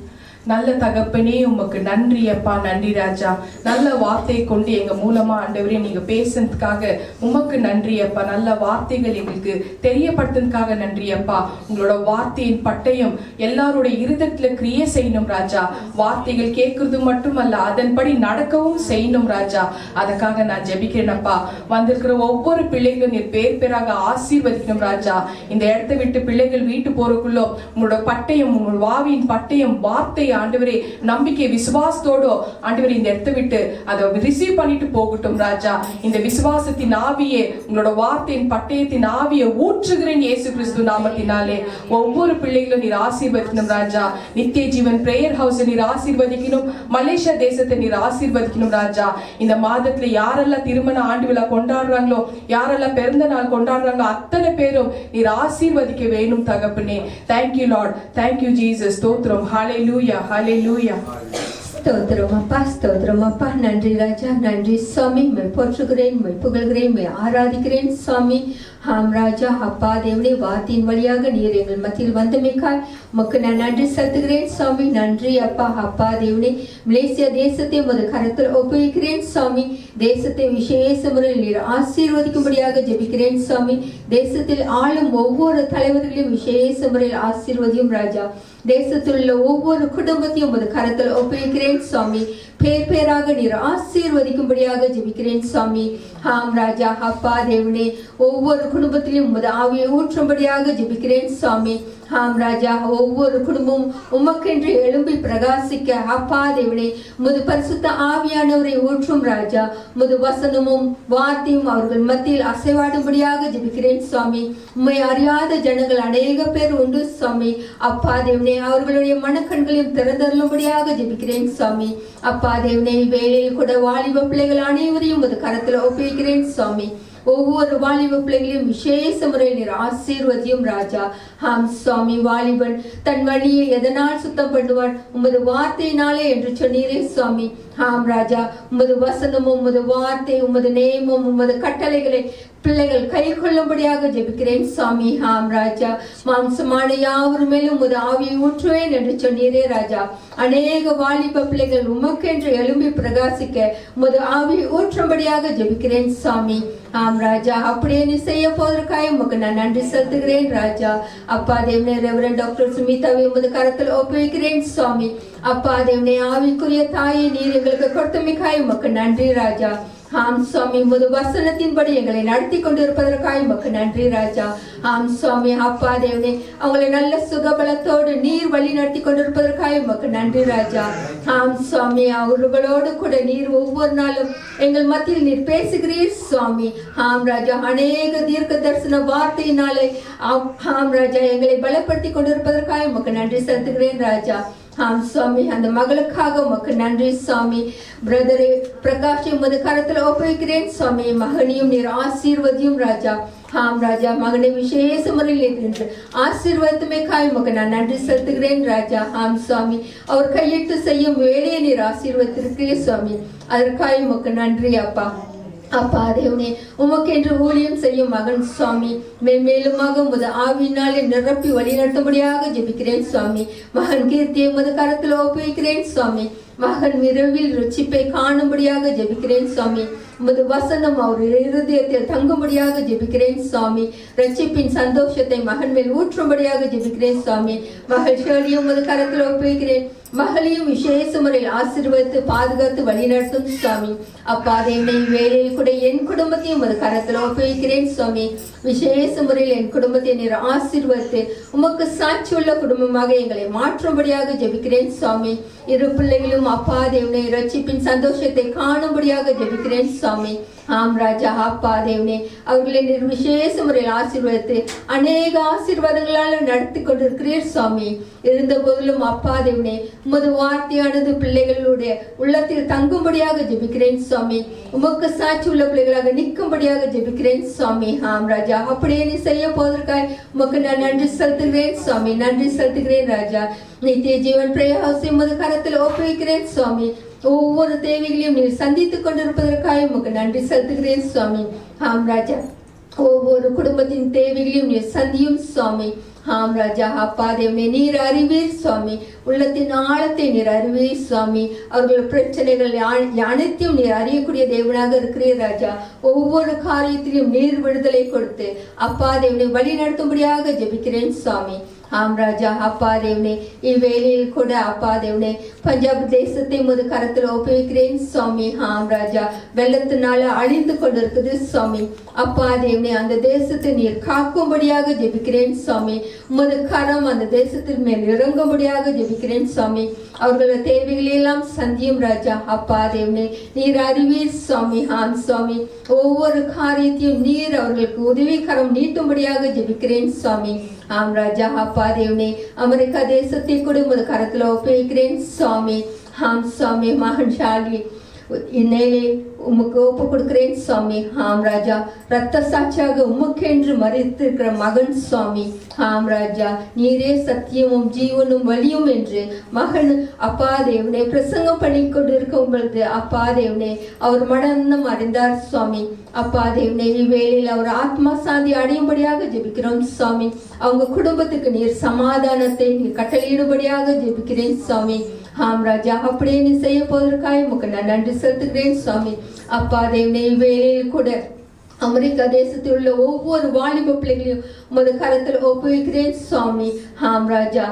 நல்ல தகப்பனே, உமக்கு நன்றி அப்பா, நன்றி ராஜா. நல்ல வார்த்தையை கொண்டு எங்க மூலமா ஆண்டவரே நீங்க பேசுறதுக்காக உமக்கு நன்றி அப்பா. நல்ல வார்த்தைகள் எங்களுக்கு தெரியப்படுத்துறதுக்காக நன்றி அப்பா. உங்களோட வார்த்தையின் பட்டயம் எல்லாருடைய இருதயத்துல கிரியை செய்யணும் ராஜா. வார்த்தைகள் கேட்கறது மட்டுமல்ல, அதன்படி நடக்கவும் செய்யணும் ராஜா. அதுக்காக நான் ஜெபிக்கிறேன் அப்பா. வந்திருக்கிற ஒவ்வொரு பிள்ளைகளும் நீர் பேர் பேராக ஆசீர்வதிக்கணும் ராஜா. இந்த இடத்தை விட்டு பிள்ளைகள் வீட்டு போறதுக்குள்ள உங்களோட பட்டயம், உங்களோட வாவியின் பட்டயம், வார்த்தை ஆண்டவரே நம்பிக்கை விசுவாசத்தோடு ஆண்டவரே இந்த இடத்தை விட்டு அதை ரிசீவ் பண்ணிட்டு போகட்டும் ராஜா. இந்த விசுவாசத்தின் ஆவியே, உங்களோட வார்த்தையின் பட்டயத்தின் ஆவியை ஊற்றுகிறேன் இயேசு கிறிஸ்து நாமத்தினாலே. ஒவ்வொரு பிள்ளைகளும் நீர் ஆசீர்வதிக்கணும் ராஜா. நித்திய ஜீவன் பிரேயர் ஹவுஸ் நீர் ஆசீர்வதிக்கணும். மலேசியா தேசத்தை நீர் ஆசீர்வதிக்கணும் ராஜா. இந்த மாதத்துல யாரெல்லாம் திருமண ஆண்டு விழா கொண்டாடுறாங்களோ, யாரெல்லாம் பிறந்த நாள் கொண்டாடுறாங்களோ, அத்தனை பேரும் நீர் ஆசீர்வதிக்க வேணும் தகப்பனே. Thank you Lord. Thank you Jesus. ஸ்தோத்திரம். ஹல்லேலூயா. Hallelujah. ஸ்தோத்திரம் அப்பா நன்றி ராஜா, நன்றி சுவாமி. மை போற்றுகிறேன், மை புகழ்கிறேன், மை ஆராதிக்கிறேன் சுவாமி. ஆம் ராஜா, அப்பா தேவனே, வார்த்தையின் வழியாக நீர் எங்கள் மத்தியில் வந்தமைக்காய் உமக்கு நான் நன்றி செலுத்துகிறேன் சுவாமி. நன்றி அப்பா. அப்பா தேவனே, மலேசியா தேசத்தை உமது கரத்தில் ஒப்புவிக்கிறேன் சுவாமி. தேசத்தை விசேஷ முறையில் நீர் ஆசீர்வதிக்கும்படியாக ஜெபிக்கிறேன் சுவாமி. தேசத்தில் ஆளும் ஒவ்வொரு தலைவர்களையும் விசேஷ முறையில் ஆசீர்வதியும் ராஜா. தேசத்தில் உள்ள ஒவ்வொரு குடும்பத்தையும் உமது கரத்தில் ஒப்புவிக்கிறேன் சுவாமி. பேர் பேராக நீர் ஆசீர்வதிக்கும்படியாக ஜெபிக்கிறேன் சுவாமி. ஆம் ராஜா, அப்பா தேவனே, ஒவ்வொரு குடும்பத்திலும் உமது ஆவியை ஊற்றும்படியாக ஜெபிக்கிறேன் சுவாமி. ஆம் ராஜா, ஒவ்வொரு குடும்பமும் உமக்கென்று எழும்பி பிரகாசிக்க அப்பா தேவனே உமது பரிசுத்த ஆவியானவரை ஊற்றும் ராஜா. உமது வசனமும் வார்த்தையும் அவர்கள் மத்தியில் அசைவாடும்படியாக ஜெபிக்கிறேன் சுவாமி. உம்மை அறியாத ஜனங்கள் அநேக பேர் உண்டு சுவாமி. அப்பா தேவனே, அவர்களுடைய மனக்கண்களையும் திறந்தருளும்படியாக ஜெபிக்கிறேன் சுவாமி. அப்பா தேவனே, வேலையில் கூட வாலிப பிள்ளைகள் அனைவரையும் உமது கரத்தில் ஒப்புவிக்கிறேன் சுவாமி. ஒவ்வொரு வாலிப பிள்ளைகளையும் விசேஷ முறையில் நீர் ஆசீர்வதியும் ராஜா. ஆம் சுவாமி, வாலிபன் தன் வழியை எதனால் சுத்தம் பண்ணுவான்? உமது வார்த்தையினாலே என்று சொன்னீரே சுவாமி. ஆம் ராஜா, உமது வசனமும் உமது வார்த்தை உமது நேமம் உமது கட்டளைகளை பிள்ளைகள் கை கொள்ளும்படியாக ஜெபிக்கிறேன் சுவாமி. ஆம் ராஜா, மாம்சமான யாவர் மேலும் உமது ஆவியை ஊற்றுவேன் என்று சொன்னீரே ராஜா. அநேக வாலிப பிள்ளைகள் உமக்கென்று எழும்பி பிரகாசிக்க உமது ஆவியை ஊற்றும்படியாக ஜெபிக்கிறேன் சுவாமி. ஆம் ராஜா, அப்படியே நீ செய்ய போவதற்காக உமக்கு நான் நன்றி செலுத்துகிறேன் ராஜா. அப்பா தேவனே, ரெவரண்ட் டாக்டர் சுமிதாவை உமது கரத்தில் ஒப்புவிக்கிறேன் சுவாமி. அப்பா தேவனே, ஆவிக்குரிய தாயை நீர் எங்களுக்கு கொடுத்தமைக்காய் உமக்கு நன்றி ராஜா. ஆம் சுவாமி, உமது வசனத்தின்படி எங்களை நடத்தி கொண்டிருப்பதற்காக உமக்கு நன்றி ராஜா. ஆம் சுவாமி, அப்பா தேவனே, அவங்களை நல்ல சுகபலத்தோடு நீர் வழி நடத்தி கொண்டிருப்பதற்காக உமக்கு நன்றி ராஜா. ஆம் சுவாமி, அவர்களோடு கூட நீர் ஒவ்வொரு நாளும் எங்கள் மத்தியில் நீர் பேசுகிறீர் சுவாமி. ஆம் ராஜா, அநேக தீர்க்க தரிசன வார்த்தையினாலே ஆம் ராஜா எங்களை பலப்படுத்தி கொண்டிருப்பதற்காக உமக்கு நன்றி செலுத்துகிறேன் ராஜா. ஆம் சுவாமி, அந்த மகளுக்காக உமக்கு நன்றி சுவாமி. பிரதரே பிரகாஷை உமது கரத்தில் ஒப்புவிக்கிறேன் சுவாமி. மகனையும் நீர் ஆசீர்வதியும் ராஜா. ஆம் ராஜா, மகனை விசேஷ முறையில் என்று ஆசீர்வாதமே காய் உமக்கு நான் நன்றி செலுத்துகிறேன் ராஜா. ஆம் சுவாமி, அவர் கையிட்டு செய்யும் வேலையை நீர் ஆசீர்வதித்திருக்கிறீர் சுவாமி. அதற்காக உமக்கு நன்றி அப்பா. அப்பா தேவனே, உமக்கென்று ஊழியம் செய்யும் மகன் சுவாமி மேலுமாக உமது ஆவியினாலே நிரப்பி வழி நடத்தும்படியாக ஜெபிக்கிறேன் சுவாமி. மகன் கீர்த்தியை உமது கரத்தில் ஒப்புவிக்கிறேன் சுவாமி. மகன் விரைவில் ரட்சிப்பை காணும்படியாக ஜெபிக்கிறேன் சுவாமி. உமது வசனம் அவர் இருதயத்தில் தங்கும்படியாக ஜெபிக்கிறேன் சுவாமி. ரட்சிப்பின் சந்தோஷத்தை மகன் மேல் ஊற்றும்படியாக ஜெபிக்கிறேன் சுவாமி. மகள் ஷேலியும் உமது கரத்தில் ஒப்புவிக்கிறேன். மகளையும் விசேஷ முறையில் ஆசீர்வதித்து பாதுகாத்து வழிநடத்தும் சுவாமி. அப்பா தேவனே, வேலையில் கூட என் குடும்பத்தையும் உமது கரத்தில் ஒப்புவிக்கிறேன் சுவாமி. விசேஷ முறையில் என் குடும்பத்தை நீர் ஆசீர்வதித்து உமக்கு சாட்சி உள்ள குடும்பமாக எங்களை மாற்றும்படியாக ஜெபிக்கிறேன் சுவாமி. இரு பிள்ளைகளும் அப்பா தேவனே ரட்சிப்பின் சந்தோஷத்தை காணும்படியாக ஜெபிக்கிறேன் சுவாமி. ஆம் ராஜா, அப்பா தேவனே, அவர்களை நீர் விசேஷ முறையில் ஆசீர்வதித்து அநேக ஆசீர்வாதங்களால் நடத்தி கொண்டிருக்கிறீர் சுவாமி. இருந்த போதிலும் அப்பா தேவனே, உமது வார்த்தையானது பிள்ளைகளுடைய உள்ளத்தில் தங்கும்படியாக ஜெபிக்கிறேன் சுவாமி. உமக்கு சாட்சி உள்ள பிள்ளைகளாக நிற்கும்படியாக ஜெபிக்கிறேன் சுவாமி. ஆம் ராஜா, அப்படியே நீ செய்ய போவதற்காக உமக்கு நான் நன்றி செலுத்துகிறேன் சுவாமி. நன்றி செலுத்துகிறேன் ராஜா. நித்திய ஜீவன் பிரயாசை உமது கரத்தில் ஒப்புவிக்கிறேன் சுவாமி. ஒவ்வொரு தேவைகளையும் நீர் சந்தித்துக் கொண்டிருப்பதற்காக உமக்கு நன்றி செலுத்துகிறேன் சுவாமி. ஆம் ராஜா, ஒவ்வொரு குடும்பத்தின் தேவைகளையும் நீர் சந்தியும் சுவாமி. ஆம் ராஜா, அப்பா தேவனே, நீர் அறிவீர் சுவாமி. உள்ளத்தின் ஆழத்தை நீர் அறிவீர் சுவாமி. அவர்கள் பிரச்சனைகள் அனைத்தையும் நீர் அறியக்கூடிய தேவனாக இருக்கிறீர் ராஜா. ஒவ்வொரு காரியத்திலும் நீர் விடுதலை கொடுத்து அப்பா தேவனை வழி நடத்தும்படியாக ஜெபிக்கிறேன் சுவாமி. ஆம் ராஜா, அப்பா தேவனே, இவ்வேளையில் கூட அப்பா தேவனே பஞ்சாப் தேசத்தை உமது கரத்தில் ஒப்புவிக்கிறேன் சுவாமி. ஆம் ராஜா, வெள்ளத்தினால அழிந்து கொண்டிருக்குது சுவாமி. அப்பா தேவனே, அந்த தேசத்தை நீர் காக்கும்படியாக ஜெபிக்கிறேன் சுவாமி. உமது கரம் அந்த தேசத்தின் மேல் இறங்கும்படியாக ஜெபிக்கிறேன் சுவாமி. அவர்களோட தேவைகளை எல்லாம் சந்தியும் ராஜா. அப்பா தேவனே, நீர் அறிவீர் சுவாமி. ஆம் சுவாமி, ஒவ்வொரு காரியத்தையும் நீர் அவர்களுக்கு உதவி கரம் நீட்டும்படியாக ஜெபிக்கிறேன் சுவாமி. ஆம் ராஜா, அப்பா தேவனே, அமெரிக்கா தேசத்தை கூட உமது கரத்தில் ஒப்புவிக்கிறேன் சுவாமி. ஆம் சுவாமி, மகன் ஷாலி இன்னையிலே உமக்கு ஒப்பு கொடுக்கிறேன் சுவாமி. ஆம் ராஜா, ரத்த சாட்சியாக உமக்கென்று மறித்திருக்கிற மகன் சுவாமி. ஆம் ராஜா, நீரே சத்தியமும் ஜீவனும் வழியும் என்று மகன் அப்பா தேவனே பிரசங்கம் பண்ணி கொண்டிருக்கும் பொழுது அப்பா தேவனே அவர் மரணம் அறிந்தார் சுவாமி. அப்பா தேவனே இவ்வேளையில் அவர் ஆத்மா சாந்தி அடையும்படியாக ஜெபிக்கிறோம் சுவாமி. அவங்க குடும்பத்துக்கு நீர் சமாதானத்தை நீர் கட்டளையிடும்படியாக ஜெபிக்கிறேன் சுவாமி. ஆம் ராஜா, அப்படியே நீ செய்ய போவதற்காக உமக்கு நான் நன்றி செலுத்துகிறேன் சுவாமி. அப்பா தேவனே இவ்வேளையில் கூட அமெரிக்கா தேசத்தில் உள்ள ஒவ்வொரு வாலிப பிள்ளைகளையும் உமது கரத்தில் ஒப்புவிக்கிறேன் சுவாமி. ஆம் ராஜா,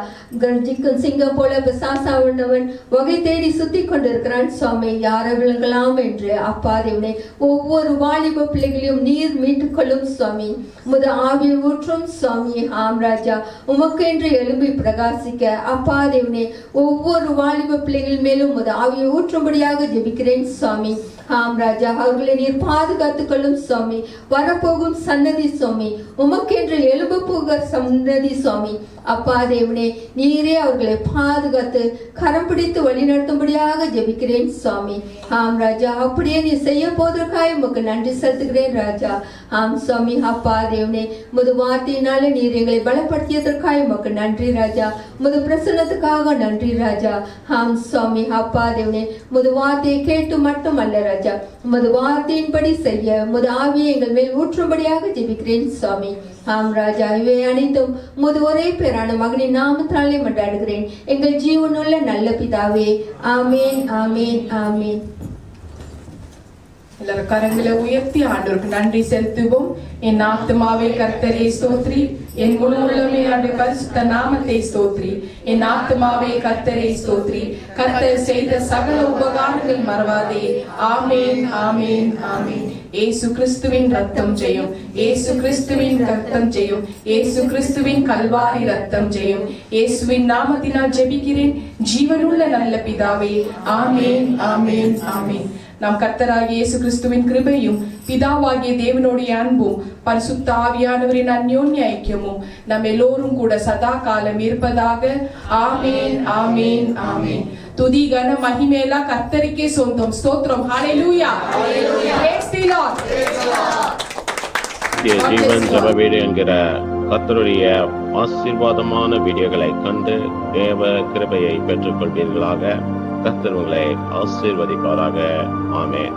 கர்ஜிக்கும் சிங்கம் போல பிசாசானவன் வகை தேடி சுத்தி கொண்டிருக்கிறான் சுவாமி. யாரை விளங்கலாம் என்று அப்பா தேவனே ஒவ்வொரு வாலிப பிள்ளைகளையும் நீர் மீட்டுக் கொள்ளும் சுவாமி. உமது ஆவியை ஊற்றும் சுவாமி. ஆம் ராஜா, உமக்கு என்று எழும்பி பிரகாசிக்க அப்பா தேவனே ஒவ்வொரு வாலிப பிள்ளைகள் மேலும் உமது ஆவியை ஊற்றும்படியாக ஜெபிக்கிறேன் சுவாமி. ஆம் ராஜா, அவர்களை நீர் பாதுகாத்துக் கொள்ளும் சுவாமி. வரப்போகும் சன்னதி சுவாமி, உமக்கென்று எழும்ப போகிற சன்னதி சுவாமி. அப்பா தேவனே நீரே அவர்களை பாதுகாத்து கரம் பிடித்து வழிநடத்தும்படியாக ஜெபிக்கிறேன் சுவாமி. ஆம் ராஜா, அப்படியே நீ செய்ய போவதற்காக உமக்கு நன்றி செலுத்துகிறேன் ராஜா. ஆம் சுவாமி. அப்பா தேவனே முது வார்த்தையினாலே நீர் எங்களை பலப்படுத்தியதற்காக உமக்கு நன்றி ராஜா. முது பிரசன்னத்துக்காக நன்றி ராஜா. ஆம் சுவாமி. அப்பா தேவனே முது வார்த்தையை கேட்டு மட்டும் அல்ல ராஜா, உமது வார்த்தையின்படி செய்ய உமது ஆவியை எங்கள் மேல் ஊற்றும்படியாக ஜெபிக்கிறேன் சுவாமி. ஆம் ராஜா, இவை அனைத்தும் உமது ஒரே பேரான மகனின் நாமத்தாலே மன்றாடுகிறேன் எங்கள் ஜீவனுள்ள நல்ல பிதாவே. ஆமேன், ஆமேன், ஆமேன். எல்லாரும் கரங்களை உயர்த்தி ஆண்டவருக்கு நன்றி செலுத்துவோம். என் ஆத்துமாவே கர்த்தரை ஸ்தோத்ரி, என் முழு உள்ளமே அவருடைய பரிசுத்த நாமத்தை ஸ்தோத்ரி. என் ஆத்துமாவே கர்த்தரை ஸ்தோத்ரி, கர்த்தர் செய்த சகல உபகாரங்கள் மறவாதே. ஆமேன், ஆமேன், ஆமேன். இயேசு கிறிஸ்துவின் ரத்தம் ஜெயம், இயேசு கிறிஸ்துவின் ரத்தம் ஜெயம், இயேசு கிறிஸ்துவின் கல்வாரி ரத்தம் ஜெயம். இயேசுவின் நாமத்தினால் ஜெபிக்கிறேன் ஜீவனுள்ள நல்ல பிதாவே. ஆமேன், ஆமேன், ஆமேன். நாம் கர்த்தராகிய இயேசு கிறிஸ்துவின் கிருபையும் பிதாவாகிய தேவனுடைய அன்பும் பரிசுத்த ஆவியானவரின் அந்யோன்ய ஐக்கியமும் நம் எல்லோரும் கூட சதா காலம் இருப்பதாக. ஆமேன், ஆமேன், ஆமேன். துதி கன மகிமையெல்லாம் கர்த்தருக்கே சொந்தம். ஸ்தோத்திரம். ஹல்லேலூயா. Praise the Lord. ஜீவன் ஜெப வீடு என்கிற கர்த்தருடைய ஆசீர்வாதமான வீடியோகளை கண்டு தேவ கிருபையை பெற்றுக் கொள்வீர்களாக. கர்த்தர் உங்களை ஆசீர்வதிப்பாராக. ஆமென்.